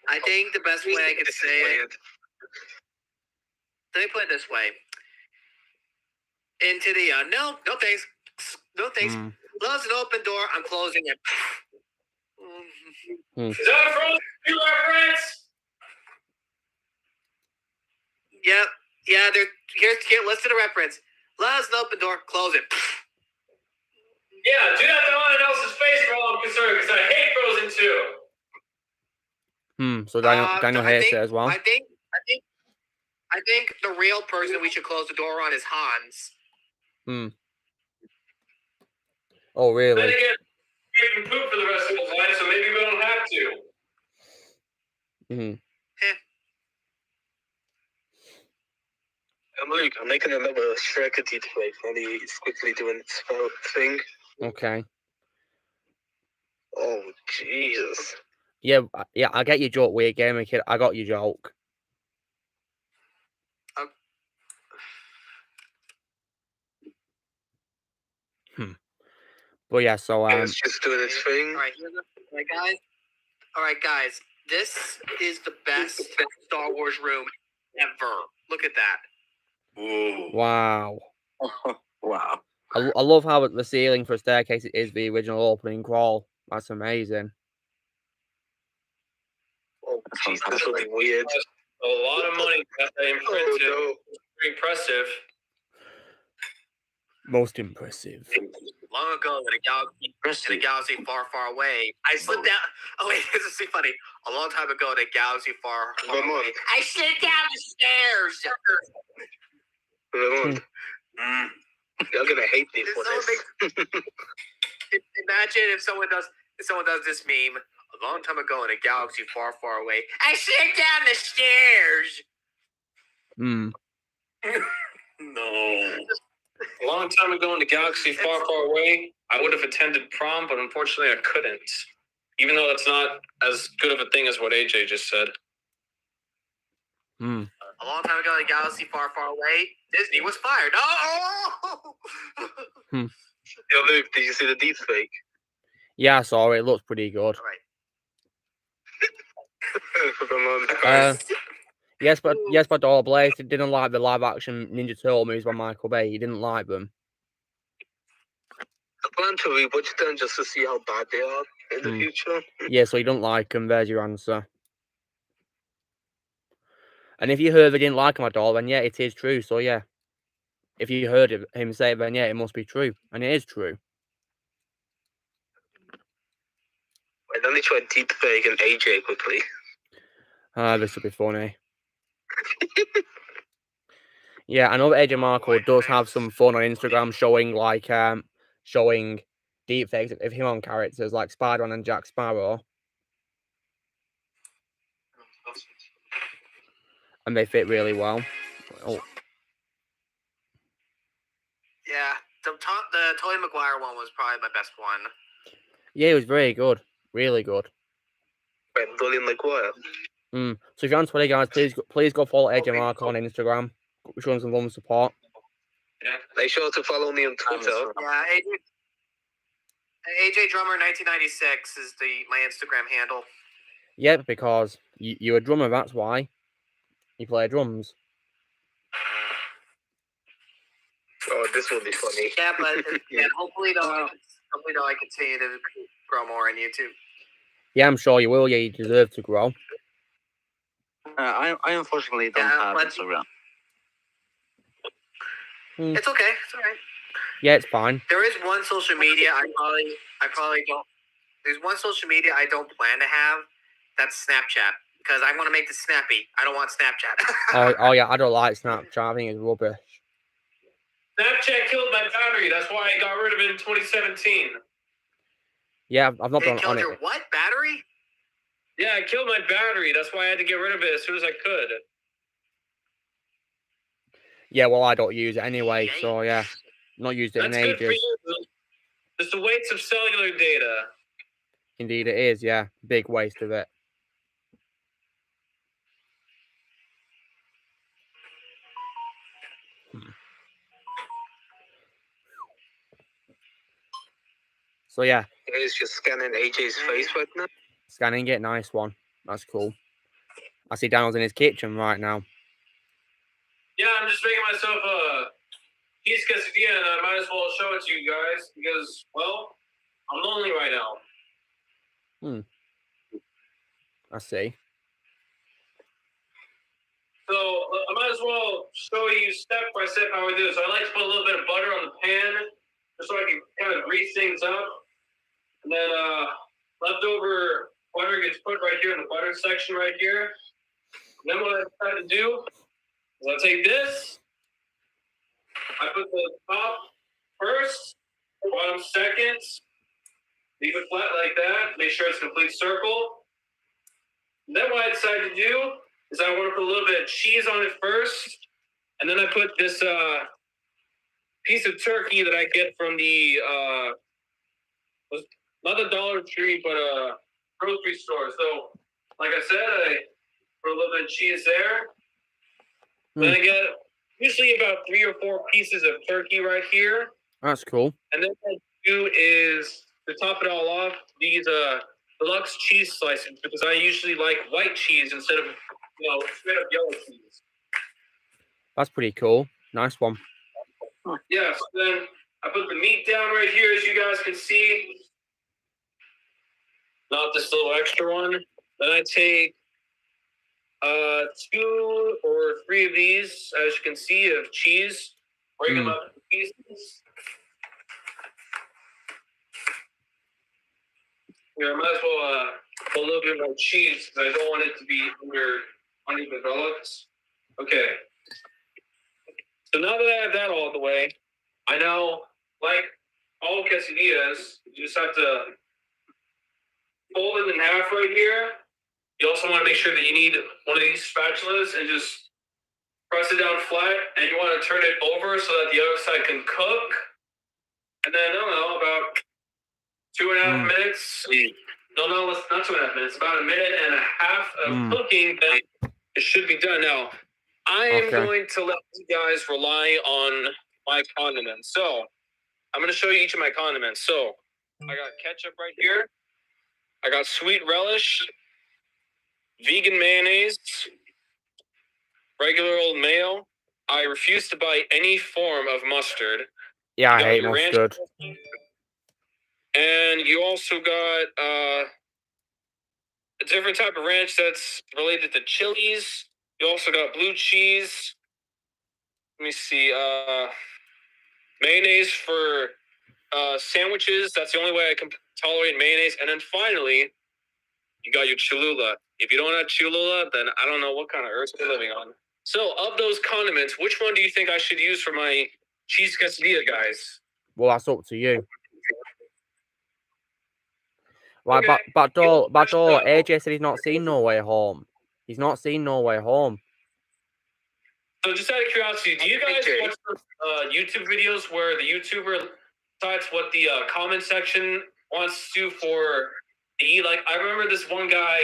I think the best way I could say it. Let me put it this way. Into the no thanks. Close an open door. I'm closing it. Is that a Frozen reference? Yep. Yeah. Here. Listen to the reference. Close an open door. Close it. Yeah, do that to no one else's face for all I'm concerned, because I hate Frozen too. So Daniel hates it as well. I think the real person we should close the door on is Hans. Oh, really? Then again, we can poop for the rest of his life, so maybe we don't have to. Luke, I'm making another Shrek edit play while he's quickly doing his thing. Okay. Oh, Jesus. Yeah, I get your joke, Weird Gamer Kid. I got your joke. But yeah, so it's just doing its thing. All right, guys. This is the best Star Wars room ever. Look at that. Ooh. Wow. Wow. I love how the ceiling for a staircase is the original opening crawl. That's amazing. Oh, geez, this will be weird. A lot of money. That's impressive. Oh, no. Very impressive. Most impressive. Long ago, in a galaxy far, far away, I slipped down. Oh wait, this is so funny. A long time ago, in a galaxy far, far away, I slipped down the stairs. You're gonna hate me for this. Imagine if someone does this meme. A long time ago, in a galaxy far, far away, I slipped down the stairs. No. A long time ago in a galaxy far, far away, I would have attended prom, but unfortunately I couldn't. Even though that's not as good of a thing as what AJ just said. A long time ago in a galaxy far, far away, Disney was fired. Oh! Yo, Luke, did you see the deep fake? Yeah, I saw it. It looks pretty good. All right. Yes, but Doll Blaze didn't like the live-action Ninja Turtle movies by Michael Bay. He didn't like them. I plan to rewatch them just to see how bad they are in the future. Yeah, so you don't like them. There's your answer. And if you heard they didn't like him at all, then yeah, it is true. So yeah, if you heard him say it, then yeah, it must be true, and it is true. Wait, let me try deep fake and AJ quickly. This will be funny. Yeah, I know that AJ Marco does have some fun on Instagram showing deepfakes of him on characters like Spider-Man and Jack Sparrow. And they fit really well. Oh. Yeah, the Tobey Maguire one was probably my best one. Yeah, it was very good. Really good. Wait, Tobey Maguire? So if you're on Twitter, guys, please go follow AJ Marco on Instagram. Show him some love and support. Yeah, make sure to follow me on Twitter. Yeah, AJ Drummer 1996 is my Instagram handle. Yep, because you're a drummer, that's why. You play drums. Oh, this will be funny. Yeah, but hopefully I continue to grow more on YouTube. Yeah, I'm sure you will. Yeah, you deserve to grow. I unfortunately don't have Instagram. It's okay. It's all right. Yeah, it's fine. There is one social media I probably don't. There's one social media I don't plan to have. That's Snapchat, because I want to make this snappy. I don't want Snapchat. oh yeah, I don't like Snapchat. I think it's rubbish. Snapchat killed my battery. That's why I got rid of it in 2017. Yeah, I've not been on it. Killed your what? Battery? Yeah, I killed my battery. That's why I had to get rid of it as soon as I could. Yeah, well, I don't use it anyway, so yeah. Not used it in ages. That's good for you. It's the waste of cellular data. Indeed it is, yeah. Big waste of it. So yeah. He's just scanning AJ's face right now. Scanning it, nice one. That's cool. I see Daniel's in his kitchen right now. Yeah, I'm just making myself a piece quesadilla, and I might as well show it to you guys because, well, I'm lonely right now. I see. So I might as well show you step by step how we do it. So I like to put a little bit of butter on the pan just so I can kind of grease things up. And then leftover butter gets put right here in the butter section right here. And then what I try to do is I take this, I put the top first, bottom second, leave it flat like that, make sure it's a complete circle. And then what I decide to do is I want to put a little bit of cheese on it first, and then I put this piece of turkey that I get from the not the Dollar Tree, but a grocery store. So, like I said, I put a little bit of cheese there. Then I get usually about 3 or 4 pieces of turkey right here. That's cool. And then what I do is, to top it all off, these deluxe cheese slices, because I usually like white cheese instead of straight up yellow cheese. That's pretty cool. Nice one. Yeah, so then I put the meat down right here, as you guys can see. Not this little extra one. Then I take 2 or 3 of these, as you can see, of cheese. Break them up into pieces. I might as well put a little bit more cheese because I don't want it to be underdeveloped. Okay. So now that I have that all the way, I know, like all quesadillas, you just have to fold it in half right here. You also want to make sure that you need one of these spatulas and just press it down flat, and you want to turn it over so that the other side can cook. And then, I don't know, about 2.5 minutes. No, not 2.5 minutes. About 1.5 minutes of cooking, then it should be done. Now, I'm going to let you guys rely on my condiments. So, I'm going to show you each of my condiments. So, I got ketchup right here. I got sweet relish, vegan mayonnaise, regular old mayo. I refuse to buy any form of mustard. Yeah, I hate mustard. And you also got a different type of ranch that's related to chilies. You also got blue cheese. Let me see. Mayonnaise for sandwiches. That's the only way I can tolerate mayonnaise. And then finally, you got your Cholula. If you don't have Cholula, then I don't know what kind of earth you're living on. So, of those condiments, which one do you think I should use for my cheese quesadilla, guys? Well, that's up to you. Right, Okay. but AJ said he's not seen No Way Home. He's not seen No Way Home. So, just out of curiosity, do you guys watch YouTube videos where the YouTuber decides what the comment section wants to do for the eat? Like, I remember this one guy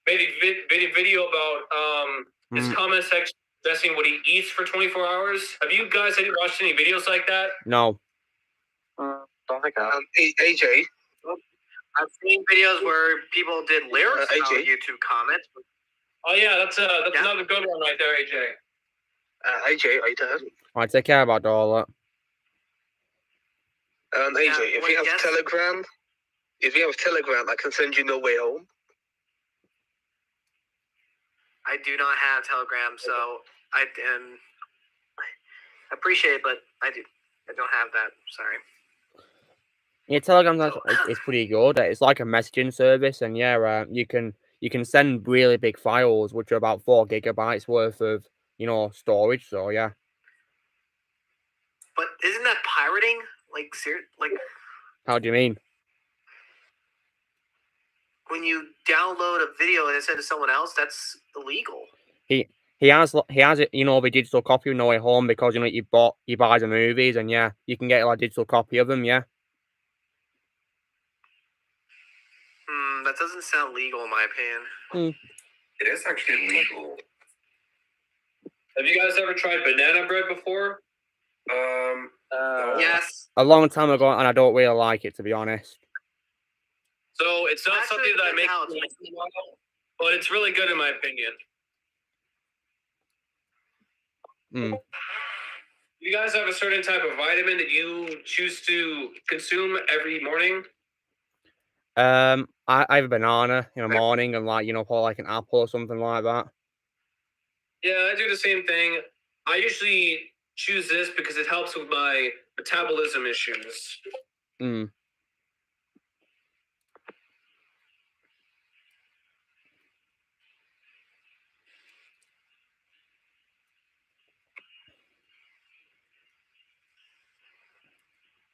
made a video about his comment section suggesting what he eats for 24 hours. Have you guys watched any videos like that? No. Don't think I have. AJ. I've seen videos where people did lyrics on YouTube comments. Oh yeah, that's another good one right there, AJ. AJ, are you there? I take care about all that. AJ, if you have Telegram, I can send you No Way Home. I do not have Telegram, so I appreciate it, but I don't have that. Sorry. Yeah, Telegram is pretty good. It's like a messaging service, and yeah, you can send really big files, which are about 4 gigabytes worth of storage. So yeah. But isn't that pirating? Like, how do you mean? When you download a video and send it to someone else, that's illegal. He has it, the digital copy of No Way Home because you buy the movies, and yeah, you can get a digital copy of them. Yeah. That doesn't sound legal in my opinion. It is actually legal. Have you guys ever tried banana bread before? Yes. A long time ago, and I don't really like it, to be honest. So it's not something that I make, but it's really good in my opinion. You guys have a certain type of vitamin that you choose to consume every morning? I have a banana in the morning and put an apple or something like that. Yeah, I do the same thing. I usually choose this because it helps with my metabolism issues.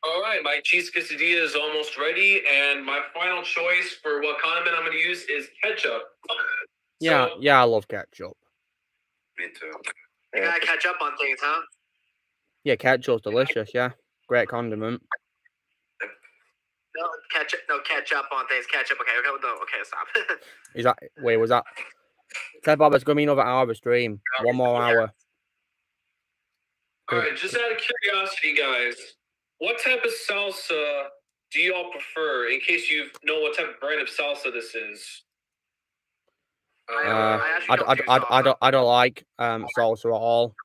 All right, my cheese quesadilla is almost ready, and my final choice for what condiment I'm going to use is ketchup. Yeah, I love ketchup. Me too. You gotta catch up on things, huh? Yeah, ketchup's delicious. Yeah, great condiment. No catch up on things. Ketchup. Okay, stop. Is that was that? Tell Bob, it's gonna be another hour of a stream. One more hour. All right, just out of curiosity, guys, what type of salsa do you all prefer? In case you know what type of brand of salsa this is. I don't like salsa at all.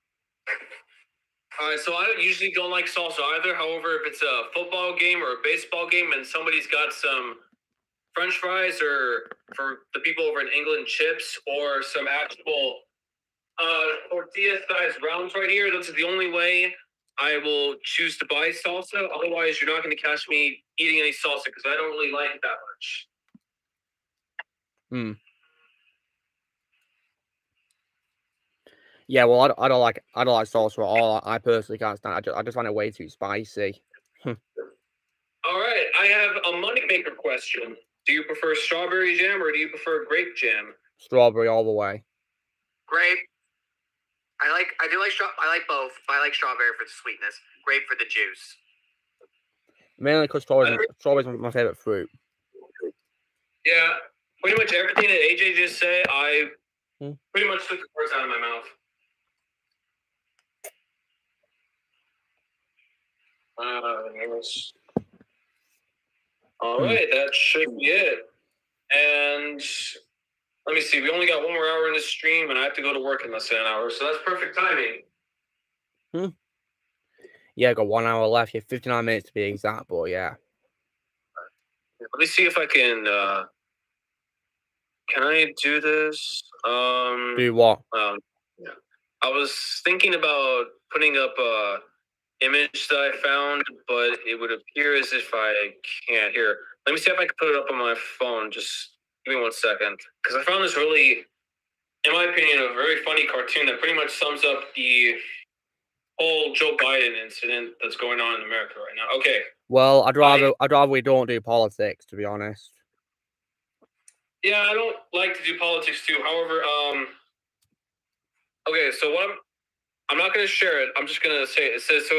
Alright, so I usually don't like salsa either. However, if it's a football game or a baseball game and somebody's got some French fries, or for the people over in England, chips, or some actual tortilla-sized rounds right here, those are the only way I will choose to buy salsa. Otherwise, you're not going to catch me eating any salsa because I don't really like it that much. Yeah, well, I don't like salsa at all. I personally can't stand it. I just find it way too spicy. All right, I have a moneymaker question. Do you prefer strawberry jam or do you prefer grape jam? Strawberry all the way. Grape. I like both. I like strawberry for the sweetness, grape for the juice. Mainly because strawberries are my favorite fruit. Yeah, pretty much everything that AJ just said, I pretty much took the words out of my mouth. All right, that should be it. And let me see, we only got 1 more hour in this stream, and I have to go to work in less than an hour, so that's perfect timing. Yeah, I got 1 hour left. Yeah, 59 minutes to be exact, but yeah. Let me see if I can I do this? Do what? Yeah. I was thinking about putting up a image that I found, but it would appear as if I can't. Here, let me see if I can put it up on my phone. Just give me 1 second, because I found this really, in my opinion, a very funny cartoon that pretty much sums up the whole Joe Biden incident that's going on in America right now. Okay. Well, I'd rather we don't do politics, to be honest. Yeah, I don't like to do politics too. However, okay, so I'm not going to share it. I'm just going to say it. It says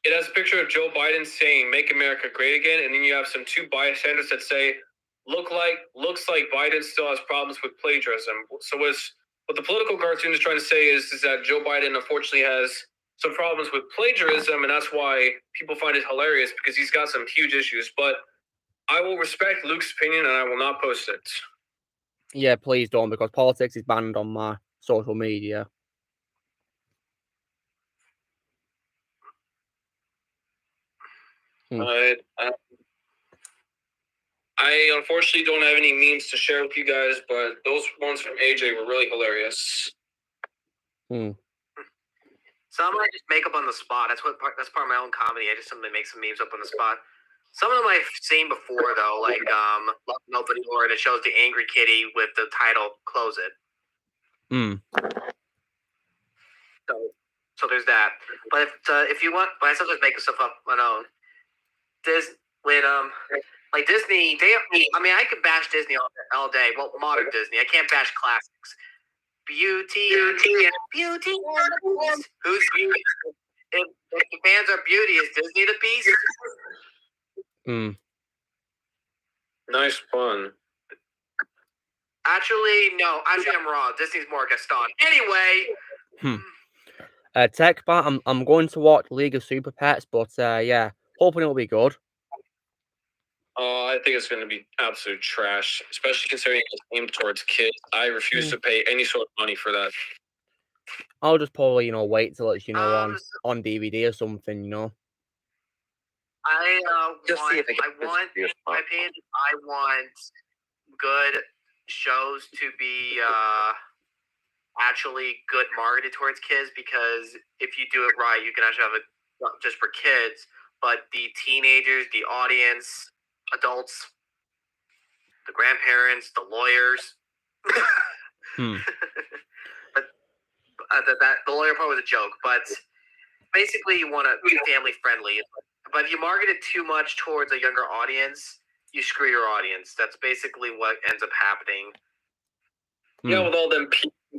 it has a picture of Joe Biden saying "Make America Great Again," and then you have some 2 bystanders that say looks like Biden still has problems with plagiarism. So what the political cartoon is trying to say is that Joe Biden unfortunately has some problems with plagiarism, and that's why people find it hilarious, because he's got some huge issues. But I will respect Luke's opinion, and I will not post it. Yeah, please don't, because politics is banned on my social media. I unfortunately don't have any memes to share with you guys, but those ones from AJ were really hilarious. Some I just make up on the spot. That's part of my own comedy. I just simply make some memes up on the spot. Some of them I've seen before though, like Love and Open Door, and it shows the angry kitty with the title "Close It." So there's that. But if you want, but I sometimes make stuff up on my own. Like Disney, I could bash Disney all day. Well, modern Disney. I can't bash classics. Beauty and the Beast. Who's Beauty? If the fans are Beauty, is Disney the Beast? Nice pun. Actually, no. Actually, I'm wrong. Disney's more Gaston. Anyway. TechBat, I'm going to watch League of Super Pets, but yeah, hoping it'll be good. I think it's going to be absolute trash, especially considering it's aimed towards kids. I refuse to pay any sort of money for that. I'll just probably, wait till it's, on DVD or something, I want good shows to be actually good marketed towards kids, because if you do it right, you can actually have it not just for kids, but the teenagers, the audience, adults, the grandparents, the lawyers. But the lawyer part was a joke. But basically, you want to be family friendly. But if you market it too much towards a younger audience, you screw your audience. That's basically what ends up happening. Yeah, with all them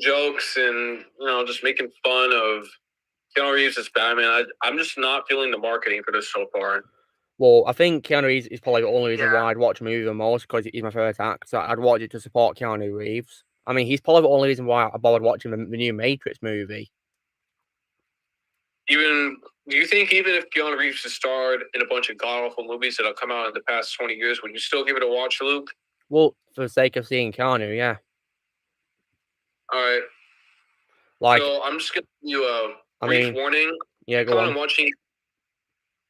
jokes and just making fun of Keanu Reeves as Batman. I'm just not feeling the marketing for this so far. Well, I think Keanu Reeves is probably the only reason why I'd watch a movie the most, because he's my favorite actor. So I'd watch it to support Keanu Reeves. I mean, he's probably the only reason why I bothered watching the new Matrix movie. Do you think even if Keanu Reeves has starred in a bunch of god-awful movies that have come out in the past 20 years, would you still give it a watch, Luke? Well, for the sake of seeing Keanu, yeah. All right. So I'm just going to give you a brief warning. Yeah, go on. I'm watching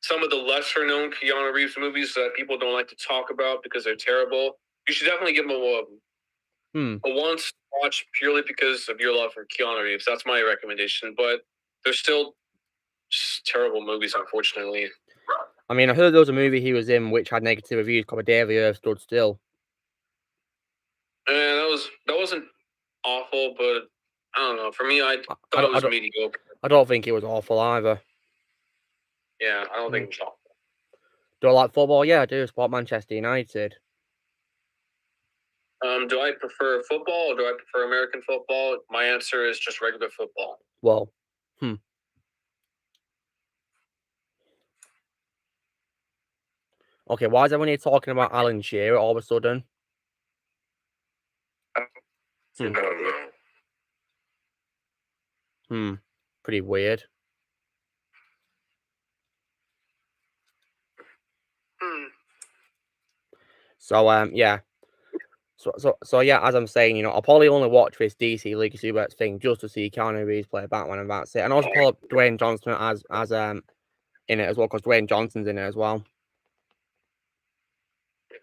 some of the lesser known Keanu Reeves movies that people don't like to talk about because they're terrible. You should definitely give them a once watch purely because of your love for Keanu Reeves. That's my recommendation. But they're still just terrible movies, unfortunately. I mean, I heard there was a movie he was in which had negative reviews called A Day of the Earth Stood Still. And that wasn't awful, but I don't know. For me, I thought it was mediocre. I don't think it was awful either. Yeah, I don't think it was awful. Do I like football? Yeah, I do. Support Manchester United. Do I prefer football or do I prefer American football? My answer is just regular football. Well, Okay, why is everyone here talking about Alan Shearer all of a sudden? Pretty weird. So, yeah. So yeah, as I'm saying, I'll probably only watch this DC League of Super thing just to see Keanu Reeves play Batman, and that's it. And also pull up Dwayne Johnson as in it as well, because Dwayne Johnson's in it as well.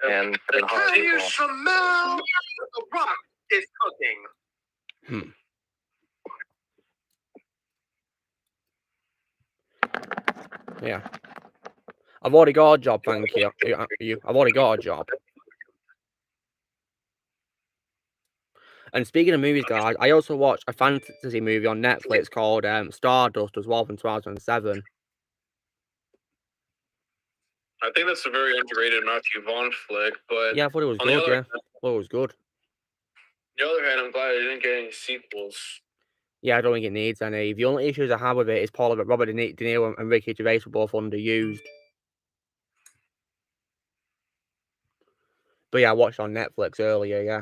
And Can you smell the rock is cooking? Yeah. I've already got a job, thank you. I've already got a job. And speaking of movies, guys, I also watched a fantasy movie on Netflix called Stardust as well from 2007. I think that's a very underrated Matthew Vaughn flick, but yeah, I thought it was good. Yeah, I thought it was good. On the other hand, I'm glad it didn't get any sequels. Yeah, I don't think it needs any. The only issues I have with it is Robert De Niro and Ricky Gervais were both underused. But yeah, I watched it on Netflix earlier, yeah.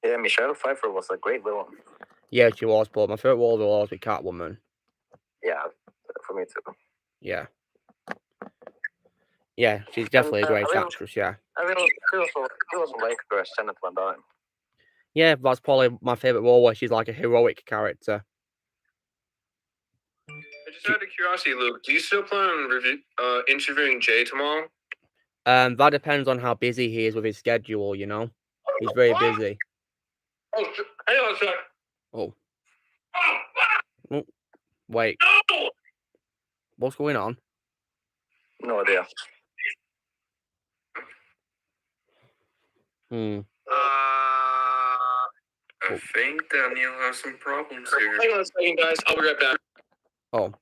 Yeah, Michelle Pfeiffer was a great villain. Yeah, she was, but my favorite role was always with Catwoman. Yeah, for me too. Yeah. Yeah, she's definitely a great actress, yeah. I mean, she also like her as Janet Van Dyne. Yeah, that's probably my favorite role where she's like a heroic character. I just out of curiosity, Luke, do you still plan on interviewing Jay tomorrow? That depends on how busy he is with his schedule, He's very busy. Oh, hang on a sec. Oh. Wait. No! What's going on? No idea. I think Daniel has some problems here. Hang on a second, guys. I'll be right back. Oh.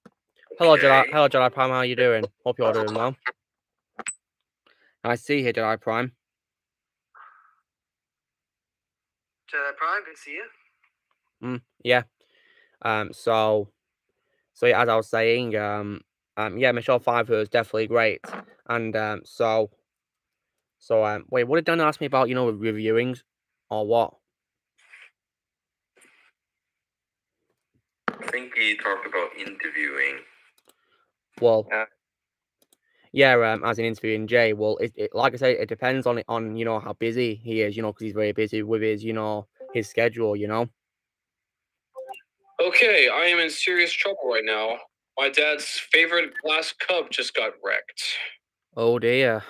Hello, Jedi. Hello, Jedi Prime. How are you doing? Hope you're doing well. I see here, Jedi Prime. Jedi Prime, good to see you. Yeah. So yeah, as I was saying, yeah, Michelle Pfeiffer is definitely great. And wait, what did Dan ask me about, reviewings or what? I think he talked about interviewing. Well, yeah, as in interviewing Jay. Well, it like I say, it depends on how busy he is, because he's very busy with his, his schedule, Okay, I am in serious trouble right now. My dad's favorite glass cup just got wrecked. Oh dear.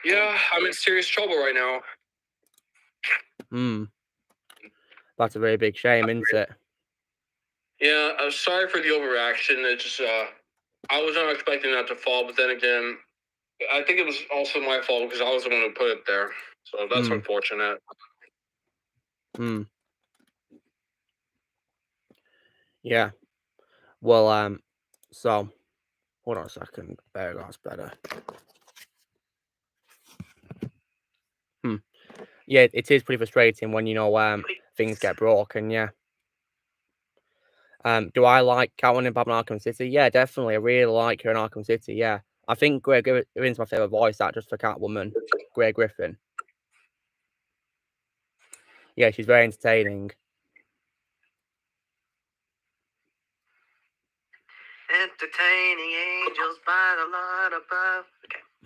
Yeah, I'm in serious trouble right now. That's a very big shame, isn't it? Yeah, I'm sorry for the overreaction. It just, I was not expecting that to fall, but then again, I think it was also my fault because I was the one who put it there. So that's unfortunate. Yeah. Well, so hold on a second. There, that's better. Yeah, it is pretty frustrating when things get broken. Yeah. Do I like Catwoman in Batman Arkham City? Yeah, definitely. I really like her in Arkham City. Yeah, I think Greg Griffin's my favorite voice actress for Catwoman. Greg Griffin. Yeah, she's very entertaining. Entertaining angels by the light above.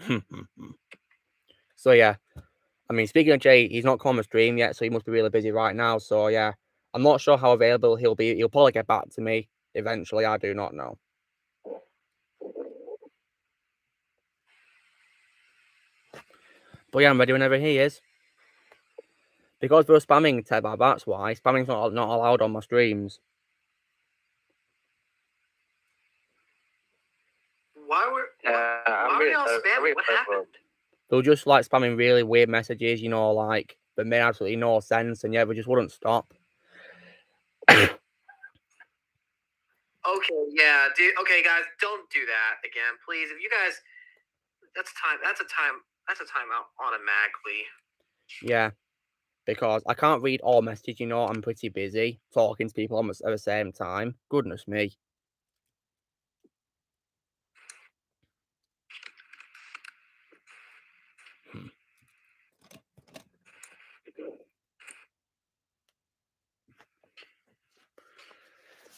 Okay. So yeah, I mean, speaking of Jay, he's not come on stream yet, so he must be really busy right now. So yeah, I'm not sure how available he'll be. He'll probably get back to me eventually. I do not know. But yeah, I'm ready whenever he is. Because we're spamming Teba, that's why. Spamming's not allowed on my streams. Why were y'all spamming? What happened? They were just like spamming really weird messages, you know, like that made absolutely no sense, and yeah, we just wouldn't stop. Okay, yeah, dude. Okay, guys, don't do that again, please. If you guys, that's a timeout automatically. Yeah, because I can't read all messages, you know, I'm pretty busy talking to people almost at the same time. Goodness me.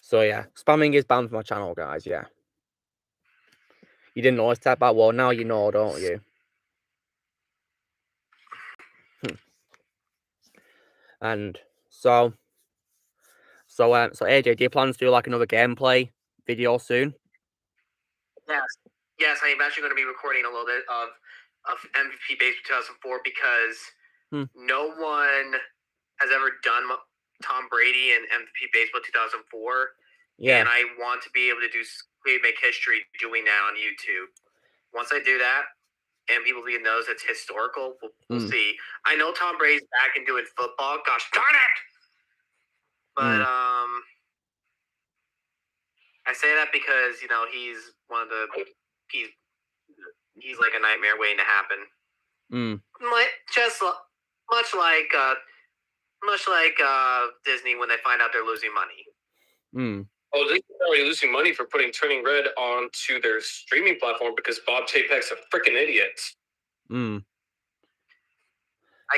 So yeah, spamming is banned from my channel, guys, yeah. You didn't know it's type out, well, now you know, don't you? And so AJ, do you plan to do like another gameplay video soon? Yes, I'm actually going to be recording a little bit of MVP Baseball 2004 because no one has ever done Tom Brady and MVP Baseball 2004. Yeah. And I want to be able to make history doing that on YouTube. Once I do that, and people knows it's historical, we'll see. I know Tom Brady's back and doing football. Gosh darn it! But I say that because he's one of the he's like a nightmare waiting to happen. Much like Disney when they find out they're losing money. Oh, they're already losing money for putting Turning Red onto their streaming platform because Bob Chapek's a freaking idiot. I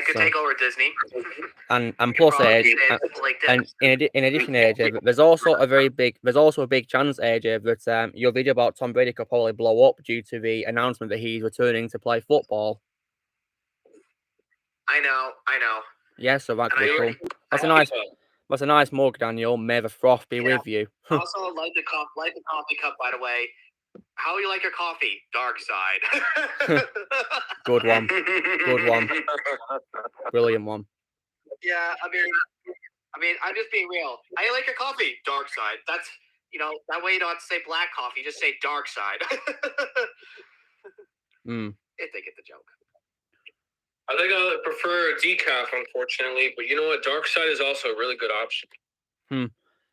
could take over Disney. And plus, AJ, and in addition, AJ, there's also a big chance, AJ, that your video about Tom Brady could probably blow up due to the announcement that he's returning to play football. I know. Yeah, so that could be cool. That's a nice mug, Daniel. May the froth be with you. I also like the coffee cup, by the way. How do you like your coffee? Dark side. Good one. Brilliant one. Yeah, I mean, I'm just being real. How do you like your coffee? Dark side. That's that way you don't have to say black coffee. Just say dark side. If they get the joke. I think I prefer decaf, unfortunately, but you know what? Dark side is also a really good option.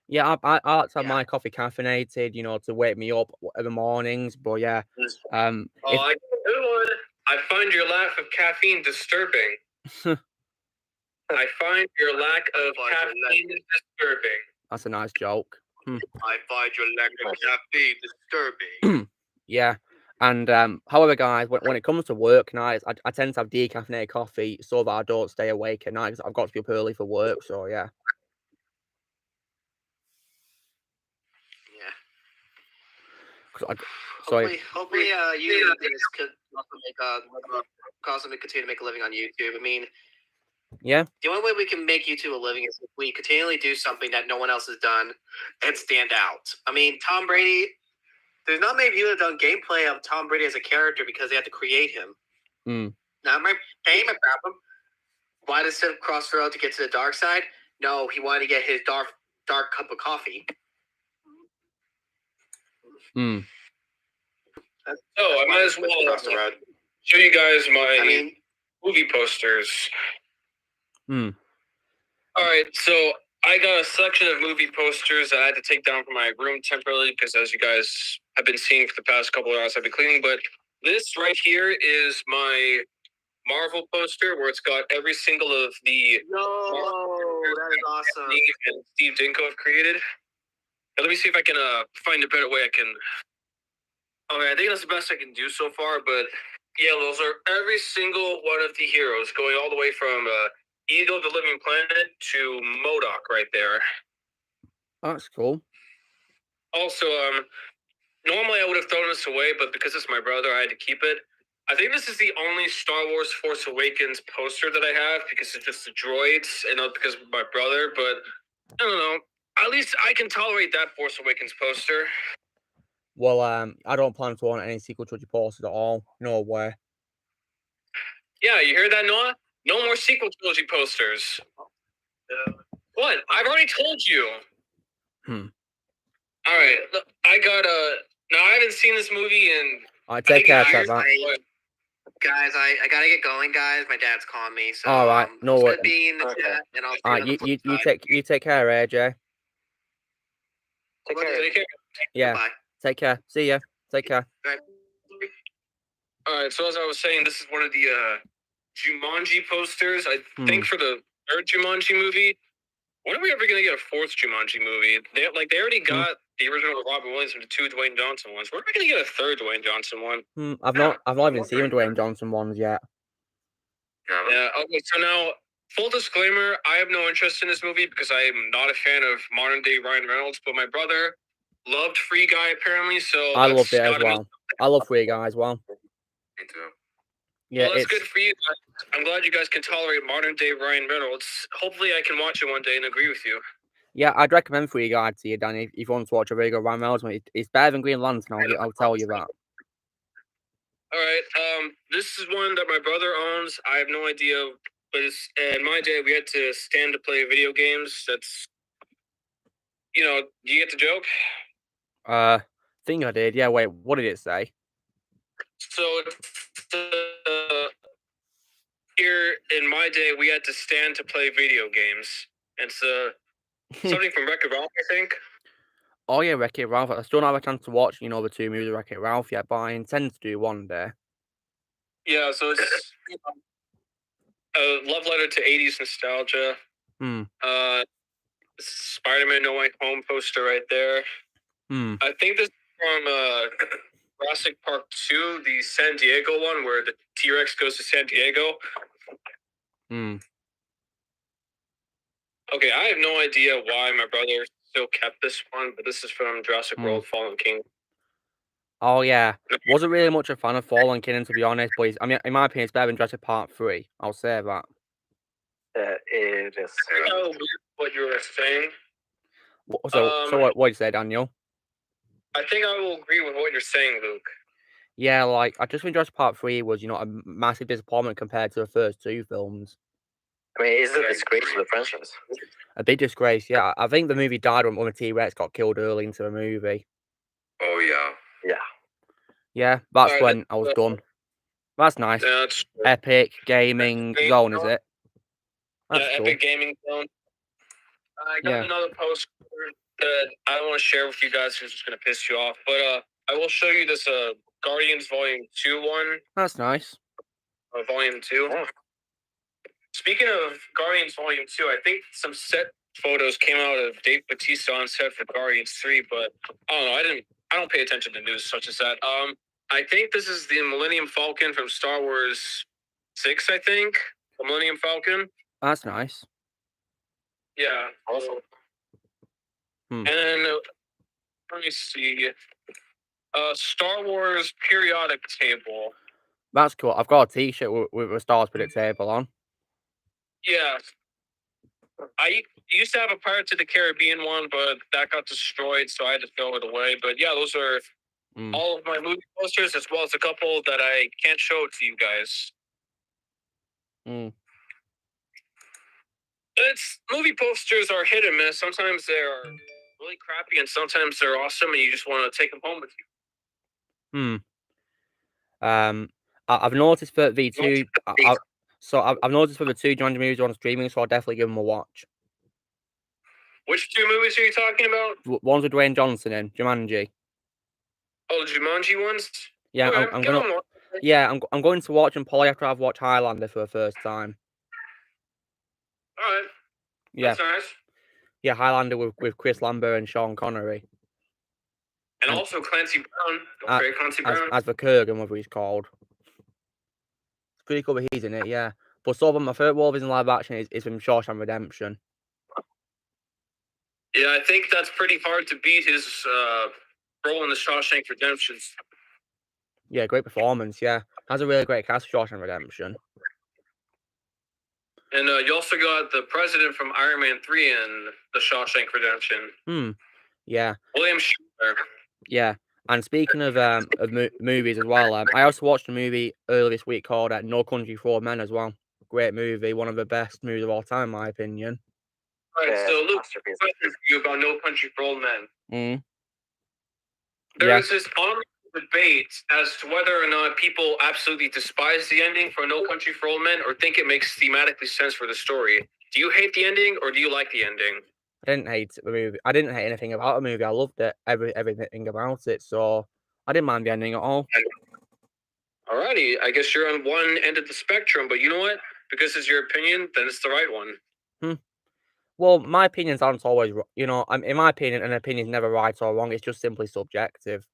Yeah, I like to have my coffee caffeinated, to wake me up in the mornings. But yeah, I get a good one. I find your lack of caffeine disturbing. I find your lack of caffeine disturbing. That's a nice joke. I find your lack of caffeine disturbing. Yeah. And however, guys, when it comes to work nights, I tend to have decaffeinated coffee so that I don't stay awake at night because I've got to be up early for work. So yeah. Hopefully, you could also continue to make a living on YouTube. I mean, yeah. The only way we can make YouTube a living is if we continually do something that no one else has done and stand out. I mean, Tom Brady. There's not many people that have done gameplay of Tom Brady as a character because they had to create him. Not my problem. Why does he cross the road to get to the dark side? No, he wanted to get his dark cup of coffee. So I might as well show you guys my movie posters. All right, so I got a selection of movie posters that I had to take down from my room temporarily because, as you guys have been seeing for the past couple of hours, I've been cleaning. But this right here is my Marvel poster where it's got every single of the that is awesome. And Steve Ditko have created. Now, let me see if I can find a better way I can. Okay, I think that's the best I can do so far. But yeah, those are every single one of the heroes, going all the way from Eagle of the Living Planet to MODOK right there. That's cool. Also, normally I would have thrown this away, but because it's my brother, I had to keep it. I think this is the only Star Wars Force Awakens poster that I have because it's just the droids and not because of my brother. But I don't know. At least I can tolerate that Force Awakens poster. Well, I don't plan to own any sequel trilogy posters at all. No way. Yeah, you hear that, Noah? No more sequel trilogy posters. What? I've already told you. All right, look, I got Now I haven't seen this movie in. All right, take care, Trevor. Guys, I gotta get going, guys. My dad's calling me. So, all right, no worries. Being in the chat, and I'll all right, you take care, AJ. Take care. Yeah. Bye. Take care. See ya. Take care. Bye. All right, so as I was saying, this is one of the Jumanji posters. I think for the third Jumanji movie. When are we ever gonna get a fourth Jumanji movie? They already got the original Robin Williams and the two Dwayne Johnson ones. When are we gonna get a third Dwayne Johnson one? I've not even seen the Dwayne Johnson ones yet. Yeah. Okay. So now, full disclaimer: I have no interest in this movie because I am not a fan of modern day Ryan Reynolds. But my brother loved Free Guy apparently, so I loved it as well. I love Free Guy as well. Me too. Yeah, well, that's good for you guys. I'm glad you guys can tolerate modern day Ryan Reynolds. Hopefully, I can watch it one day and agree with you. Yeah, I'd recommend Free Guy to you, Danny, if you want to watch a very good Ryan Reynolds movie. It's better than Green Lantern, I'll tell you that. All right, this is one that my brother owns. I have no idea, but in my day, we had to stand to play video games. That's, do you get the joke? Think I did. Yeah, wait, what did it say? So, here in my day, we had to stand to play video games. It's something from Wreck-It Ralph, I think. Oh yeah, Wreck-It Ralph. I still don't have a chance to watch, the two movies of Wreck-It Ralph yet, but I intend to do one day. Yeah, so it's a love letter to 80s nostalgia. Spider-Man No Way Home poster right there. I think this is from Jurassic Park 2, the San Diego one, where the T-Rex goes to San Diego. Okay, I have no idea why my brother still kept this one, but this is from Jurassic World Fallen Kingdom. Oh yeah, wasn't really much a fan of Fallen Kingdom, to be honest, but in my opinion, it's better than Jurassic Park 3. I'll say that. It is. I know what you were saying. So what did you say, Daniel? I think I will agree with what you're saying, Luke. Yeah, like, I just think Jurassic Park 3 was, a massive disappointment compared to the first two films. I mean, it's a disgrace to the franchise. A big disgrace, yeah. I think the movie died when the T-Rex got killed early into the movie. Oh, yeah. Yeah, that's when I was done. That's nice. Yeah, that's Epic Gaming Zone, is it? That's cool. Epic Gaming Zone. I got another post that I don't want to share with you guys because it's going to piss you off, but I will show you this Guardians Volume 2 one. That's nice. Volume 2. Oh. Speaking of Guardians Volume 2, I think some set photos came out of Dave Bautista on set for Guardians 3, but I don't know. I don't pay attention to news such as that. I think this is the Millennium Falcon from Star Wars 6, I think. The Millennium Falcon. That's nice. Yeah. Awesome. And then, let me see. Star Wars periodic table. That's cool. I've got a T-shirt with a Star Wars periodic table on. Yeah. I used to have a Pirates of the Caribbean one, but that got destroyed, so I had to throw it away. But yeah, those are all of my movie posters, as well as a couple that I can't show to you guys. It's movie posters are hit and miss. Sometimes they're really crappy, and sometimes they're awesome, and you just want to take them home with you. I've noticed for the two. I've noticed for the two Jumanji movies on streaming, so I'll definitely give them a watch. Which two movies are you talking about? One's with Dwayne Johnson in Jumanji. Oh, the Jumanji ones. Yeah, okay, I'm gonna. Yeah, I'm going to watch them probably after I've watched Highlander for the first time. All right. Yeah. That's nice. Yeah, Highlander with Chris Lambert and Sean Connery. And also Clancy Brown. Don't forget Clancy Brown. As the Kurgan, whatever he's called. It's pretty cool that he's in it, yeah. But so my favorite Wolverine in live action is from Shawshank Redemption. Yeah, I think that's pretty hard to beat his role in the Shawshank Redemption. Yeah, great performance, yeah. Has a really great cast, Shawshank Redemption. And you also got the president from Iron Man 3 in The Shawshank Redemption. Yeah. William Shatner. Yeah. And speaking of movies as well, I also watched a movie earlier this week called No Country for Old Men as well. Great movie, one of the best movies of all time, in my opinion. Alright, so Luke, question for you about No Country for Old Men. There is this online debate as to whether or not people absolutely despise the ending for No Country for Old Men or think it makes thematically sense for the story. Do you hate the ending or do you like the ending? I didn't hate the movie. I didn't hate anything about the movie. I loved it, everything about it. So I didn't mind the ending at all. Alrighty, I guess you're on one end of the spectrum, but you know what? Because it's your opinion, then it's the right one. Well, my opinions aren't always, in my opinion, an opinion is never right or wrong. It's just simply subjective.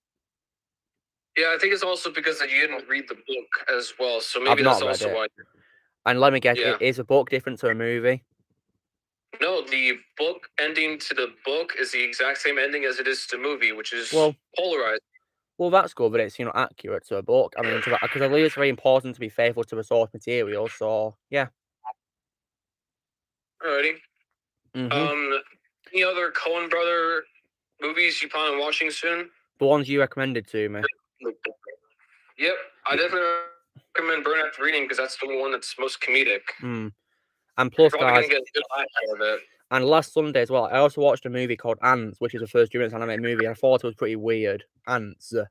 Yeah, I think it's also because that you didn't read the book as well, so maybe that's also why. And let me guess, is a book different to a movie? No, the book ending to the book is the exact same ending as it is to the movie, which is polarized. Well, that's good, but it's accurate to a book. I mean, because I believe it's very important to be faithful to the source material. So yeah. Alrighty. Any other Coen brother movies you plan on watching soon? The ones you recommended to me. Yep, I definitely recommend Burn After Reading because that's the one that's most comedic. And plus, guys, get a good laugh out of it. And last Sunday as well, I also watched a movie called Ants, which is the first DreamWorks animated movie, and I thought it was pretty weird. Ants. Yeah,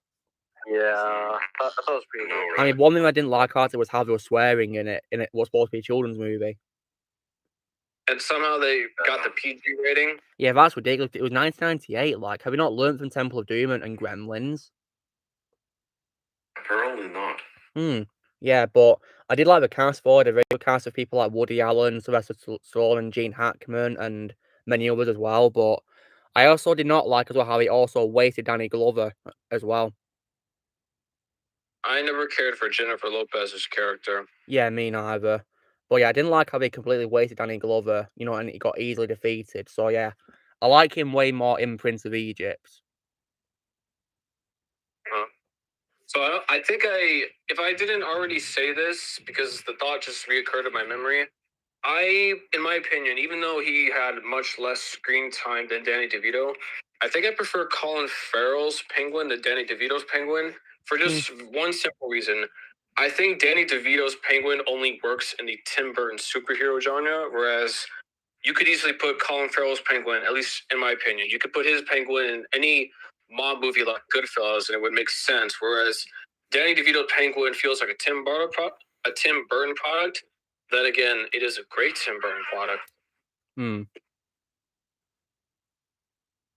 I thought it was pretty weird. I mean, one thing I didn't like about it was how they were swearing in it, and it was supposed to be a children's movie. And somehow they got the PG rating? Yeah, that's ridiculous. It was 1998. Like, have you not learned from Temple of Doom and Gremlins? Apparently not. Yeah, but I did like the cast for it. A very good cast of people like Woody Allen, Sylvester Stallone, Gene Hackman, and many others as well. But I also did not like as well how he also wasted Danny Glover as well. I never cared for Jennifer Lopez's character. Yeah, me neither. But yeah, I didn't like how they completely wasted Danny Glover, and he got easily defeated. So yeah, I like him way more in Prince of Egypt. So I think if I didn't already say this, because the thought just reoccurred in my memory, in my opinion, even though he had much less screen time than Danny DeVito, I think I prefer Colin Farrell's Penguin to Danny DeVito's Penguin for just one simple reason. I think Danny DeVito's Penguin only works in the Tim Burton superhero genre, whereas you could easily put Colin Farrell's Penguin, at least in my opinion, you could put his Penguin in any mob movie like Goodfellas and it would make sense, whereas Danny DeVito's Penguin feels like a Tim Burton product. Then again, it is a great Tim Burton product.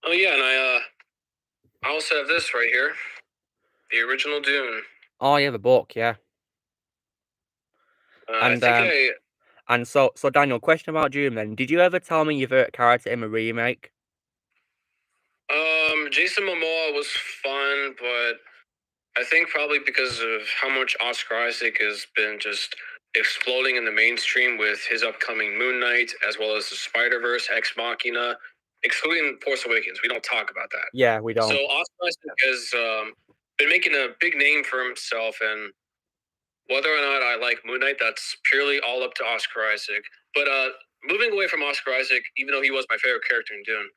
Oh yeah, and I also have this right here, the original Dune. Oh yeah, the book, yeah. And so Daniel, question about Dune then. Did you ever tell me your favorite character in the remake? Jason Momoa was fun, but I think probably because of how much Oscar Isaac has been just exploding in the mainstream with his upcoming Moon Knight, as well as the Spider-Verse, Ex Machina, excluding Force Awakens. We don't talk about that. Yeah, we don't. So Oscar Isaac has been making a big name for himself, and whether or not I like Moon Knight, that's purely all up to Oscar Isaac. But moving away from Oscar Isaac, even though he was my favorite character in Dune,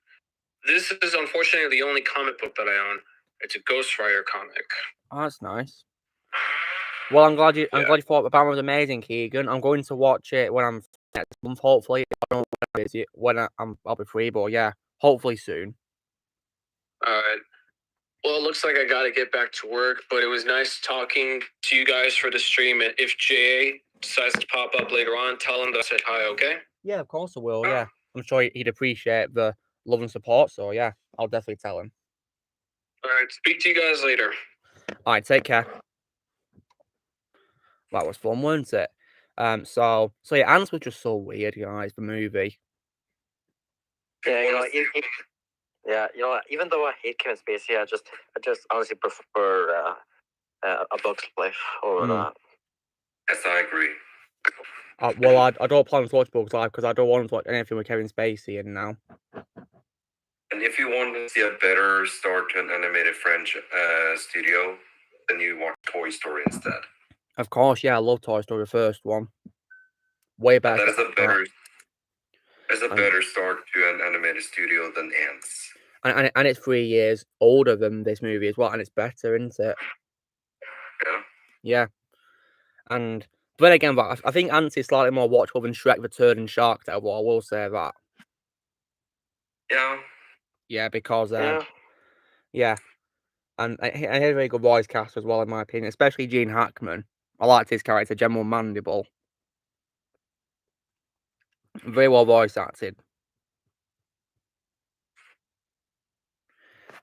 this is unfortunately the only comic book that I own. It's a Ghost Rider comic. Oh, that's nice. Well, I'm glad you thought the band was amazing, Keegan. I'm going to watch it when I'm next month, hopefully. I don't know when I'll be free, but yeah, hopefully soon. All right. Well, it looks like I got to get back to work, but it was nice talking to you guys for the stream. And if JA decides to pop up later on, tell him that I said hi, okay? Yeah, of course I will, yeah. I'm sure he'd appreciate the love and support, so yeah, I'll definitely tell him. All right, speak to you guys later. All right, take care. That was fun, wasn't it? So yeah, Ants was just so weird, guys, the movie. Yeah, even though I hate Kevin Spacey, I just honestly prefer A Bug's Life over that. Yes, I agree. Well, I don't plan to watch Bug's Life because I don't want to watch anything with Kevin Spacey in now. And if you want to see a better start to an animated French studio, then you watch Toy Story instead. Of course, yeah, I love Toy Story, the first one. Way better. That is a better start to an animated studio than Ants. And it's 3 years older than this movie as well, and it's better, isn't it? Yeah. Yeah. And but again, but I think Ants is slightly more watchable than Shrek the Third and Shark Tale. I will say that. Yeah. Yeah, because yeah, and he had a very good voice cast as well, in my opinion, especially Gene Hackman. I liked his character, General Mandible. Very well voice acted.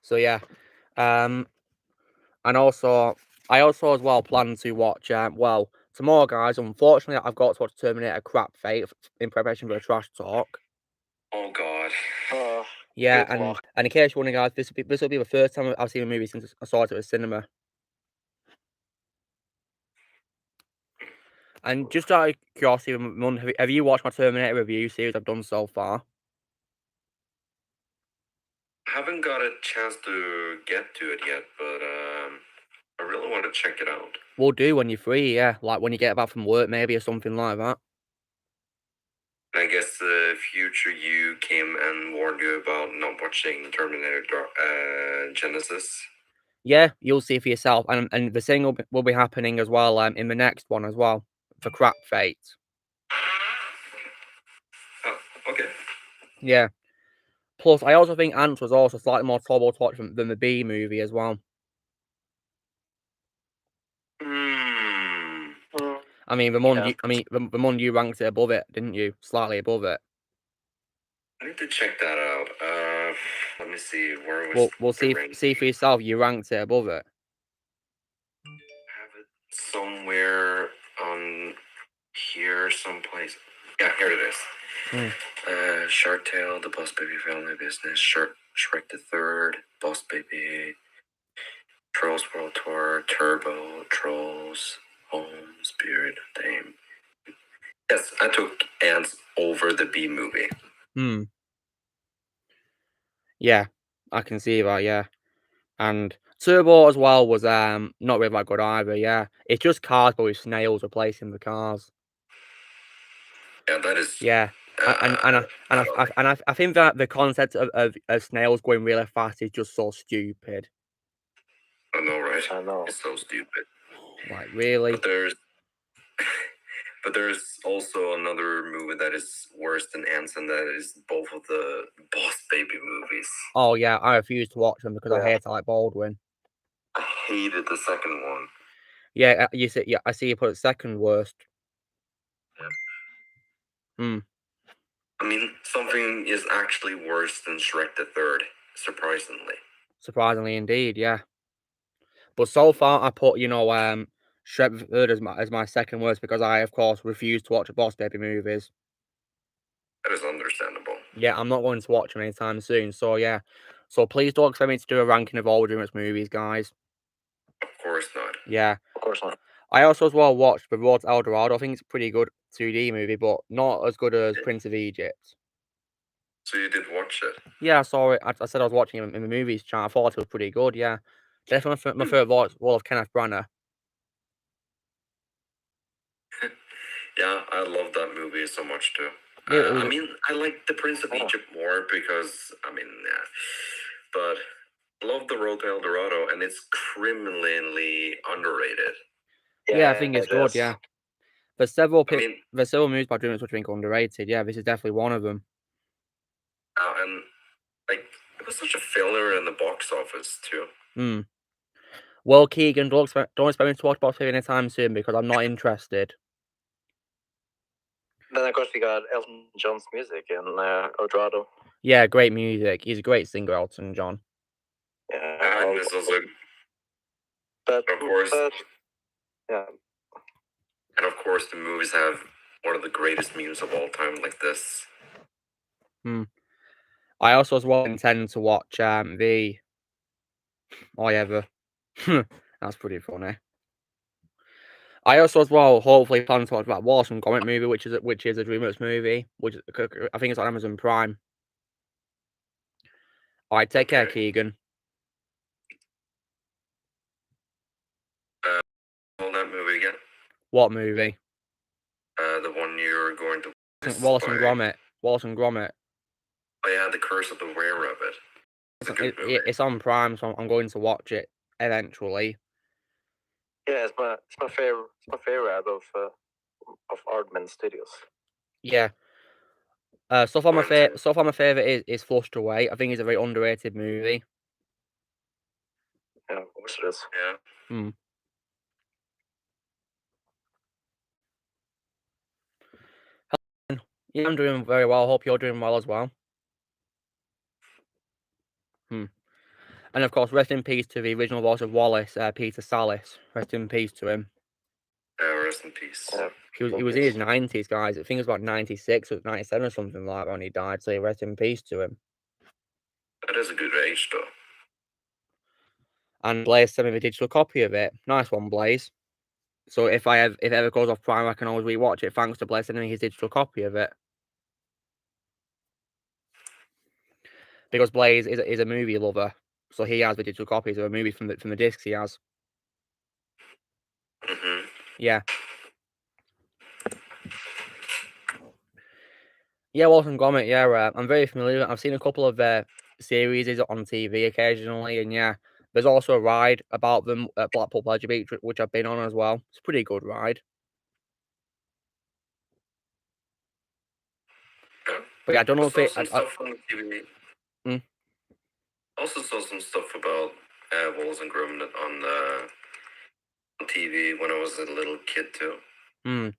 So yeah, and also I also as well plan to watch. Well, tomorrow, guys. Unfortunately, I've got to watch Terminator Crap Fate in preparation for a trash talk. Oh God. Yeah, and in case you're wondering, guys, this will be the first time I've seen a movie since I saw it at the cinema. And just out of curiosity, have you watched my Terminator review series I've done so far? Haven't got a chance to get to it yet, but I really want to check it out. We'll do when you're free, yeah. Like when you get back from work, maybe, or something like that. I guess the future you came and warned you about not watching Terminator Genesis. Yeah, you'll see for yourself, and the same will be happening as well in the next one as well for Crap Fate. Oh, okay. Yeah. Plus, I also think Ants was also slightly more tolerable to watch than the B movie as well. I mean, the one you ranked it above it, didn't you? Slightly above it. I need to check that out. Let me see. Where was we'll see for yourself. You ranked it above it. I have it somewhere on here, someplace. Yeah, here it is. Shark Tale, The Boss Baby Family Business, Shrek the Third, Boss Baby, Trolls World Tour, Turbo, Trolls, Home, Spirit, Dame. Yes, I took Ants over the B movie. Yeah, I can see that, yeah. And Turbo as well was not really that good either, yeah. It's just cars, but with snails replacing the cars. Yeah, that is. Yeah. I think that the concept of snails going really fast is just so stupid. I know, right? I know. It's so stupid. Like, really? But there's also another movie that is worse than Ants, and that is both of the Boss Baby movies. Oh, yeah, I refuse to watch them because I hate Alec Baldwin. I hated the second one. Yeah, I see you put it second worst. Yeah. I mean, something is actually worse than Shrek the Third, surprisingly. Surprisingly indeed, yeah. But so far, I put, Shrek the Third as my second worst because I, of course, refuse to watch the Boss Baby movies. That is understandable. Yeah, I'm not going to watch them anytime soon, so yeah. So please don't expect me to do a ranking of all DreamWorks movies, guys. Of course not. Yeah. Of course not. I also as well watched The Road to El Dorado. I think it's a pretty good 2D movie, but not as good as Prince of Egypt. So you did watch it? Yeah, I saw it. I said I was watching it in the movies channel. I thought it was pretty good, yeah. Definitely my favourite role of Kenneth Branagh. Yeah, I love that movie so much too. Yeah, I mean, I like The Prince of Egypt more because, but I love The Road to El Dorado, and it's criminally underrated. Yeah, I think it's good, yeah. There's several movies by DreamWorks which I think are underrated. Yeah, this is definitely one of them. And it was such a failure in the box office too. Well, Keegan, don't expect me to watch Box Baby anytime soon because I'm not interested. Then, of course, we got Elton John's music in El Dorado. Yeah, great music. He's a great singer, Elton John. Yeah, and this also, of course, yeah. And of course, the movies have one of the greatest memes of all time, like this. I also as well intend to watch the. Oh yeah, that's pretty funny. I also as well hopefully plan to watch that Wallace and Gromit movie, which is a DreamWorks movie, which I think it's on Amazon Prime. All right, take care, Keegan. That movie again. What movie? The one you're going Wallace and Gromit. Wallace and Gromit. Oh yeah, The Curse of the Were Rabbit. It's on Prime, so I'm going to watch it eventually. Yeah, it's my favorite. It's my favorite out of Aardman Studios. Yeah. Stuff on my favorite is Flushed Away. I think it's a very underrated movie. Yeah, of course it is. Yeah. Yeah, I'm doing very well. Hope you're doing well as well. And of course, rest in peace to the original voice of Wallace, Peter Sallis. Rest in peace to him. Rest in peace. Yeah. He was in his 90s, guys. I think it was about 96 or 97 or something like that when he died. So rest in peace to him. That is a good age, though. And Blaze sent me a digital copy of it. Nice one, Blaze. So if it ever goes off Prime, I can always rewatch it. Thanks to Blaze sending me his digital copy of it. Because Blaze is a movie lover, so he has the digital copies of a movie from the discs he has. Yeah. Yeah, Wallace and Gromit, yeah, I'm very familiar with it. I've seen a couple of series on TV occasionally, and yeah, there's also a ride about them at Blackpool Pleasure Beach, which I've been on as well. It's a pretty good ride. Yeah. But yeah, I don't know if it... stuff on TV. Also saw some stuff about Wallace and Gromit on TV when I was a little kid too.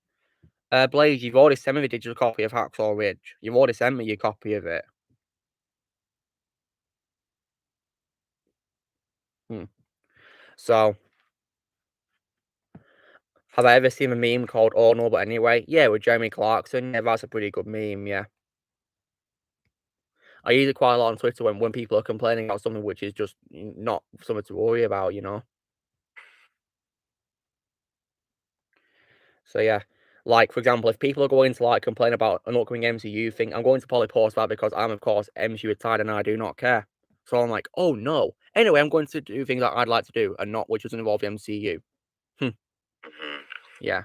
Blaze, you've already sent me the digital copy of Hacksaw Ridge. You've already sent me your copy of it. So, have I ever seen a meme called Oh No But Anyway? Yeah, with Jeremy Clarkson. Yeah, that's a pretty good meme, yeah. I use it quite a lot on Twitter when people are complaining about something which is just not something to worry about, you know? So, yeah. Like, for example, if people are going to, like, complain about an upcoming MCU thing, I'm going to probably post that because I'm, of course, MCU retired and I do not care. So I'm like, oh, no. Anyway, I'm going to do things that I'd like to do and not which doesn't involve the MCU. Yeah.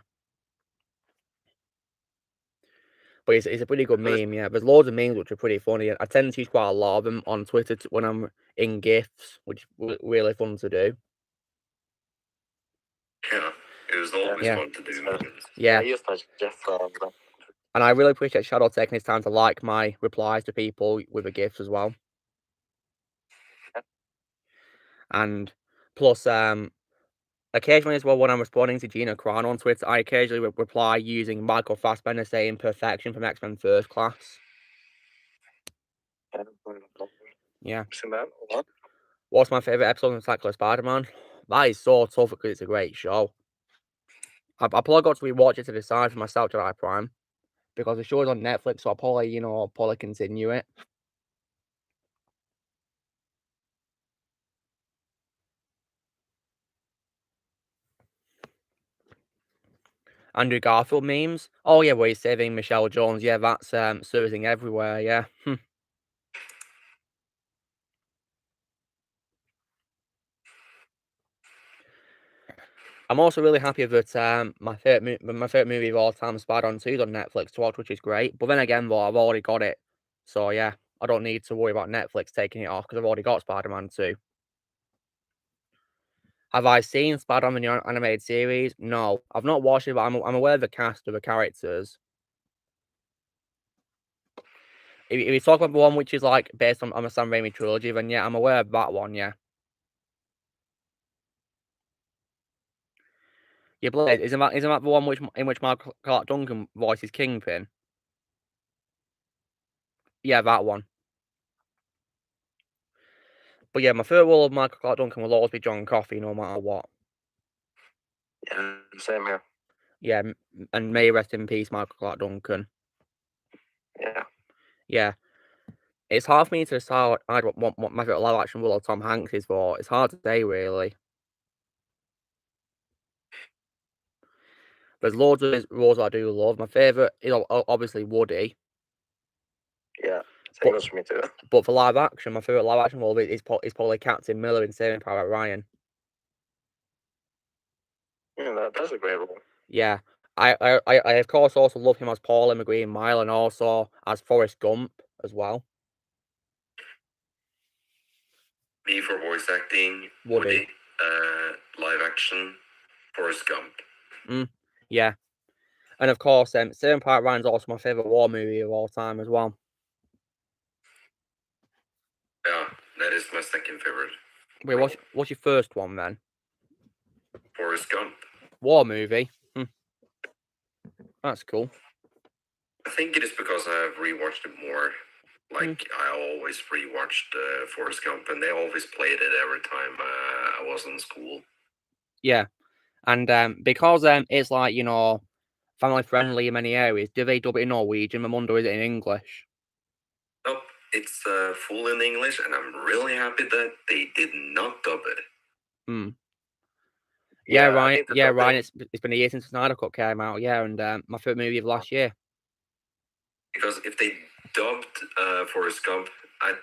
But it's a pretty good meme, yeah. There's loads of memes which are pretty funny. I tend to use quite a lot of them on Twitter when I'm in GIFs, which is really fun to do. Yeah, it was always fun to do. Yeah. I used to Jeff. And I really appreciate Shadow taking his time to like my replies to people with the GIFs as well. And plus, occasionally as well, when I'm responding to Gina Carano on Twitter, I occasionally reply using Michael Fassbender saying Perfection from X-Men First Class. Yeah. What's my favourite episode of Untitled Spider-Man? That is so tough because it's a great show. I probably got to rewatch it to decide for myself Jedi Prime. Because the show is on Netflix, so I'll probably continue it. Andrew Garfield memes. Oh yeah, where he's saving Michelle Jones. Yeah, that's surfacing everywhere. Yeah. I'm also really happy that my favorite movie of all time, Spider-Man 2, is on Netflix to watch, which is great. But then again, though, I've already got it, so yeah, I don't need to worry about Netflix taking it off because I've already got Spider-Man 2. Have I seen Spider-Man the animated series? No, I've not watched it, but I'm aware of the cast of the characters. If you talk about the one which is like based on a Sam Raimi trilogy, then yeah, I'm aware of that one, yeah. Yeah, Blade, isn't that the one in which Michael Clark Duncan voices Kingpin? Yeah, that one. But yeah, my favourite role of Michael Clark Duncan will always be John Coffey, no matter what. Yeah, same here. Yeah, and may rest in peace, Michael Clark Duncan. Yeah. Yeah. It's hard for me to decide what my favourite live action role of Tom Hanks is for. It's hard to say, really. There's loads of roles I do love. My favourite is obviously Woody. Yeah, same as for me too. But for live action, my favourite live action role is probably Captain Miller in Saving Private Ryan. Yeah, that's a great role. Yeah, I of course also love him as Paul in the Green Mile and also as Forrest Gump as well. Me for voice acting, Woody. Live action, Forrest Gump. Yeah. And of course, Saving Private Ryan's also my favourite war movie of all time as well. Yeah, that is my second favorite. Wait, what's your first one then? Forrest Gump. War movie? That's cool. I think it is because I've rewatched it more. Like, I always rewatched Forrest Gump, and they always played it every time I was in school. Yeah. And because it's like, you know, family friendly in many areas, do they dub it in Norwegian? I wonder, is it in English? Nope, it's full in English, and I'm really happy that they did not dub it. Yeah, Ryan. Yeah, Ryan. It's been a year since Snyder Cut came out. Yeah, and my favorite movie of last year. Because if they dubbed Forrest Gump, I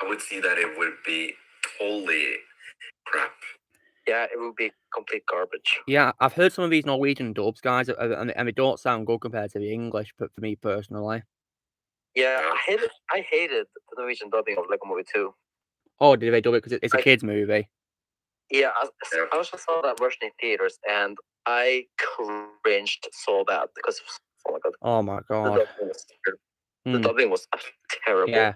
would see that it would be totally crap. Yeah, it would be complete garbage. Yeah, I've heard some of these Norwegian dubs, guys, and they don't sound good compared to the English. But for me personally, yeah, I hated the Norwegian dubbing of Lego Movie 2. Oh, did they dub it because it's a kids movie? Yeah, I also saw that version in theaters, and I cringed so bad because oh my god, the dubbing was terrible. Yeah.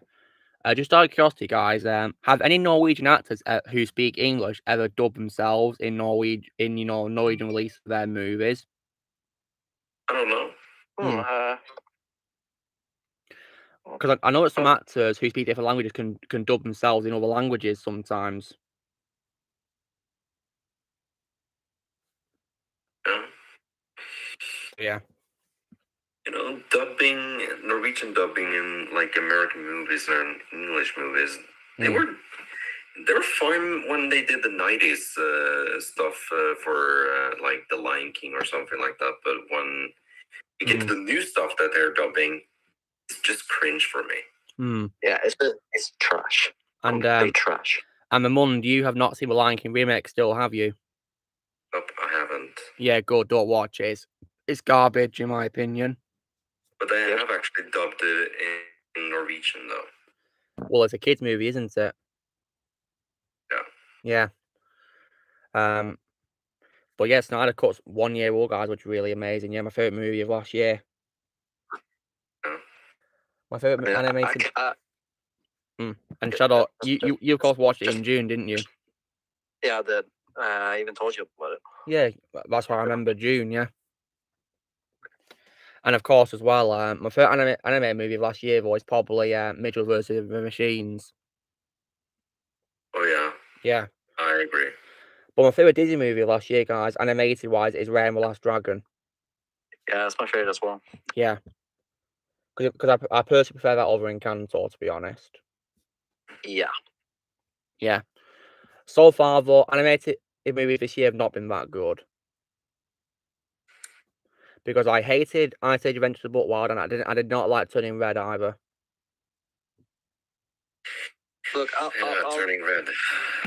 Just out of curiosity, guys, have any Norwegian actors who speak English ever dubbed themselves in Norwegian release of their movies? I don't know. Because I know that some actors who speak different languages can dub themselves in other languages sometimes. Yeah. You know, Norwegian dubbing in like American movies and English movies, they were fine when they did the 90s stuff for like The Lion King or something like that. But when you get to the new stuff that they're dubbing, it's just cringe for me. Yeah, it's trash. And trash. And Mamund, you have not seen the Lion King remake still, have you? Nope, I haven't. Yeah, good. Don't watch it. It's garbage, in my opinion. But they have actually dubbed it in Norwegian, though. Well, it's a kids' movie, isn't it? Yeah. Yeah. But yeah, Snyder Cut's 1 year old, guys, which is really amazing. Yeah, my favourite movie of last year. Yeah. My favourite animated. And Shadow, you of course watched it in June, didn't you? Yeah, I even told you about it. Yeah, that's why I remember June. Yeah. And of course, as well, my favorite anime movie of last year was probably Mitchell vs. the Machines. Oh yeah. Yeah. I agree. But my favorite Disney movie of last year, guys, animated wise, is Raya and the Last Dragon. Yeah, that's my favorite as well. Yeah. Because I personally prefer that over Encanto, to be honest. Yeah. Yeah. So far, though, animated movies this year have not been that good. Because I hated Ice Age Adventures of the Butt Wild, and I did not like Turning Red either. Look, Turning Red.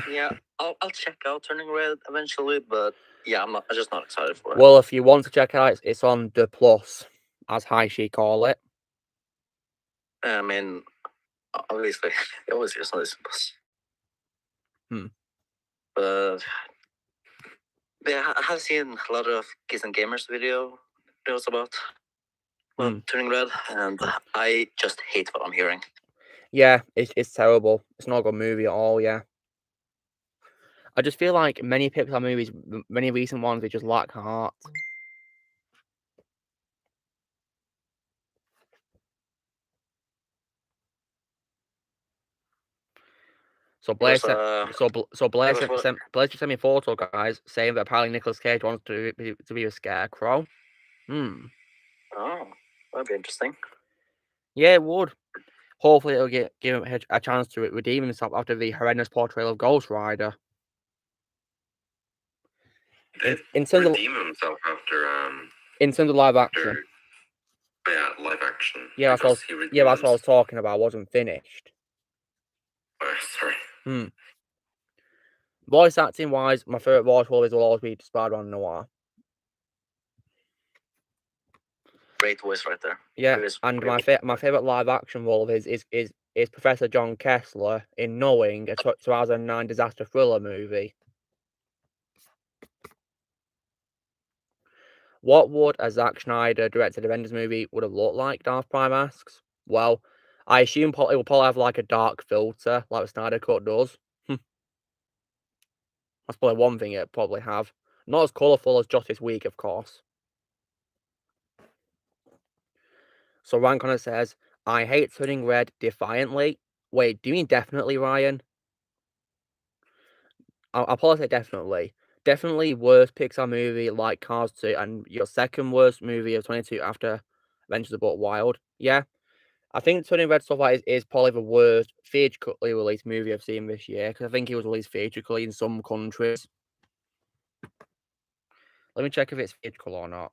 Yeah, I'll check out Turning Red eventually, but yeah, I'm just not excited for it. Well, if you want to check it out, it's on the Plus, as Haishi call it. I mean, obviously, it always is on this Plus. But yeah, I have seen a lot of Kids and Gamers videos about Turning Red, and I just hate what I'm hearing. Yeah, it's terrible. It's not a good movie at all, yeah. I just feel like many Pixar movies, many recent ones, they just lack heart. So Blaze sent me a photo, guys, saying that apparently Nicolas Cage wants to be a scarecrow. Oh, that'd be interesting. Yeah, it would. Hopefully, it'll give him a chance to redeem himself after the horrendous portrayal of Ghost Rider. In terms of redeem himself after in terms of live action. Yeah, live action. Yeah, that's what I was talking about. Wasn't finished. Sorry. Voice acting wise, my favorite voice will always be Spider-Man Noir. great voice right there. Yeah, and my favorite live action role of his is Professor John Kessler in Knowing, a 2009 disaster thriller movie. What would a Zack Snyder directed Avengers movie would have looked like? Darth Prime asks. Well, I assume it will probably have like a dark filter, like the Snyder Cut does. That's probably one thing it probably have. Not as colourful as Justice Week, of course. So Ryan Connor says, I hate turning red defiantly. Wait, do you mean definitely, Ryan? I'll probably say definitely. Definitely worst Pixar movie like Cars 2, and your second worst movie of 22 after Adventures of Buck Wild. Yeah. I think Turning Red stuff like is probably the worst theatrically released movie I've seen this year, because I think it was released theatrically in some countries. Let me check if it's theatrical or not.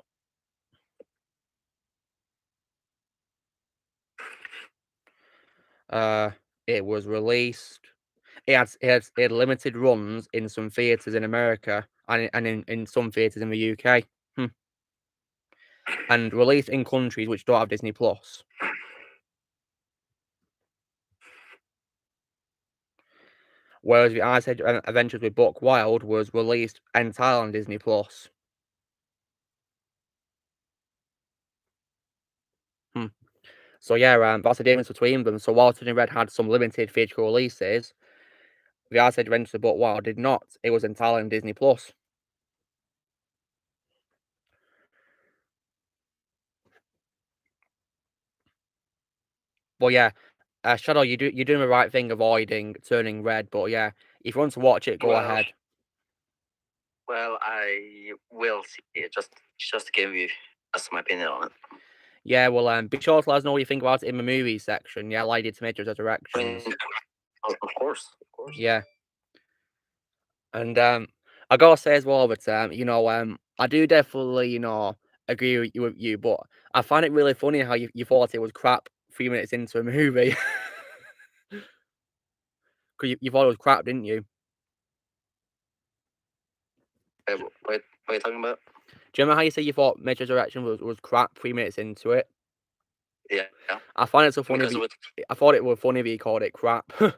It was released. It had limited runs in some theaters in America and in some theaters in the UK. And released in countries which don't have Disney Plus. Whereas the Ice Age Adventures with Buck Wild was released entirely on Disney Plus. So yeah, that's the difference between them. So while Turning Red had some limited theatrical releases, the Ice Age Adventures of Buck Wild did not. It was entirely on Disney Plus. But yeah, Shadow, you're doing the right thing avoiding Turning Red. But yeah, if you want to watch it, go ahead. Well, I will see it just to give you my opinion on it. Yeah, well, be sure to let us know what you think about it in the movie section. Yeah, like you did Tomatoes Resurrections. Of course. Yeah. And I gotta say as well that I do definitely agree with you, but I find it really funny how you thought it was crap 3 minutes into a movie. Because you thought it was crap, didn't you? What are you talking about? Do you remember how you said you thought Tomatoes Resurrection was crap 3 minutes into it? Yeah. I find it so funny. I thought it was funny that you called it crap. Because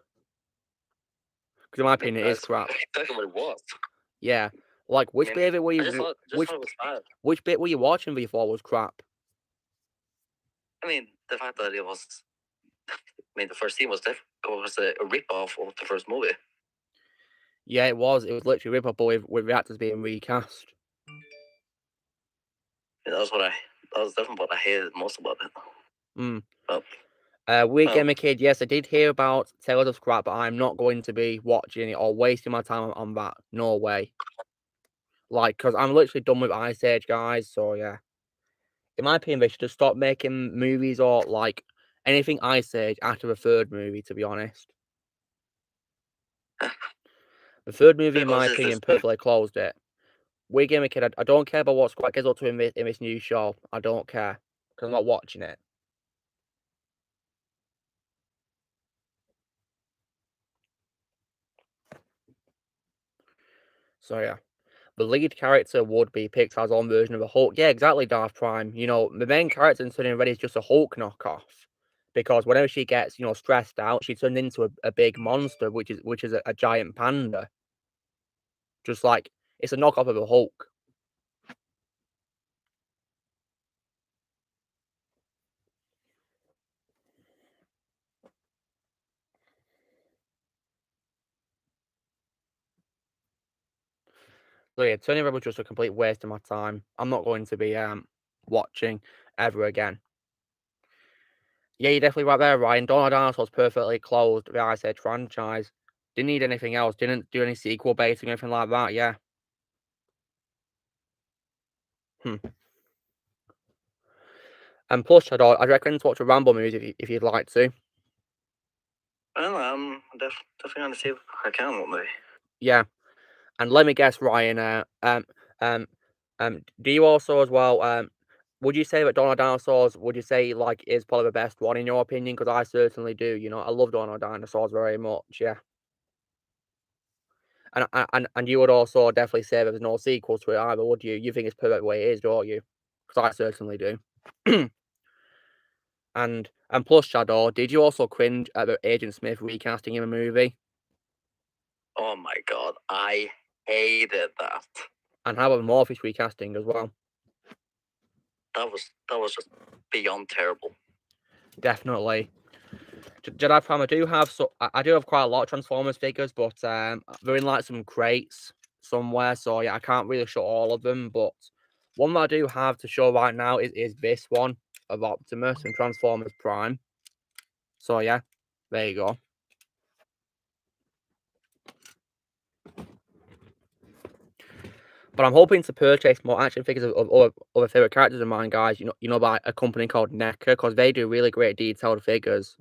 in my opinion, it is crap. Exactly what it was. Yeah. Like, which bit of it were you... Which bit were you watching that you thought was crap? I mean, the fact that it was... the first scene was a rip-off of the first movie. Yeah, it was. It was literally a rip-off, but with the actors being recast. Yeah, that was definitely what I hated most about it. Weird Gamer Kid, yes, I did hear about Tales of Scrap, but I'm not going to be watching it or wasting my time on that. No way. Like, because I'm literally done with Ice Age, guys, so yeah. In my opinion, they should just stop making movies or, like, anything Ice Age after the third movie, to be honest. The third movie, in my opinion, perfectly closed it. Weird Gamer Kid, I don't care about what Scrap gets up to in this new show. I don't care, because I'm not watching it. So yeah. The lead character would be Pixar's own version of a Hulk. Yeah, exactly, Darth Prime. The main character in Turning Red is just a Hulk knockoff. Because whenever she gets, stressed out, she turns into a big monster, which is a giant panda. Just like, it's a knockoff of a Hulk. So yeah, Turning Red was just a complete waste of my time. I'm not going to be watching ever again. Yeah, you're definitely right there, Ryan. Dawn of Dinosaurs perfectly closed the Ice Age franchise. Didn't need anything else. Didn't do any sequel baiting or anything like that, yeah. And plus, I'd recommend to watch a Rambo movie if you'd like to. Well, I'm definitely going to see if I can one day. Yeah. And let me guess, Ryan, do you also as well, would you say that Dawn of Dinosaurs, would you say, like, is probably the best one in your opinion? Because I certainly do, I love Dawn of Dinosaurs very much, yeah. And you would also definitely say there's no sequel to it either, would you? You think it's perfect the way it is, don't you? Because I certainly do. And plus, Shadow, did you also cringe at the Agent Smith recasting in a movie? Oh my god, I hated that. And how about Morpheus recasting as well? That was just beyond terrible. Definitely. Jedi Prime, I do have quite a lot of Transformers figures, but they're in like some crates somewhere, so yeah, I can't really show all of them. But one that I do have to show right now is this one of Optimus and Transformers Prime. So yeah, there you go. But I'm hoping to purchase more action figures of other favorite characters of mine, guys. You know, by a company called NECA, because they do really great detailed figures.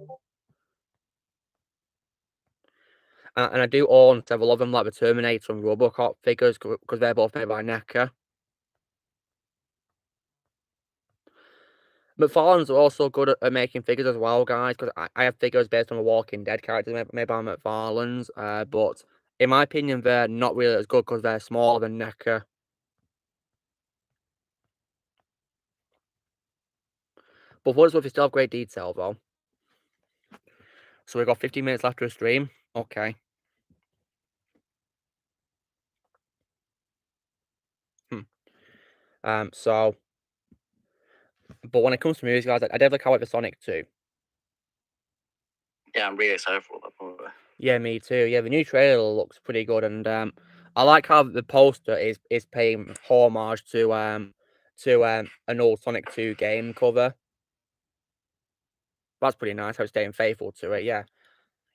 And I do own several of them, like the Terminator and Robocop figures, because they're both made by NECA. McFarlane's are also good at making figures as well, guys, because I have figures based on the Walking Dead characters made by McFarlane's, but in my opinion, they're not really as good because they're smaller than NECA. But what is worth, you still have great detail, though. So we've got 15 minutes left to the stream. Okay. So, but when it comes to movies, guys, I definitely can't wait for Sonic 2. Yeah, I'm really excited for that movie. Yeah, me too. Yeah, the new trailer looks pretty good, and I like how the poster is paying homage to an old Sonic 2 game cover. That's pretty nice how it's staying faithful to it. Yeah,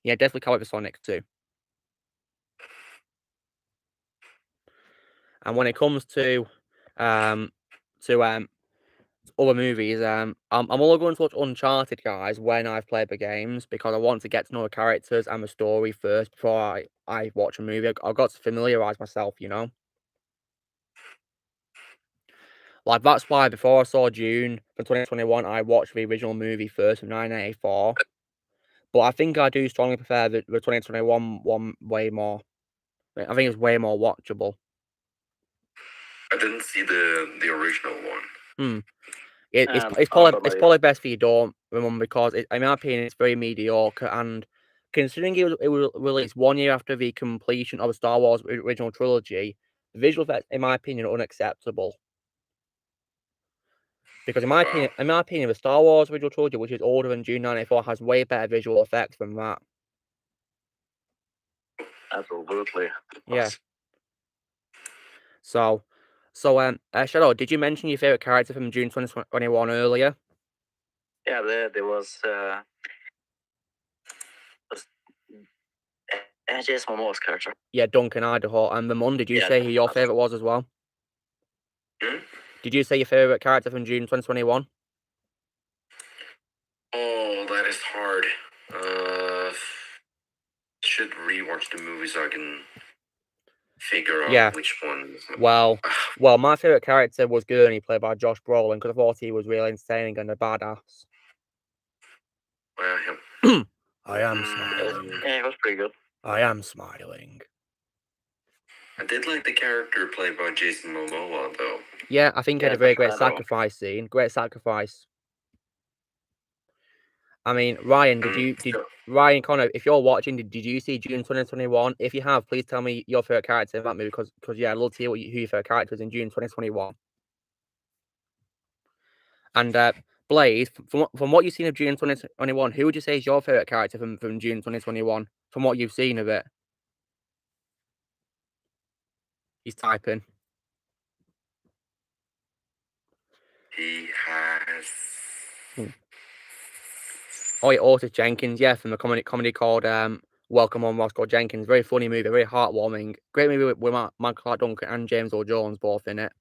definitely can't wait for Sonic 2. And when it comes to other movies, I'm only going to watch Uncharted, guys, when I've played the games, because I want to get to know the characters and the story first before I watch a movie. I've got to familiarise myself, you know? Like, that's why before I saw Dune from 2021, I watched the original movie first from 1984. But I think I do strongly prefer the 2021 one way more. I think it's way more watchable. I didn't see the original one. It's probably best for you don't remember, because in my opinion it's very mediocre, and considering it was released 1 year after the completion of the Star Wars original trilogy, the visual effects, in my opinion, are unacceptable. Because in my opinion, the Star Wars original trilogy, which is older than June 94, has way better visual effects than that. Absolutely. Yeah. So, Shadow, did you mention your favorite character from June 2021 earlier? Yeah, there was Jason Momoa's character. Yeah, Duncan Idaho. And Ramon, did you say who your favorite was as well? Did you say your favorite character from June 2021? Oh, that is hard. Should rewatch the movie so I can figure out which one. Well, my favorite character was Gurney, played by Josh Brolin, because I thought he was really entertaining and a badass. I am smiling. Yeah, it was pretty good. I am smiling. I did like the character played by Jason Momoa, though. Yeah, I think he had a very great sacrifice scene. Great sacrifice. I mean, Ryan, Ryan Connor, if you're watching, did you see June 2021? If you have, please tell me your favorite character in that movie, because yeah, I'd love to hear who your favorite character is in June 2021. And Blaze, from what you've seen of June 2021, who would you say is your favorite character from June 2021? From what you've seen of it, he's typing. He has. Oh, yeah, Otis Jenkins, yeah, from the comedy called Welcome on Roscoe Jenkins. Very funny movie, very heartwarming. Great movie with Michael Clark Duncan and James Earl Jones both in it.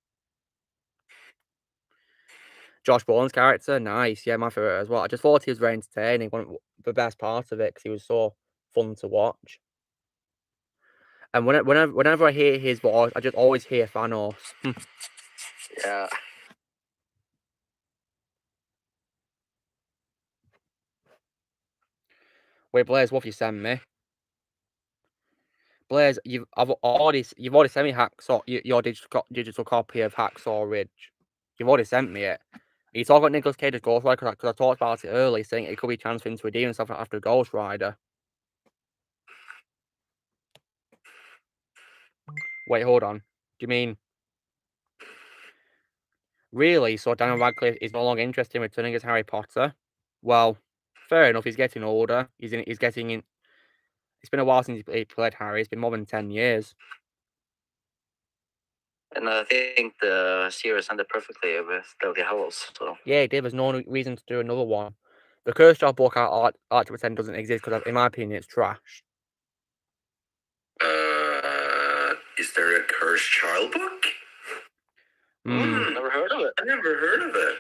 Josh Brolin's character, nice. Yeah, my favorite as well. I just thought he was very entertaining. One of the best parts of it, because he was so fun to watch. And whenever I hear his voice, I just always hear Thanos. Yeah. Wait, Blaze, what have you sent me? Blaze, you've already sent me your digital copy of Hacksaw Ridge. You've already sent me it. You talk about Nicolas Cage's Ghost Rider because I talked about it earlier, saying it could be a chance for him to redeem himself after Ghost Rider. Wait, hold on. Do you mean really? So Daniel Radcliffe is no longer interested in returning as Harry Potter? Well, fair enough. He's getting older. He's getting in. It's been a while since he played Harry. It's been more than 10 years. And I think the series ended perfectly with Deathly Hallows. So yeah, it did. There's no reason to do another one. The Cursed Child book, I like to pretend doesn't exist because, in my opinion, it's trash. Is there a Cursed Child book? Never heard of it. I never heard of it.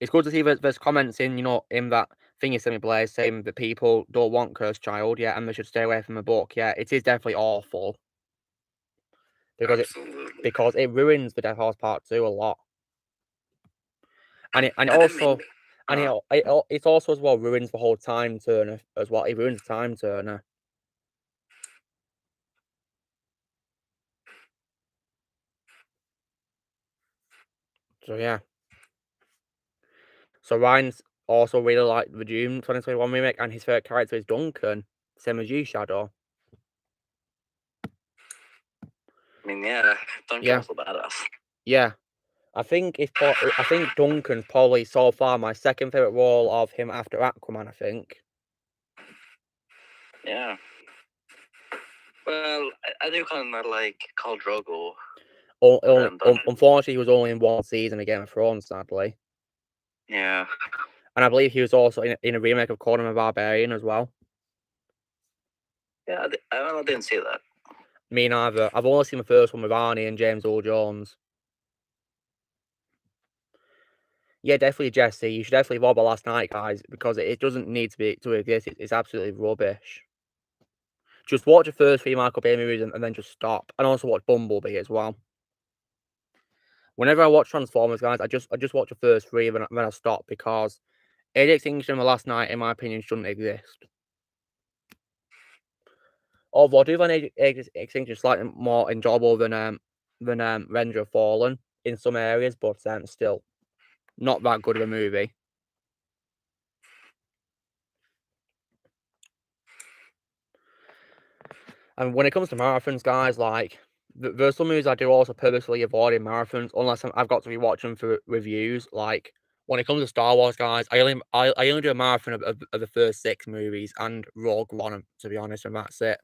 It's good to see that there's comments in, in that thing you sent me, Blaze, saying that people don't want Cursed Child, yeah, and they should stay away from the book. Yeah, it is definitely awful. Because it ruins the Death Horse Part 2 a lot. And it also as well ruins the whole time turner as well. It ruins the time turner. So yeah. So Ryan's also really liked the June 2021 remake, and his favourite character is Duncan, same as you, Shadow. I mean, yeah, Duncan's a badass. Yeah. I think Duncan's probably so far my second favourite role of him after Aquaman, I think. Yeah. Well, I do kind of like Khal Drogo. Unfortunately, he was only in one season of Game of Thrones, sadly. Yeah. And I believe he was also in a remake of Conan the Barbarian as well. Yeah, I didn't see that. Me neither. I've only seen the first one with Arnie and James Earl Jones. Yeah, definitely, Jesse. You should definitely watch Last Night, guys, because it doesn't need to exist. It's absolutely rubbish. Just watch the first 3 Michael Bay movies and then just stop. And also watch Bumblebee as well. Whenever I watch Transformers, guys, I just watch the first 3 and then I stop because Age Extinction and The Last Night, in my opinion, shouldn't exist. Although I do find Age Extinction slightly more enjoyable than Revenge of Fallen in some areas, but still not that good of a movie. And when it comes to marathons, guys, like there's some movies I do also purposely avoid in marathons unless I've got to rewatch them for reviews. Like when it comes to Star Wars, guys, I only do a marathon of the first 6 movies and Rogue One, to be honest, and that's it.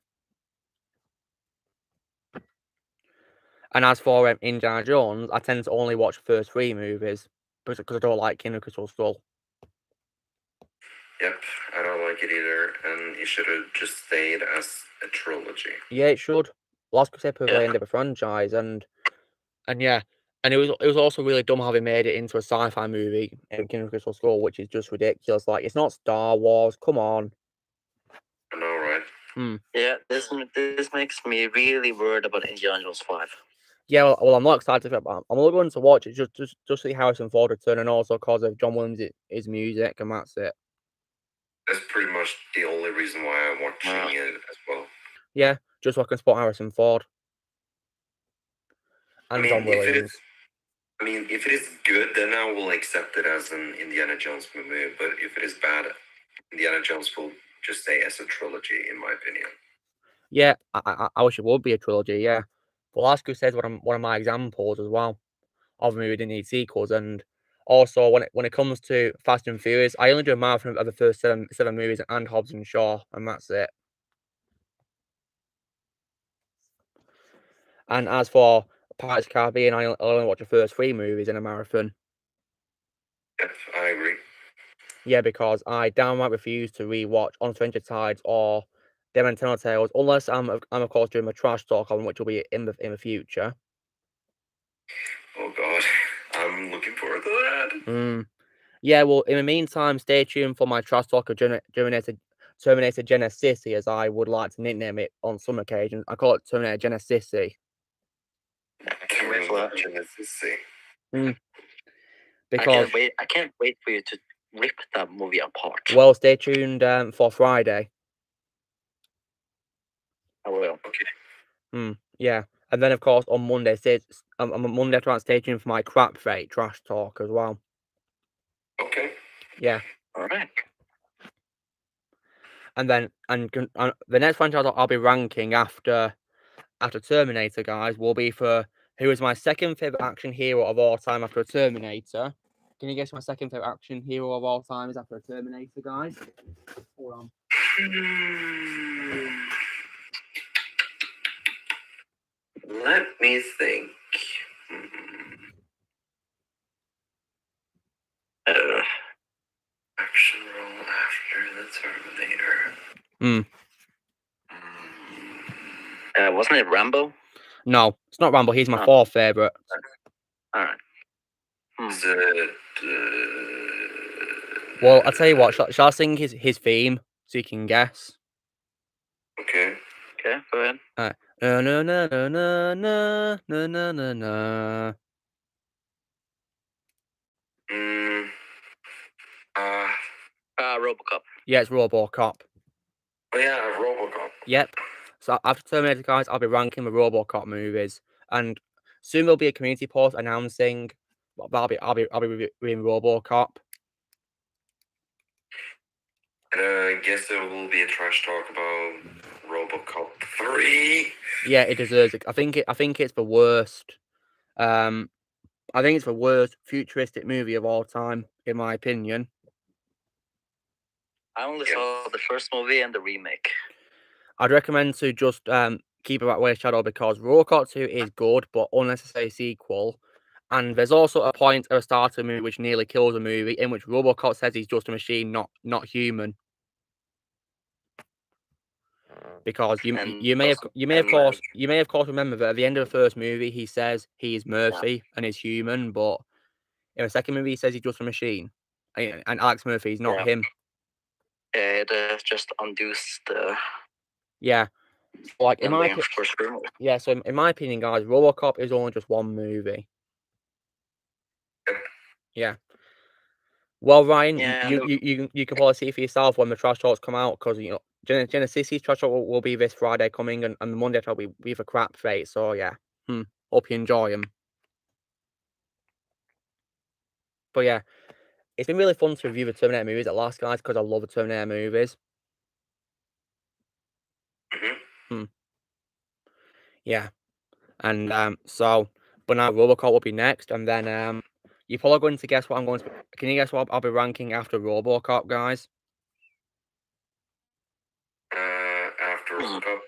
And as for Indiana Jones, I tend to only watch the first 3 movies because I don't like Kingdom of Crystal Skull. Yep, I don't like it either, and it should have just stayed as a trilogy. Yeah, it should. Last Crusade put the end of a franchise, and yeah, and it was also really dumb having made it into a sci-fi movie in Kingdom of Crystal Skull, which is just ridiculous. Like, it's not Star Wars. Come on. I know, right? Yeah, this makes me really worried about Indiana Jones 5. Yeah, well, I'm not excited for it, but I'm only going to watch it just to see Harrison Ford return, and also because of John Williams' his music, and that's it. That's pretty much the only reason why I'm watching it as well. Yeah, just so I can spot Harrison Ford. And John Williams. If it is good, then I will accept it as an Indiana Jones movie. But if it is bad, Indiana Jones will just stay as a trilogy, in my opinion. Yeah, I wish it would be a trilogy, yeah. But Last Crusade is one of my examples as well of a movie that needs sequels. And also, when it comes to Fast and Furious, I only do a marathon of the first seven movies and Hobbs and Shaw, and that's it. And as for Pirates of the Caribbean, I only watch the first 3 movies in a marathon. Yep, I agree. Yeah, because I downright refuse to rewatch On Stranger Tides or Them and Tell Tales, unless I'm of course doing my trash talk on, which will be in the future. Oh God, I'm looking forward to that. Yeah, well, in the meantime, stay tuned for my trash talk of Terminator Genesis, as I would like to nickname it on some occasions. I call it Terminator Genesis. I can't wait for that. Genesis. Because I can't wait for you to rip that movie apart. Well, stay tuned for Friday. I will. Okay. Yeah. And then, of course, on Monday, stay tuned for my crap fate trash talk as well. Okay. Yeah. All right. And then, the next franchise I'll be ranking after Terminator, guys, will be for who is my second favorite action hero of all time after a Terminator. Can you guess my second favorite action hero of all time is after a Terminator, guys? Hold on. Let me think. Action role after the Terminator. Wasn't it Rambo? No, it's not Rambo. He's my fourth favorite. All right. Is it? Well, I'll tell you what. Shall I sing his theme so you can guess? Okay. Okay, go ahead. Na na na na na na na na na na. RoboCop. Yeah, it's RoboCop. Oh yeah, RoboCop. Yep. So after Terminator, guys, I'll be ranking the RoboCop movies, and soon there'll be a community post announcing. I'll be reviewing RoboCop. And I guess there will be a trash talk about RoboCop 3. Yeah, it deserves it. I think it's the worst. I think it's the worst futuristic movie of all time, in my opinion. I only saw the first movie and the remake. I'd recommend to just keep it that way, Shadow, because RoboCop 2 is good, but unnecessary sequel. And there's also a point at the start of the movie which nearly kills the movie, in which RoboCop says he's just a machine, not human. Because you may of course remember that at the end of the first movie he says he's Murphy and is human, but in the second movie he says he's just a machine, and Alex Murphy is not him. Yeah, it just undoes the. Yeah, like in my so in my opinion, guys, RoboCop is only just one movie. Yeah. Well, Ryan, you can probably see for yourself when the trash talks come out, because Genesis's trash talk will be this Friday coming, and the Monday talk will be for crap fate. So yeah, hope you enjoy them. But yeah, it's been really fun to review the Terminator movies at last, guys, because I love the Terminator movies. Yeah, and so, but now RoboCop will be next, and then you're probably going to guess what I'm going to. Can you guess what I'll be ranking after RoboCop, guys? After RoboCop,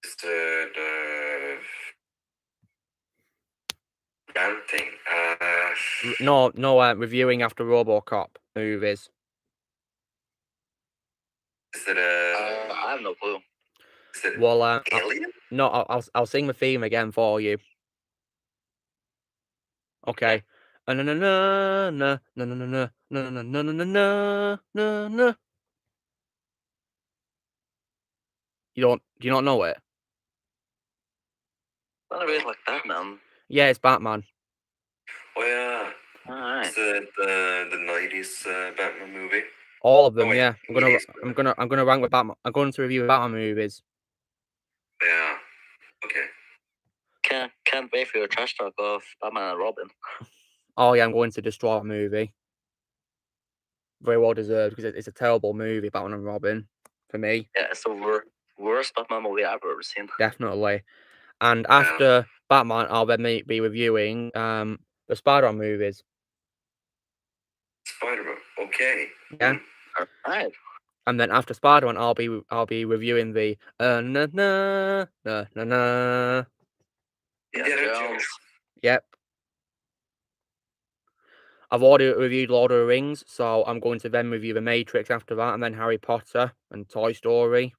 is it ranting? No, reviewing after RoboCop movies. Is it I have no clue. Is it well, Alien? I'll sing the theme again for you. Okay. Na na na na na na na na na na na na na na. Do you not know it? Not really like Batman. Yeah, it's Batman. Oh yeah. Alright. Is it the 90s Batman movie? All of them, yeah. I'm gonna rank with Batman. I'm going to review Batman movies. Yeah. Okay. Can't wait for your trash talk of Batman and Robin. Oh yeah, I'm going to destroy that movie. Very well deserved, because it's a terrible movie, Batman and Robin, for me. Yeah, it's the worst Batman movie I've ever seen. Definitely. And after Batman, I'll then be reviewing the Spider-Man movies. Spider-Man. Okay. Yeah. Alright. And then after Spider-Man, I'll be reviewing the na na na na na. Yep. I've already reviewed Lord of the Rings, so I'm going to then review The Matrix after that, and then Harry Potter and Toy Story.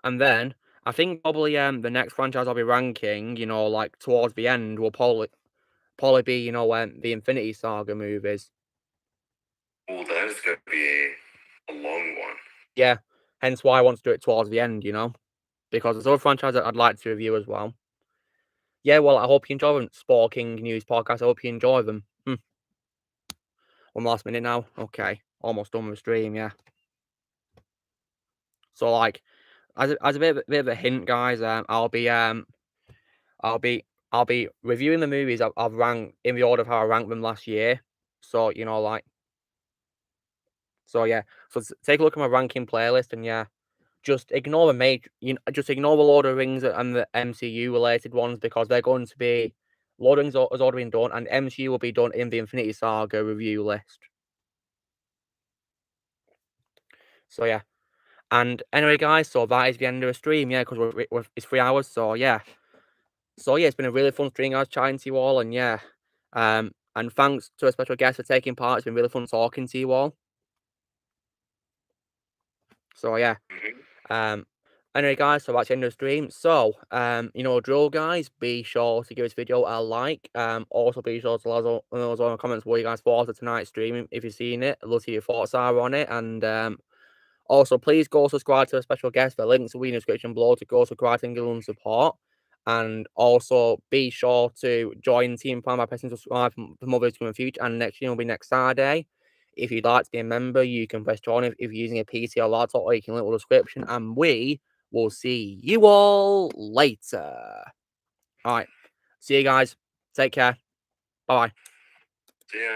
And then I think probably the next franchise I'll be ranking, like towards the end, will probably be the Infinity Saga movies. Oh, that is going to be a long one. Yeah, hence why I want to do it towards the end, because there's other franchises I'd like to review as well. Yeah, well, I hope you enjoy them. Sport King News Podcast. I hope you enjoy them. 1 last minute now. Okay, almost done with the stream. Yeah. So like, as a bit of a hint, guys, I'll be reviewing the movies I've ranked in the order of how I ranked them last year. So you know, like, so yeah. So take a look at my ranking playlist, and yeah, just ignore just ignore the Lord of the Rings and the MCU related ones, because they're going to be Lord of the Rings has already been done, and MCU will be done in the Infinity Saga review list. So yeah. And anyway, guys, so that is the end of the stream, yeah, because it's 3 hours, so yeah. So yeah, it's been a really fun stream, guys, chatting to you all, and yeah. And thanks to a special guest for taking part. It's been really fun talking to you all. So yeah. Anyway, guys, so that's the end of the stream. So, you know, drill, guys, be sure to give this video a like. Also be sure to let us know in the comments what you guys thought of tonight's stream if you've seen it. I'd love to hear your thoughts are on it. And also, please go subscribe to a special guest. The links will be in the description below to go subscribe and give them support. And also, be sure to join Team Plan by pressing subscribe for more videos in the future. And next stream will be next Saturday. If you'd like to be a member, you can press join if you're using a PC or laptop, or you can link the description. And we will see you all later. All right. See you guys. Take care. Bye-bye. See ya.